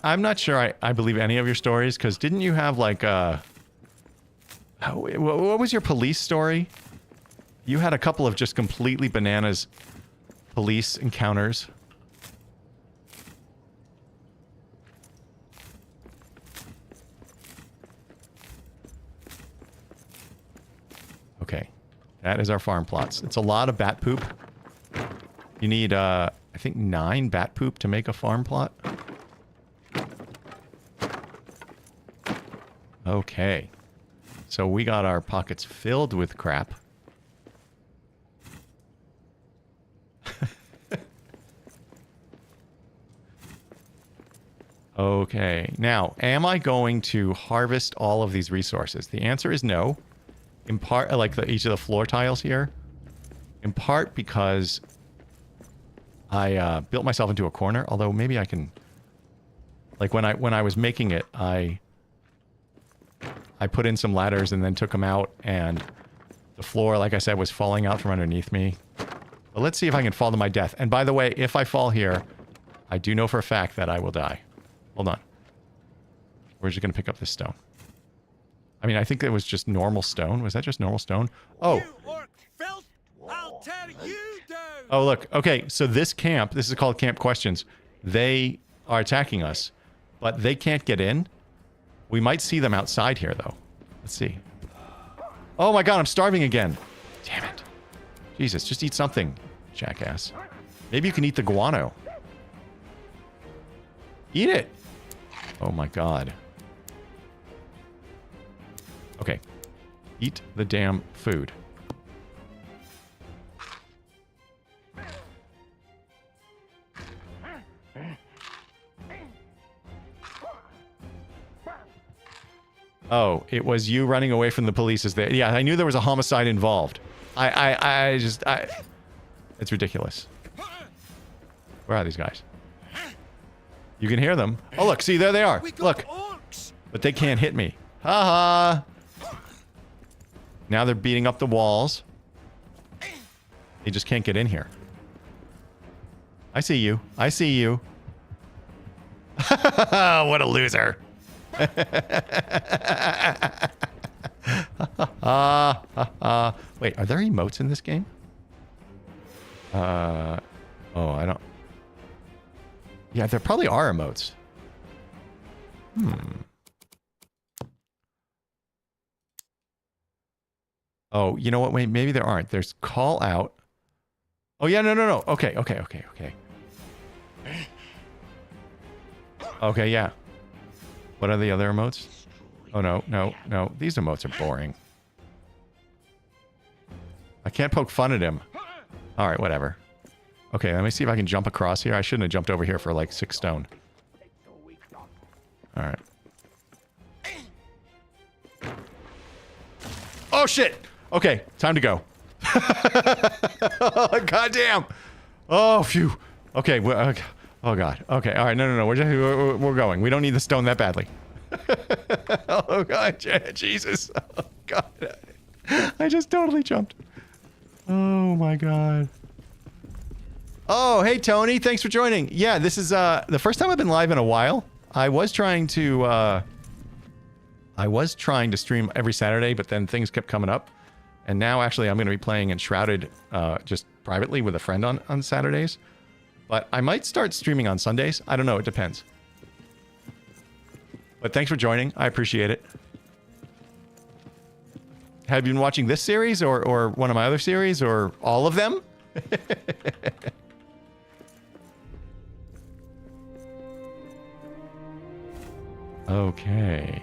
I'm not sure I believe any of your stories, because didn't you have like what was your police story? You had a couple of just completely bananas police encounters. Okay. That is our farm plots. It's a lot of bat poop. You need, I think 9 bat poop to make a farm plot. Okay. So we got our pockets filled with crap. Okay. Now, am I going to harvest all of these resources? The answer is no. In part, like each of the floor tiles here. In part because I built myself into a corner. Although maybe I can, like when I was making it, I put in some ladders and then took them out, and the floor, like I said, was falling out from underneath me. But let's see if I can fall to my death. And by the way, if I fall here, I do know for a fact that I will die. Hold on. We're just going to pick up this stone. I mean, I think it was just normal stone. Was that just normal stone? Oh. Oh, look. Okay, so this camp, this is called Camp Questions. They are attacking us, but they can't get in. We might see them outside here, though. Let's see. Oh my god, I'm starving again. Damn it. Jesus, just eat something, jackass. Maybe you can eat the guano. Eat it. Oh my god. Okay. Eat the damn food. Oh, it was you running away from the police. Yeah, I knew there was a homicide involved. It's ridiculous. Where are these guys? You can hear them. Oh, look, see, there they are. Look. But they can't hit me. Ha ha. Now they're beating up the walls. They just can't get in here. I see you. I see you. What a loser. Wait, are there emotes in this game? Oh, I don't... Yeah, there probably are emotes. Oh, you know what? Wait, maybe there aren't. There's call out. Oh, yeah, no. Okay. Okay, yeah. What are the other emotes? Oh, no. These emotes are boring. I can't poke fun at him. All right, whatever. Okay, let me see if I can jump across here. I shouldn't have jumped over here for like 6 stone. All right. Oh, shit! Okay, time to go. God damn! Oh, phew. Okay, oh, God. Okay, all right, no. We're going. We don't need the stone that badly. Oh, God, Jesus. Oh, God. I just totally jumped. Oh, my God. Oh, hey, Tony. Thanks for joining. Yeah, this is the first time I've been live in a while. I was trying to stream every Saturday, but then things kept coming up. And now, actually, I'm going to be playing Enshrouded just privately with a friend on Saturdays. But I might start streaming on Sundays. I don't know. It depends. But thanks for joining. I appreciate it. Have you been watching this series or one of my other series or all of them? Okay.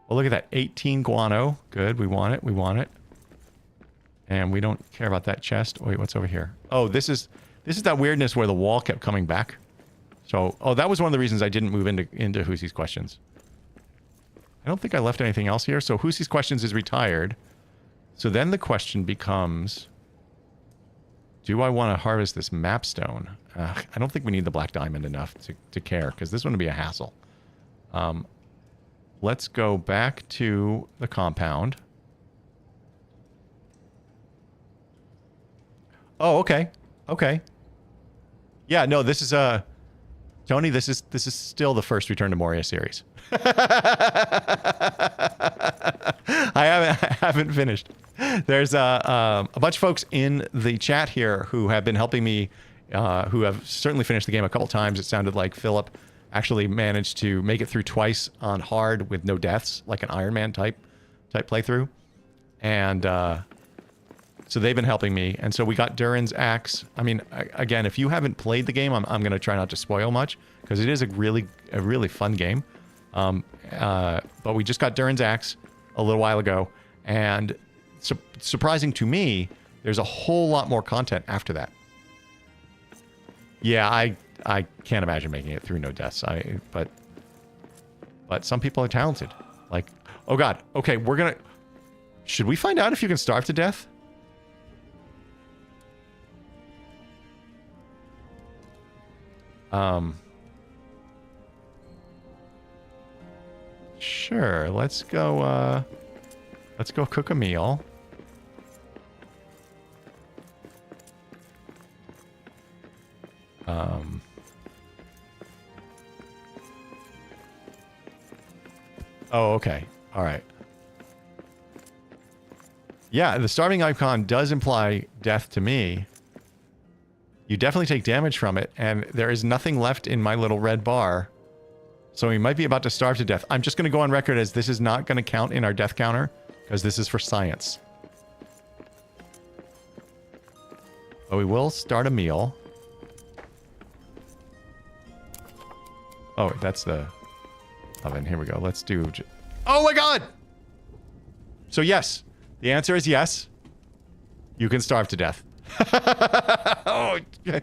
Well, look at that. 18 guano. Good. We want it. And we don't care about that chest. Wait, what's over here? Oh, this is that weirdness where the wall kept coming back. So, oh, that was one of the reasons I didn't move into Hoosie's questions. I don't think I left anything else here. So Hoosie's questions is retired. So then the question becomes, do I want to harvest this map stone? I don't think we need the black diamond enough to care, because this one would be a hassle. Let's go back to the compound. Oh, okay. Okay. Yeah, no, this is Tony, this is still the first Return to Moria series. I haven't finished. There's a bunch of folks in the chat here who have been helping me, who have certainly finished the game a couple times. It sounded like Philip actually managed to make it through twice on hard with no deaths, like an Iron Man type playthrough. And so they've been helping me. And so we got Durin's axe. I mean, again, if you haven't played the game, I'm going to try not to spoil much because it is a really fun game. But we just got Durin's axe a little while ago, and surprising to me, there's a whole lot more content after that. Yeah, I can't imagine making it through no deaths. But some people are talented. Like, oh god, okay, should we find out if you can starve to death? Sure, let's go cook a meal. Oh, okay. All right. Yeah, the starving icon does imply death to me. You definitely take damage from it, and there is nothing left in my little red bar. So we might be about to starve to death. I'm just going to go on record as this is not going to count in our death counter, because this is for science. But we will start a meal. Oh, that's the oven. Here we go. Let's do... Oh my god! So yes. The answer is yes. You can starve to death. Oh, okay.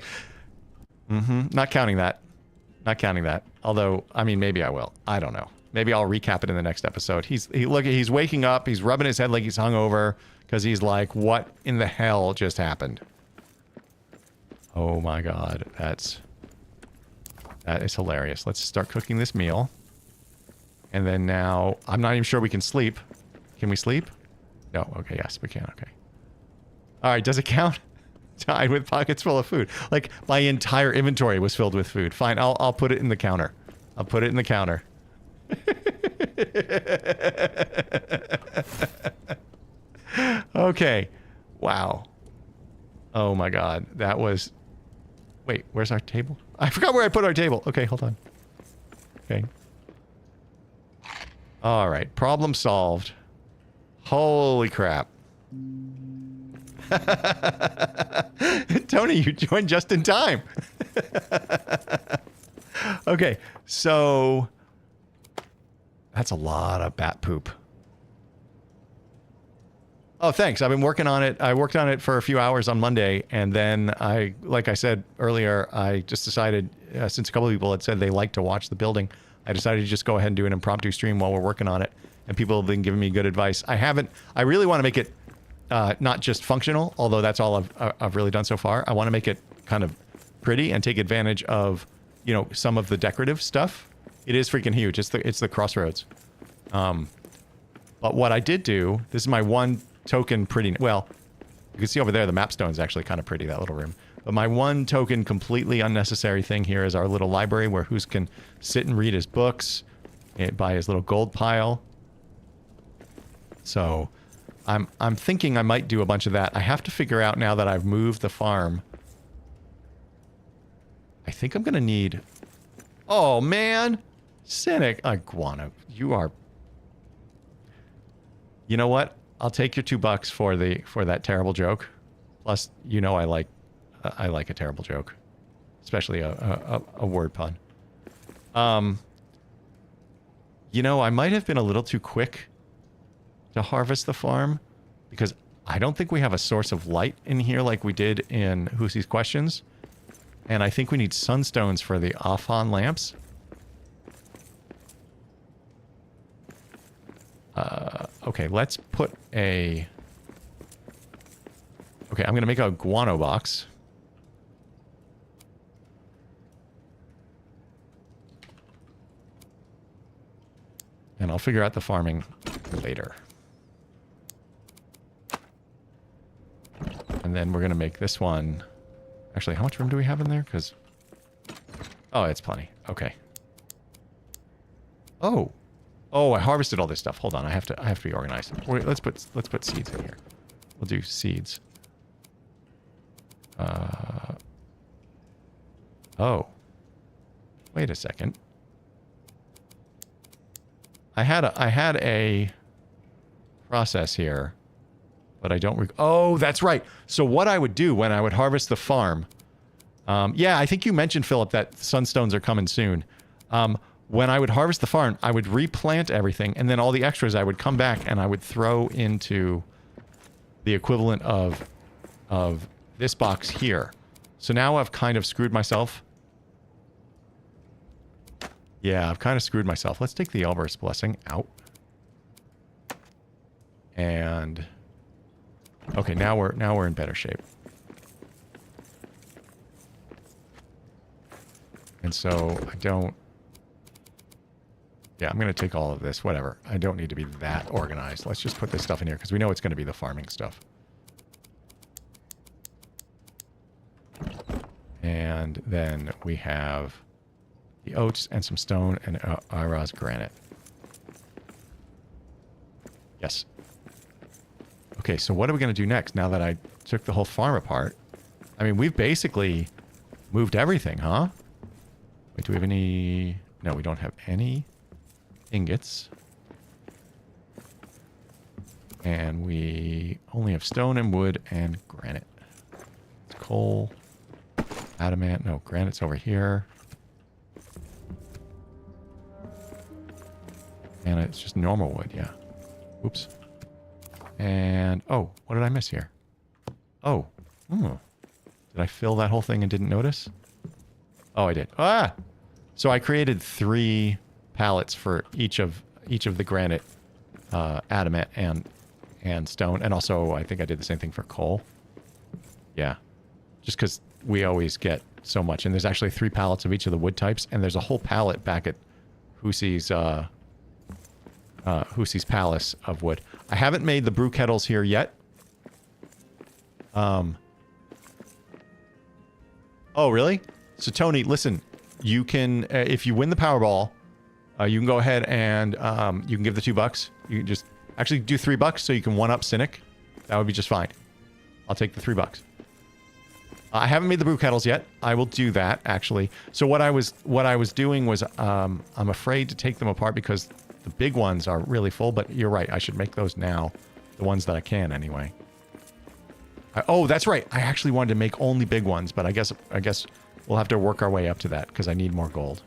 Not counting that. Not counting that. Although, I mean, maybe I will. I don't know. Maybe I'll recap it in the next episode. He's waking up. He's rubbing his head like he's hungover because he's like, what in the hell just happened? Oh my god. That is hilarious. Let's start cooking this meal. And then now, I'm not even sure we can sleep. Can we sleep? No. Okay, yes, we can. Okay. All right, does it count? Died with pockets full of food. Like, my entire inventory was filled with food. Fine, I'll put it in the counter. I'll put it in the counter. Okay. Wow. Oh my god. That was... Wait, where's our table? I forgot where I put our table. Okay, hold on. Okay. Alright, problem solved. Holy crap. Tony, you joined just in time. Okay, so... That's a lot of bat poop. Oh, thanks. I've been working on it. I worked on it for a few hours on Monday, and then like I said earlier, I just decided, since a couple of people had said they like to watch the building, I decided to just go ahead and do an impromptu stream while we're working on it, and people have been giving me good advice. I really want to make it not just functional, although that's all I've really done so far. I want to make it kind of pretty and take advantage of, you know, some of the decorative stuff. It is freaking huge. It's the crossroads. But what I did do, this is my one token pretty, well, you can see over there the map stone is actually kind of pretty, that little room. But my one token completely unnecessary thing here is our little library where Hoos can sit and read his books by his little gold pile. So I'm thinking I might do a bunch of that. I have to figure out now that I've moved the farm. I think I'm going to need... Oh, man! Cynic. Iguana, you are... You know what? I'll take your $2 for that terrible joke. Plus, you know I like a terrible joke. Especially a word pun. You know, I might have been a little too quick to harvest the farm, because I don't think we have a source of light in here like we did in Hoosie's questions. And I think we need sunstones for the off-on lamps. Okay, let's put a... Okay, I'm going to make a guano box. And I'll figure out the farming later. And then we're going to make this one... Actually, how much room do we have in there? Because... Oh, it's plenty. Okay. Oh! Oh, I harvested all this stuff. Hold on, I have to be organized. Wait, let's put seeds in here. We'll do seeds. Oh. Wait a second. I had a process here, but I don't oh, that's right. So what I would do when I would harvest the farm, yeah, I think you mentioned, Philip, that sunstones are coming soon. When I would harvest the farm, I would replant everything, and then all the extras I would come back and I would throw into the equivalent of this box here. So now I've kind of screwed myself. Yeah, I've kind of screwed myself. Let's take the Elber's Blessing out. And okay, now we're in better shape. And so I don't. Yeah, I'm going to take all of this. Whatever. I don't need to be that organized. Let's just put this stuff in here because we know it's going to be the farming stuff. And then we have the oats and some stone and Iraz granite. Yes. Okay, so what are we going to do next now that I took the whole farm apart? I mean, we've basically moved everything, huh? Wait, do we have any... No, we don't have any ingots. And we only have stone and wood and granite. It's coal, adamant. No, granite's over here. And it's just normal wood, yeah. Oops. And, oh, what did I miss here? Oh. Did I fill that whole thing and didn't notice? Oh, I did. Ah! So I created 3 pallets for each of the granite, adamant, and stone. And also, I think I did the same thing for coal. Yeah. Just because we always get so much. And there's actually 3 pallets of each of the wood types. And there's a whole pallet back at Hoosie's Palace of wood. I haven't made the brew kettles here yet. Oh, really? So, Tony, listen. You can, if you win the Powerball, you can go ahead and you can give the $2. You can just actually do $3 so you can one-up Cynic. That would be just fine. I'll take the $3. I haven't made the brew kettles yet. I will do that, actually. So what I was doing was I'm afraid to take them apart because the big ones are really full, but you're right. I should make those now. The ones that I can, anyway. Oh, that's right. I actually wanted to make only big ones, but I guess we'll have to work our way up to that because I need more gold.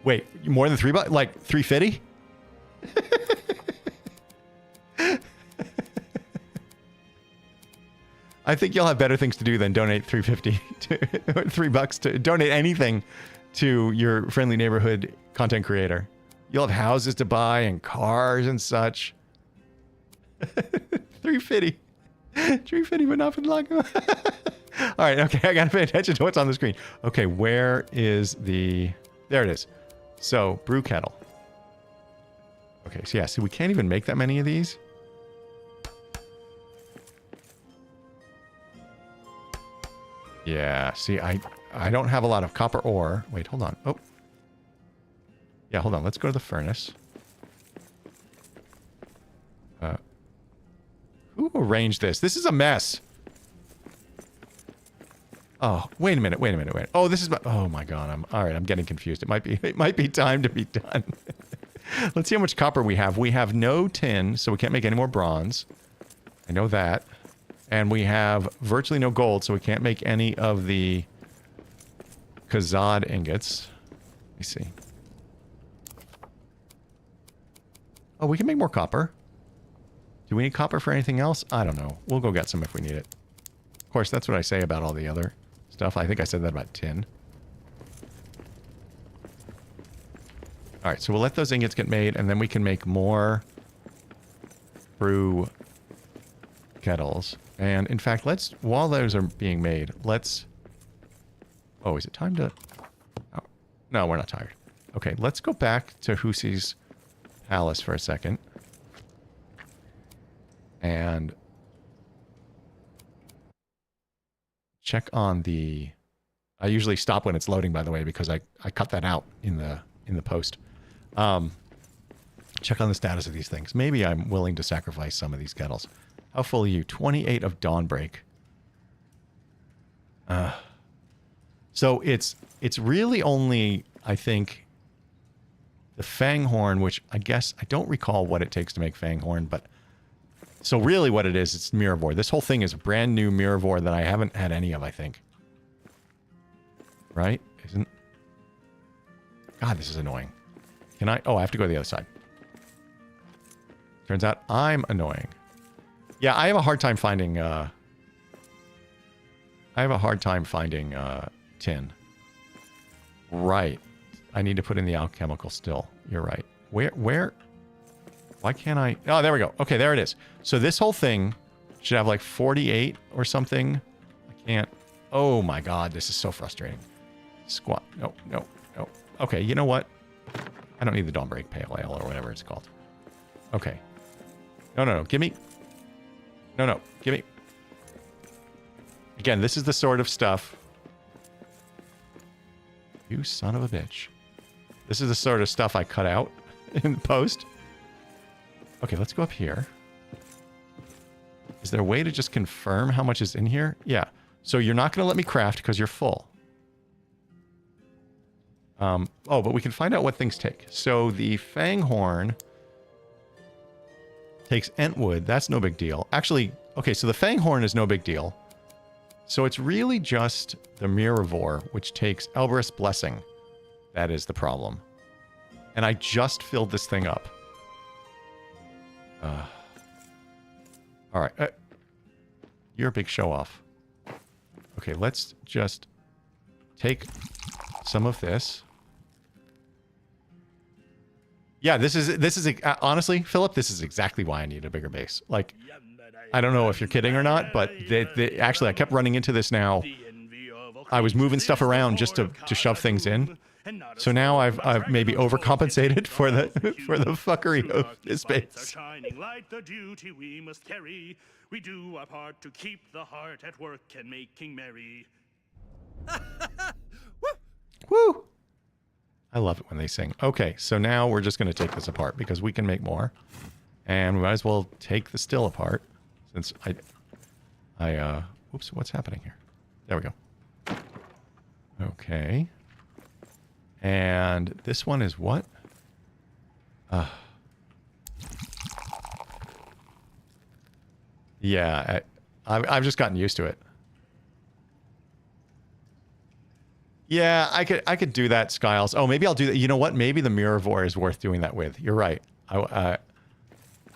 Wait, more than $3? Like 350? I think you'll have better things to do than donate $3.50 or $3 to donate anything to your friendly neighborhood content creator. You'll have houses to buy and cars and such. $3.50. $3.50 but not for Lago. All right, okay, I gotta pay attention to what's on the screen. Okay, where is the... There it is. So, brew kettle. Okay, so yeah, see, we can't even make that many of these. Yeah, see, I don't have a lot of copper ore. Wait, hold on. Oh. Yeah, hold on. Let's go to the furnace. Who arranged this? This is a mess. Oh, wait a minute. Oh, this is my... Oh my god, all right, I'm getting confused. It might be time to be done. Let's see how much copper we have. We have no tin, so we can't make any more bronze. I know that. And we have virtually no gold, so we can't make any of the Kazad ingots. Let me see. Oh, we can make more copper. Do we need copper for anything else? I don't know. We'll go get some if we need it. Of course, that's what I say about all the other stuff. I think I said that about tin. Alright, so we'll let those ingots get made, and then we can make more brew kettles. And in fact, while those are being made, let's... Oh, is it time to... Oh, no, we're not tired. Okay, let's go back to Hoosie's Palace for a second. And check on the... I usually stop when it's loading, by the way, because I cut that out in the post. check on the status of these things. Maybe I'm willing to sacrifice some of these kettles. How full are you? 28 of Dawnbreak. So it's really only, I think, the Fanghorn, which I guess I don't recall what it takes to make Fanghorn, but so really what it is, it's Mirrorvore. This whole thing is a brand new Mirrorvore that I haven't had any of, I think. Right? Isn't... God, this is annoying. Can I... Oh, I have to go to the other side. Turns out I'm annoying. Yeah, I have a hard time finding, tin. Right. I need to put in the alchemical still. You're right. Where? Why can't I? Oh, there we go. Okay, there it is. So this whole thing should have like 48 or something. I can't. Oh my God, this is so frustrating. Squat. No. Okay, you know what? I don't need the Dawnbreak Pale Ale or whatever it's called. Okay. No. Give me. No. Give me. Again, this is the sort of stuff. You son of a bitch. This is the sort of stuff I cut out in post. Okay, let's go up here. Is there a way to just confirm how much is in here? Yeah. So you're not going to let me craft because you're full. Oh, but we can find out what things take. So the Fanghorn takes Entwood. That's no big deal. Actually, okay, so the Fanghorn is no big deal. So it's really just the Mirrorvore, which takes Elbereth's Blessing. That is the problem. And I just filled this thing up. All right. You're a big show-off. Okay, let's just take some of this. Yeah, this is honestly, Philip, this is exactly why I need a bigger base. Like, I don't know if you're kidding or not, but actually, I kept running into this now. I was moving stuff around just to shove things in. So now I've maybe overcompensated for the fuckery of this base. Shining light, the duty we must carry. We do our part to keep the heart at work and making merry. Woo! I love it when they sing. Okay, so now we're just going to take this apart because we can make more. And we might as well take the still apart since oops, what's happening here? There we go. Okay. And this one is what? Yeah, I've just gotten used to it. Yeah, I could do that, Skiles. Oh, maybe I'll do that. You know what? Maybe the Mirrorvore is worth doing that with. You're right. I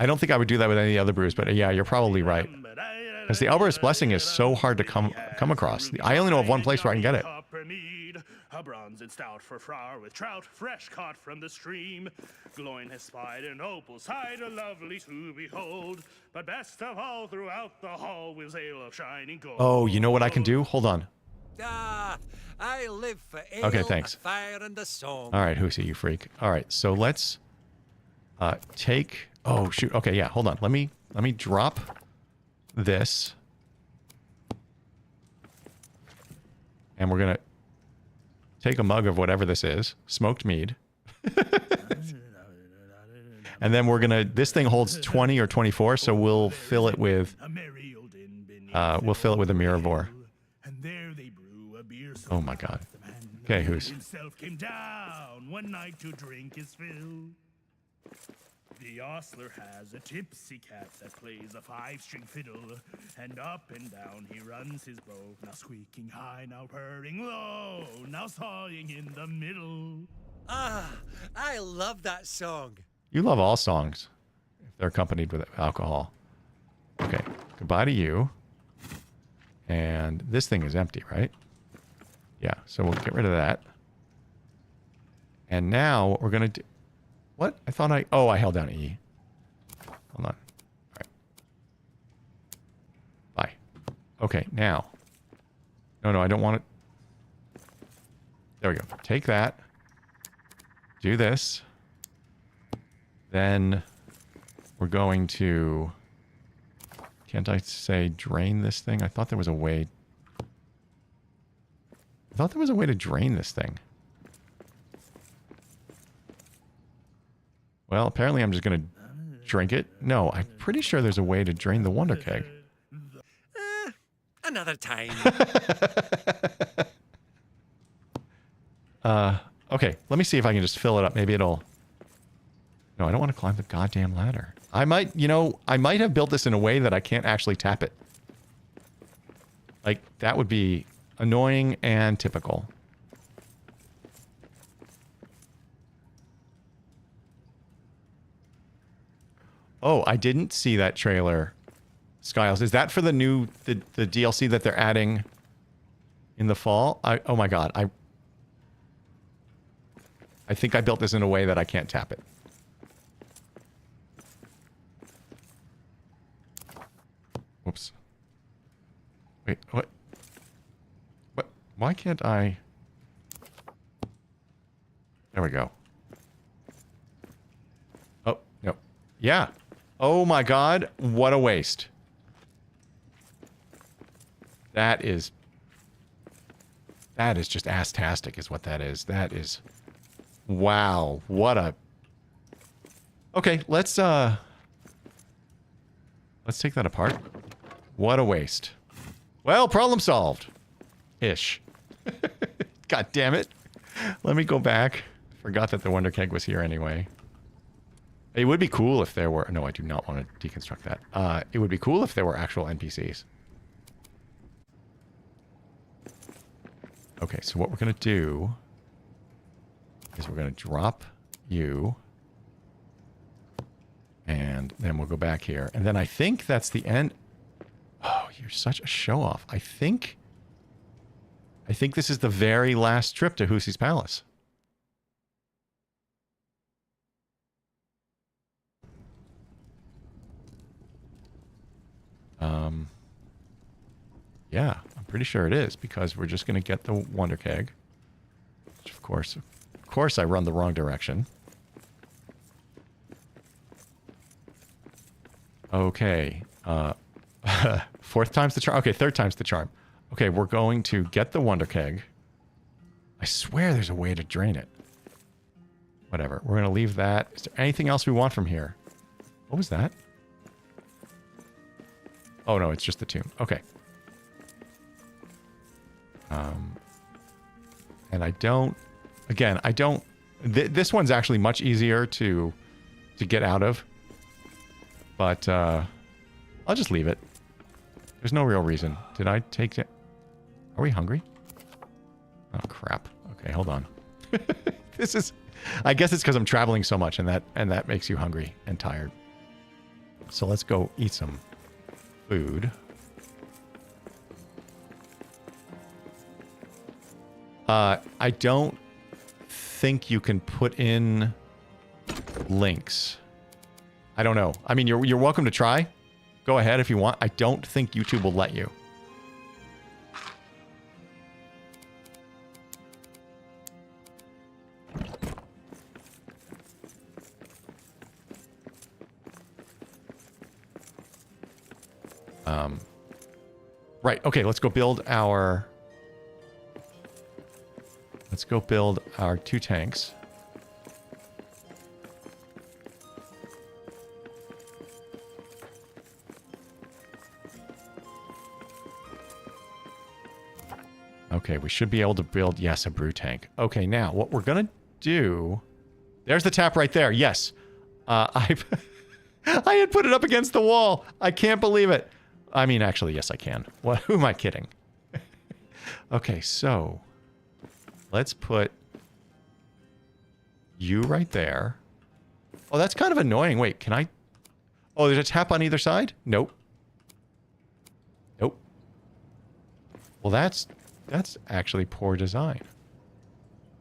don't think I would do that with any other brews, but yeah, you're probably right. Because the Elbereth's Blessing is so hard to come across. I only know of one place where I can get it. A bronze and stout for flour with trout, fresh caught from the stream. Gloin has spied an opal side, a lovely to behold. But best of all, throughout the hall was ale of shining gold. Oh, you know what I can do? Hold on. I live for ale, okay, thanks. Fire, and the song. All right, Hoosie, you freak. All right, so let's take. Oh shoot. Okay, yeah. Hold on. Let me drop this, and we're gonna take a mug of whatever this is, smoked mead. And then we're gonna, this thing holds 20 or 24, so we'll fill it with a Mirrorvore. Oh my God. Okay, who's? Himself came down one night to drink his fill. The ostler has a tipsy cat that plays a 5-string fiddle, and up and down he runs his bow, now squeaking high, now purring low, now sawing in the middle. I love that song. You love all songs if they're accompanied with alcohol. Okay, goodbye to you. And this thing is empty, right? Yeah, so we'll get rid of that. And now what we're going to do... What? I thought I held down E. Hold on. All right. Bye. Okay, now. No, I don't want it. There we go. Take that. Do this. Then we're going to... Can't I say drain this thing? I thought there was a way... to drain this thing. Well, apparently I'm just going to drink it. No, I'm pretty sure there's a way to drain the Wonder Keg. Another time. Okay, let me see if I can just fill it up. Maybe it'll... No, I don't want to climb the goddamn ladder. I might, you know, I might have built this in a way that I can't actually tap it. Like, that would be annoying and typical. Oh, I didn't see that trailer. Skiles, is that for the new, the DLC that they're adding in the fall? Oh my god, I think I built this in a way that I can't tap it. Whoops. Wait, what? What? Why can't I? There we go. Oh, no. Yeah. Oh my god, what a waste. That is just ass-tastic is what that is. That is... Wow, what a... Okay, let's take that apart. What a waste. Well, problem solved. Ish. God damn it. Let me go back. Forgot that the Wonder Keg was here anyway. It would be cool if there were... No, I do not want to deconstruct that. It would be cool if there were actual NPCs. Okay, so what we're going to do is we're going to drop you. And then we'll go back here. And then I think that's the end. Oh, you're such a show-off. I think this is the very last trip to Hoosie's Palace. Yeah, I'm pretty sure it is, because we're just going to get the Wonder Keg. Which, of course I run the wrong direction. Okay. Fourth time's the charm. Okay, third time's the charm. Okay, we're going to get the Wonder Keg. I swear there's a way to drain it. Whatever. We're going to leave that. Is there anything else we want from here? What was that? Oh, no, it's just the tomb. Okay. And I don't... Again, I don't... this one's actually much easier to get out of. But, I'll just leave it. There's no real reason. Did I take it? Are we hungry? Oh, crap. Okay, hold on. This is... I guess it's because I'm traveling so much, and that makes you hungry and tired. So let's go eat some food. I don't think you can put in links. I don't know. I mean, you're welcome to try. Go ahead if you want. I don't think YouTube will let you. Right. Okay, let's go build our... Let's go build our 2 tanks. Okay, we should be able to build, yes, a brew tank. Okay, now, what we're going to do... There's the tap right there, yes. I had put it up against the wall. I can't believe it. I mean, actually, yes, I can. What? Who am I kidding? Okay, so... Let's put... you right there. Oh, that's kind of annoying. Wait, can I... Oh, there's a tap on either side? Nope. Nope. Well, that's actually poor design.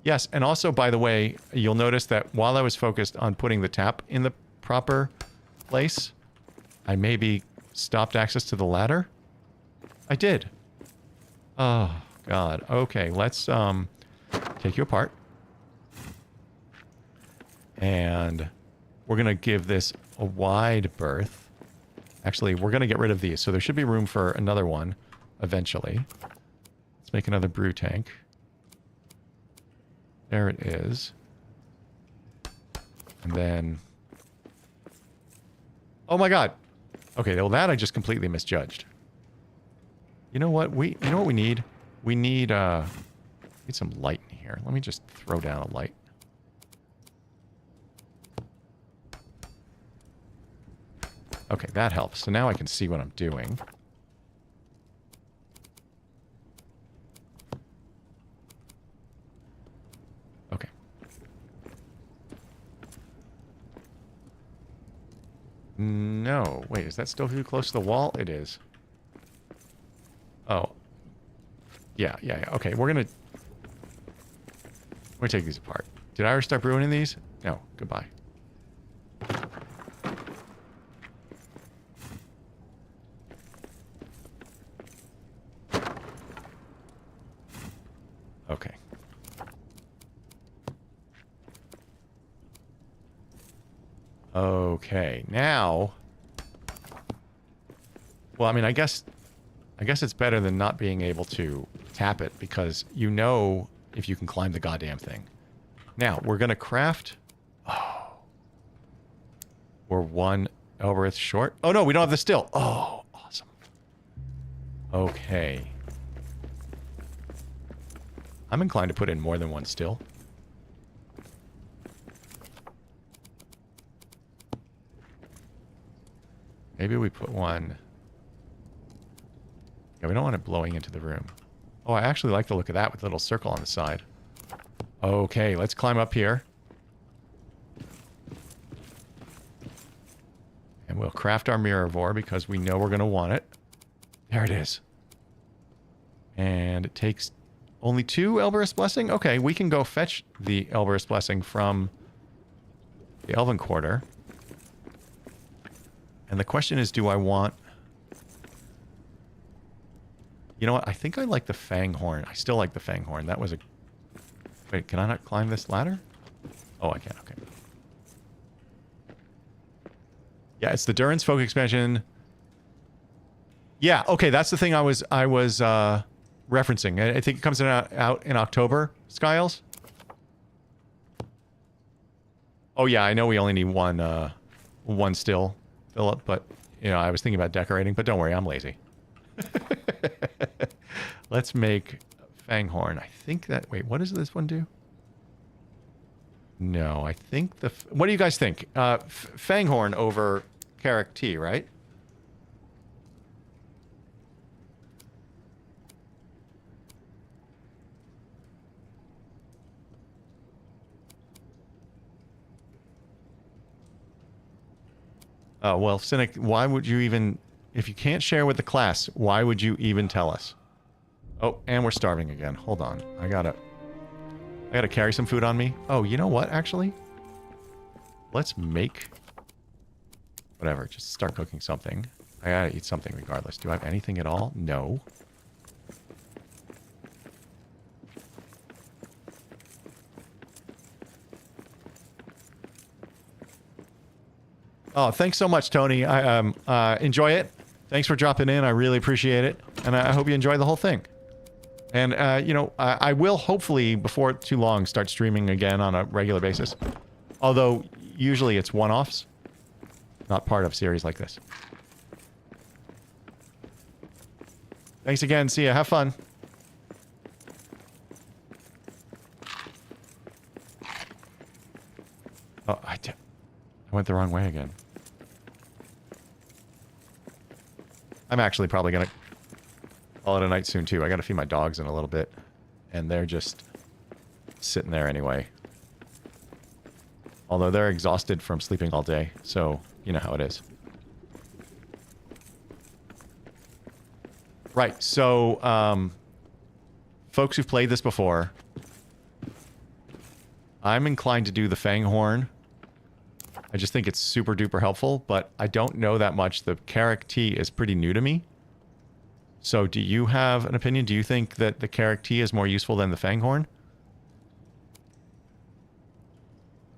Yes, and also, by the way, you'll notice that while I was focused on putting the tap in the proper place, I maybe stopped access to the ladder. I did. Oh, God. Okay, let's take you apart. And we're going to give this a wide berth. Actually, we're going to get rid of these, so there should be room for another one eventually. Let's make another brew tank. There it is. And then Oh my god. Okay, well that I just completely misjudged. You know what? We need? We need some light in here. Let me just throw down a light. Okay, that helps. So now I can see what I'm doing. Okay. No. Wait, is that still too close to the wall? It is. Oh. Yeah. Okay, we're gonna take these apart. Did I ever start ruining these? No. Goodbye. Okay. Okay, now... Well, I mean, I guess it's better than not being able to tap it, because you know if you can climb the goddamn thing. Now, we're going to craft... Oh. We're one Elbereth short. Oh, no, we don't have the still. Oh, awesome. Okay. I'm inclined to put in more than one still. Maybe we put one... Yeah, we don't want it blowing into the room. Oh, I actually like the look of that with a little circle on the side. Okay, let's climb up here. And we'll craft our mirror vor because we know we're going to want it. There it is. And it takes only 2 Elbereth's Blessing? Okay, we can go fetch the Elbereth's Blessing from the Elven Quarter. And the question is, do I want... You know what? I think I like the Fanghorn. I still like the Fanghorn. That was a... Wait, can I not climb this ladder? Oh, I can. Okay. Yeah, it's the Durin's Folk expansion. Yeah, okay, that's the thing I was referencing. I think it comes out in October, Skiles. Oh yeah, I know we only need one still, Philip, but you know, I was thinking about decorating, but don't worry, I'm lazy. Let's make Fanghorn. I think that... Wait, what does this one do? No, I think the... What do you guys think? Fanghorn over Carrick T, right? Oh, well, Cynic, why would you even... If you can't share with the class, why would you even tell us? Oh, and we're starving again. Hold on. I gotta carry some food on me. Oh, you know what, actually? Let's make... Whatever, just start cooking something. I gotta eat something regardless. Do I have anything at all? No. Oh, thanks so much, Tony. I enjoy it. Thanks for dropping in. I really appreciate it. And I hope you enjoy the whole thing. And, you know, I will hopefully, before too long, start streaming again on a regular basis. Although, usually it's one-offs. Not part of series like this. Thanks again. See ya. Have fun. Oh, I went the wrong way again. I'm actually probably going to call it a night soon, too. I got to feed my dogs in a little bit. And they're just sitting there anyway. Although they're exhausted from sleeping all day. So, you know how it is. Right. So, folks who've played this before, I'm inclined to do the Fanghorn. I just think it's super duper helpful, but I don't know that much. The Carrick T is pretty new to me. So do you have an opinion? Do you think that the Carrick T is more useful than the Fanghorn?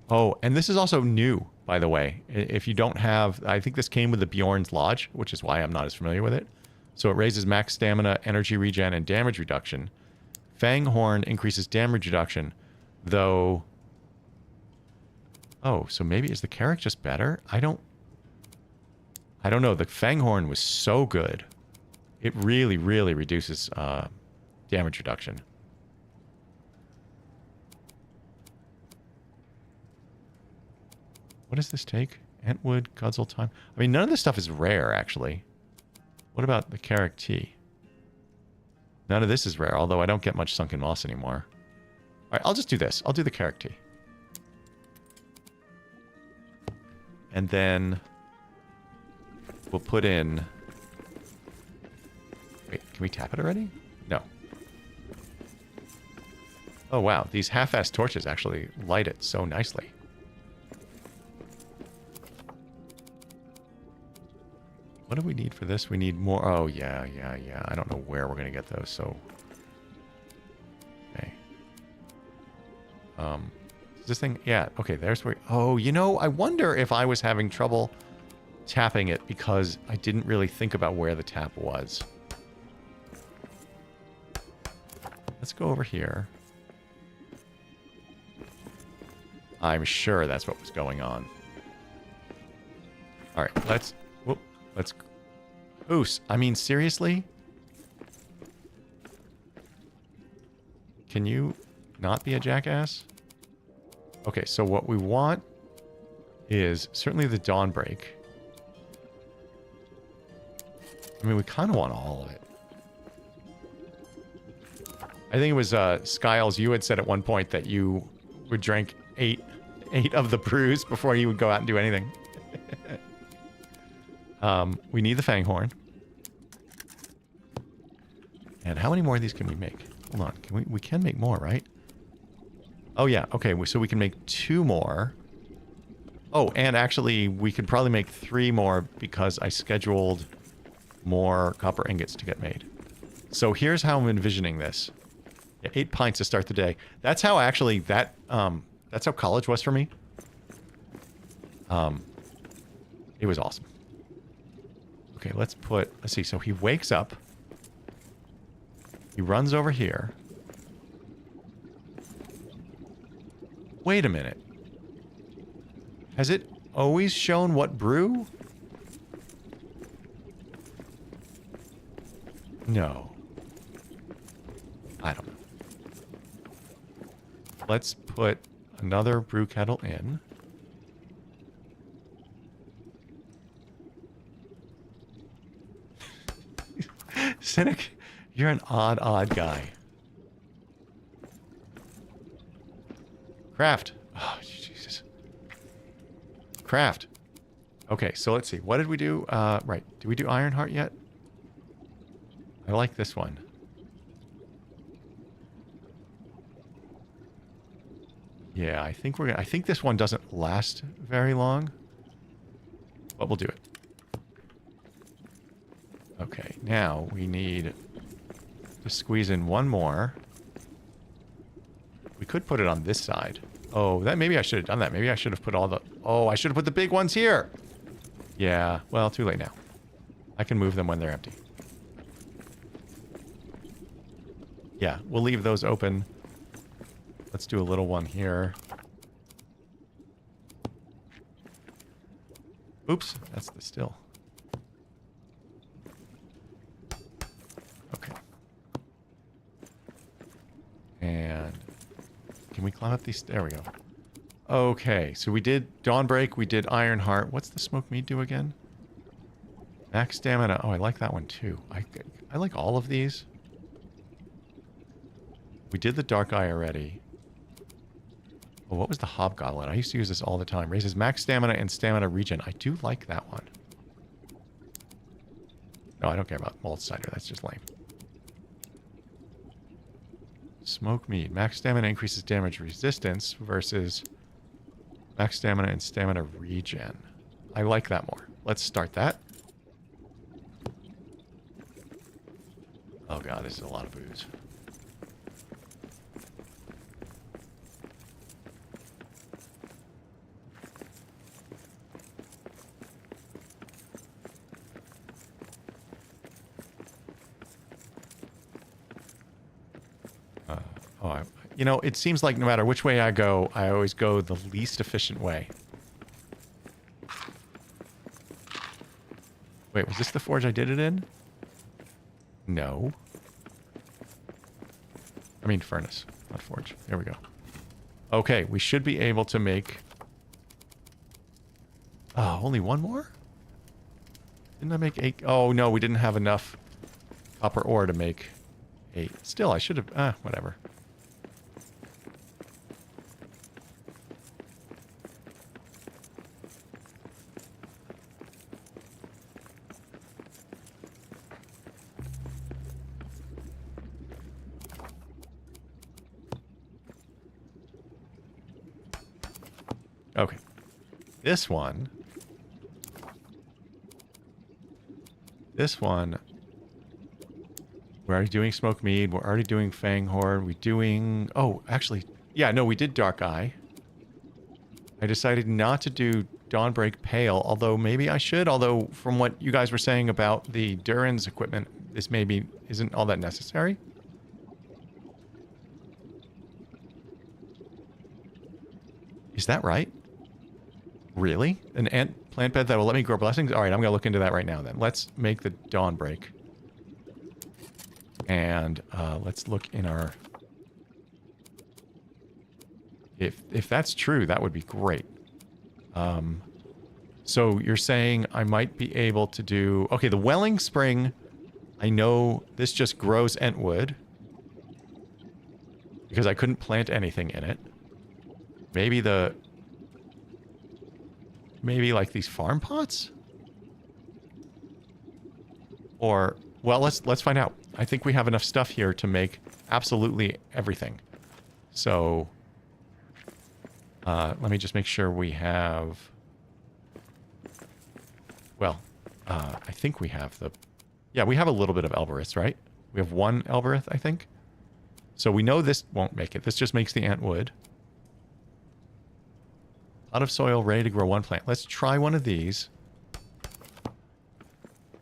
Oh, and this is also new, by the way. If you don't have... I think this came with the Bjorn's Lodge, which is why I'm not as familiar with it. So it raises max stamina, energy regen, and damage reduction. Fanghorn increases damage reduction, though... Oh, so maybe is the Carrick just better? I don't... I don't know. The Fanghorn was so good. It really, really reduces damage reduction. What does this take? Antwood, Guzzle Time. I mean, none of this stuff is rare, actually. What about the Carrick Tea? None of this is rare, although I don't get much Sunken Moss anymore. All right, I'll just do this. I'll do the Carrick Tea. And then we'll put in... Wait, can we tap it already? No. Oh, wow. These half-assed torches actually light it so nicely. What do we need for this? We need more... Oh, yeah. I don't know where we're going to get those, so... Okay. Is this thing... Yeah, okay, there's where... Oh, you know, I wonder if I was having trouble tapping it because I didn't really think about where the tap was. Let's go over here. I'm sure that's what was going on. All right, let's... Whoop, let's... Oos, I mean, seriously? Can you not be a jackass? Okay, so what we want is certainly the Dawnbreak. I mean, we kind of want all of it. I think it was Skiles, you had said at one point that you would drink eight of the brews before you would go out and do anything. We need the Fanghorn. And how many more of these can we make? Hold on, can we can make more, right? Oh yeah, okay, so we can make 2 more. Oh, and actually we could probably make 3 more because I scheduled more copper ingots to get made. So here's how I'm envisioning this. Yeah, 8 pints to start the day. That's how actually that's how college was for me. It was awesome. Okay, let's see, so he wakes up. He runs over here. Wait a minute. Has it always shown what brew? No. I don't know. Let's put another brew kettle in. Cynic, you're an odd guy. Craft. Oh, Jesus. Craft. Okay, so let's see. What did we do? Right. Did we do Ironheart yet? I like this one. Yeah, I think I think this one doesn't last very long. But we'll do it. Okay, now we need to squeeze in 1 more. We could put it on this side. Oh, maybe I should have done that. Maybe I should have put all the... Oh, I should have put the big ones here. Yeah, well, too late now. I can move them when they're empty. Yeah, we'll leave those open. Let's do a little one here. Oops, that's the still. Okay. And can we climb up these? There we go. Okay, so we did Dawnbreak, we did Ironheart. What's the Smoke Meat do again? Max Stamina. Oh, I like that one too. I like all of these. We did the Dark Eye already. Oh, what was the Hobgoblin? I used to use this all the time. Raises max stamina and stamina regen. I do like that one. No, I don't care about Malt Cider. That's just lame. Smoke Meat. Max stamina increases damage resistance versus max stamina and stamina regen. I like that more. Let's start that. Oh god, this is a lot of booze. You know, it seems like no matter which way I go, I always go the least efficient way. Wait, was this the forge I did it in? No. I mean furnace, not forge. There we go. Okay, we should be able to make... Oh, only one more? Didn't I make 8? Oh, no, we didn't have enough copper ore to make 8. Still, I should have... whatever. Okay. This one... We're already doing Smoke Mead. We're already doing Fang Horde. We're doing... Oh, actually... Yeah, no, we did Dark Eye. I decided not to do Dawnbreak Pale, although maybe I should. Although, from what you guys were saying about the Durin's equipment, this maybe isn't all that necessary. Is that right? Really? An ant plant bed that will let me grow blessings? Alright, I'm going to look into that right now then. Let's make the Dawnbreak. And let's look in our... If that's true, that would be great. So you're saying I might be able to do... Okay, the Welling Spring, I know this just grows Entwood. Because I couldn't plant anything in it. Maybe the... Maybe like these farm pots? Or... Well, let's find out. I think we have enough stuff here to make absolutely everything. So... let me just make sure we have... Well, I think we have the... Yeah, we have a little bit of Elbereth, right? We have 1 Elbereth, I think. So we know this won't make it. This just makes the Antwood. Pot of soil ready to grow 1 plant. Let's try one of these.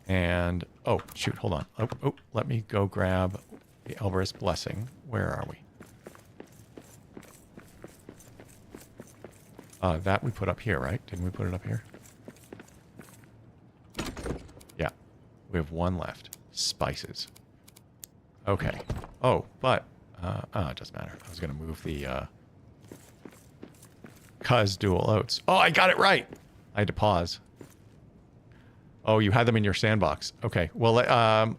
And... Oh, shoot, hold on. Oh, let me go grab the Elbereth's Blessing. Where are we? That we put up here, right? Didn't we put it up here? Yeah. We have 1 left. Spices. Okay. Oh, but... it doesn't matter. I was going to move the... Cuz dual oats. Oh, I got it right! I had to pause. Oh, you had them in your sandbox. Okay. Well,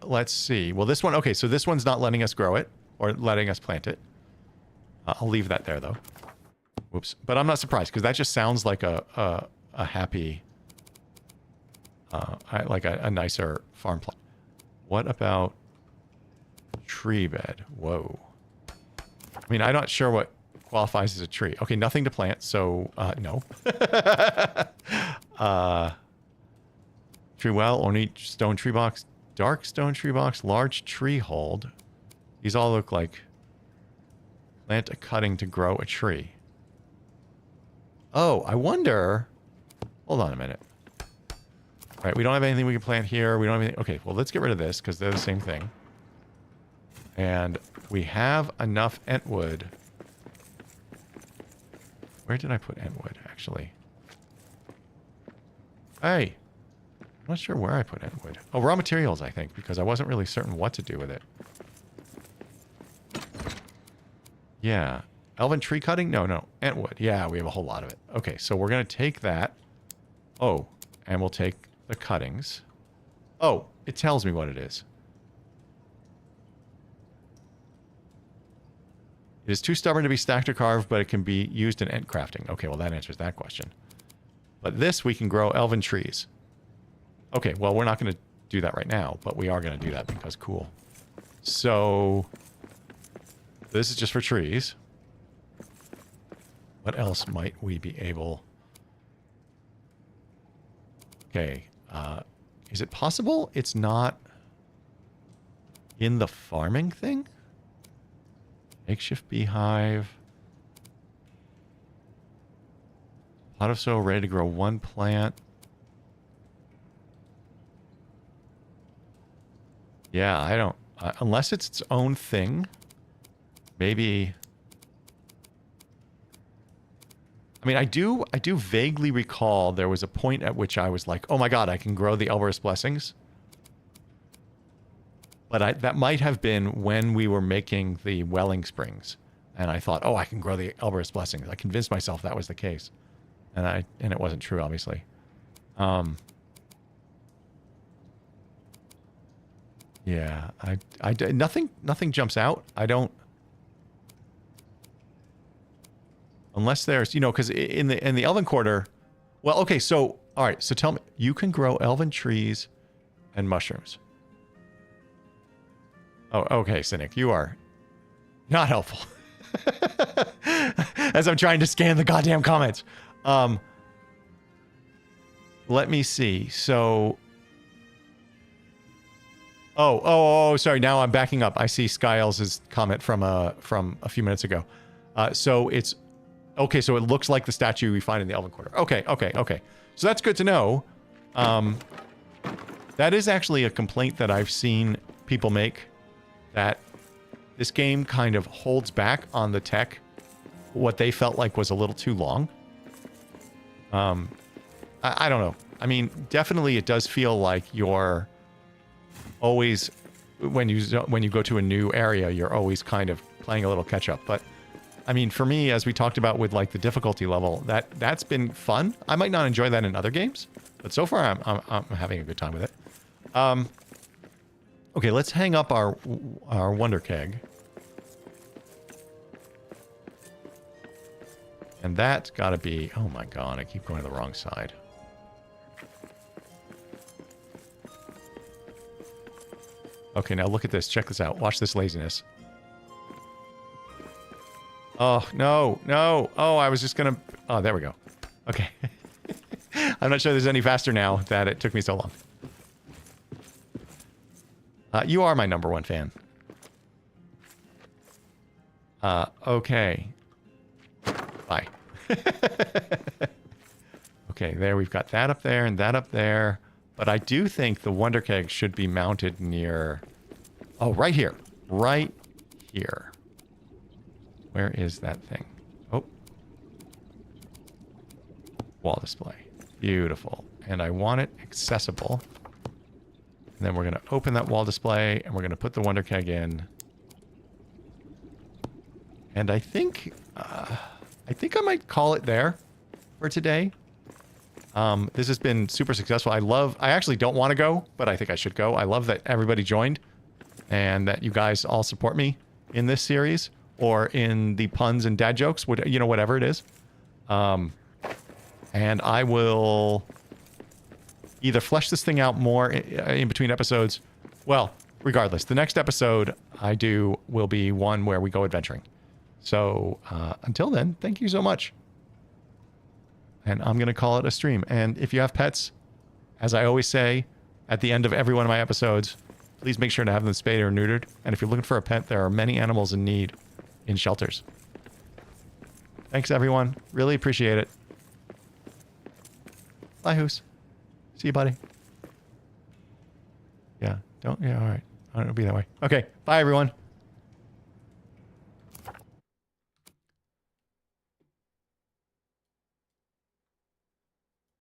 let's see. Well, this one... Okay, so this one's not letting us grow it. Or letting us plant it. I'll leave that there, though. Whoops. But I'm not surprised, because that just sounds like a happy... like a nicer farm plot. What about... tree bed? Whoa. I mean, I'm not sure what qualifies as a tree. Okay, nothing to plant, so, no. Tree well, ornate stone tree box, dark stone tree box, large tree hold. These all look like plant a cutting to grow a tree. Oh, I wonder... Hold on a minute. All right, we don't have anything we can plant here. We don't have anything... Okay, well, let's get rid of this, because they're the same thing. And we have enough Entwood. Where did I put Entwood, actually? Hey! I'm not sure where I put Entwood. Oh, raw materials, I think, because I wasn't really certain what to do with it. Yeah. Elven tree cutting? No. Entwood. Yeah, we have a whole lot of it. Okay, so we're going to take that. Oh, and we'll take the cuttings. Oh, it tells me what it is. It is too stubborn to be stacked or carved, but it can be used in ent crafting. Okay, well, that answers that question. But this, we can grow elven trees. Okay, well, we're not going to do that right now, but we are going to do that because cool. So, this is just for trees. What else might we be able... Okay, is it possible it's not in the farming thing? Makeshift beehive. Pot of soil ready to grow 1 plant. Yeah, I don't... unless it's its own thing. Maybe... I mean, I do vaguely recall there was a point at which I was like, oh my god, I can grow the Elberus Blessings. But that might have been when we were making the Welling Springs. And I thought, oh, I can grow the Elberus Blessings. I convinced myself that was the case. And it wasn't true, obviously. Yeah, nothing jumps out. I don't... Unless there's, because in the Elven Quarter... Well, okay, so... All right, so tell me. You can grow elven trees and mushrooms. Oh, okay, Cynic. You are not helpful. As I'm trying to scan the goddamn comments. Let me see. So... Oh, sorry. Now I'm backing up. I see Skiles' comment from a few minutes ago. So it's... Okay, so it looks like the statue we find in the Elven Quarter. Okay. So that's good to know. That is actually a complaint that I've seen people make, that this game kind of holds back on the tech what they felt like was a little too long. I don't know. I mean, definitely it does feel like you're always, when you go to a new area, you're always kind of playing a little catch up. But I mean, for me, as we talked about with like the difficulty level, that's been fun. I might not enjoy that in other games, but so far I'm having a good time with it. Okay, let's hang up our Wonder Keg. And that's gotta be... Oh my god, I keep going to the wrong side. Okay, now look at this. Check this out. Watch this laziness. Oh, no. Oh, I was just gonna... Oh, there we go. Okay. I'm not sure there's any faster now that it took me so long. You are my #1 fan. Okay. Bye. Okay, there we've got that up there and that up there. But I do think the Wonder Keg should be mounted near... Oh, right here. Right here. Where is that thing? Oh. Wall display. Beautiful. And I want it accessible. And then we're going to open that wall display, and we're going to put the Wonder Keg in. And I think I might call it there for today. This has been super successful. I actually don't want to go, but I think I should go. I love that everybody joined and that you guys all support me in this series or in the puns and dad jokes, whatever it is. And I will either flesh this thing out more in between episodes. Well, regardless, the next episode I do will be one where we go adventuring. So until then, thank you so much. And I'm going to call it a stream. And if you have pets, as I always say at the end of every one of my episodes, please make sure to have them spayed or neutered. And if you're looking for a pet, there are many animals in need in shelters. Thanks, everyone. Really appreciate it. Bye, Hoos. See you, buddy. Yeah, all right. It'll be that way. Okay, bye, everyone.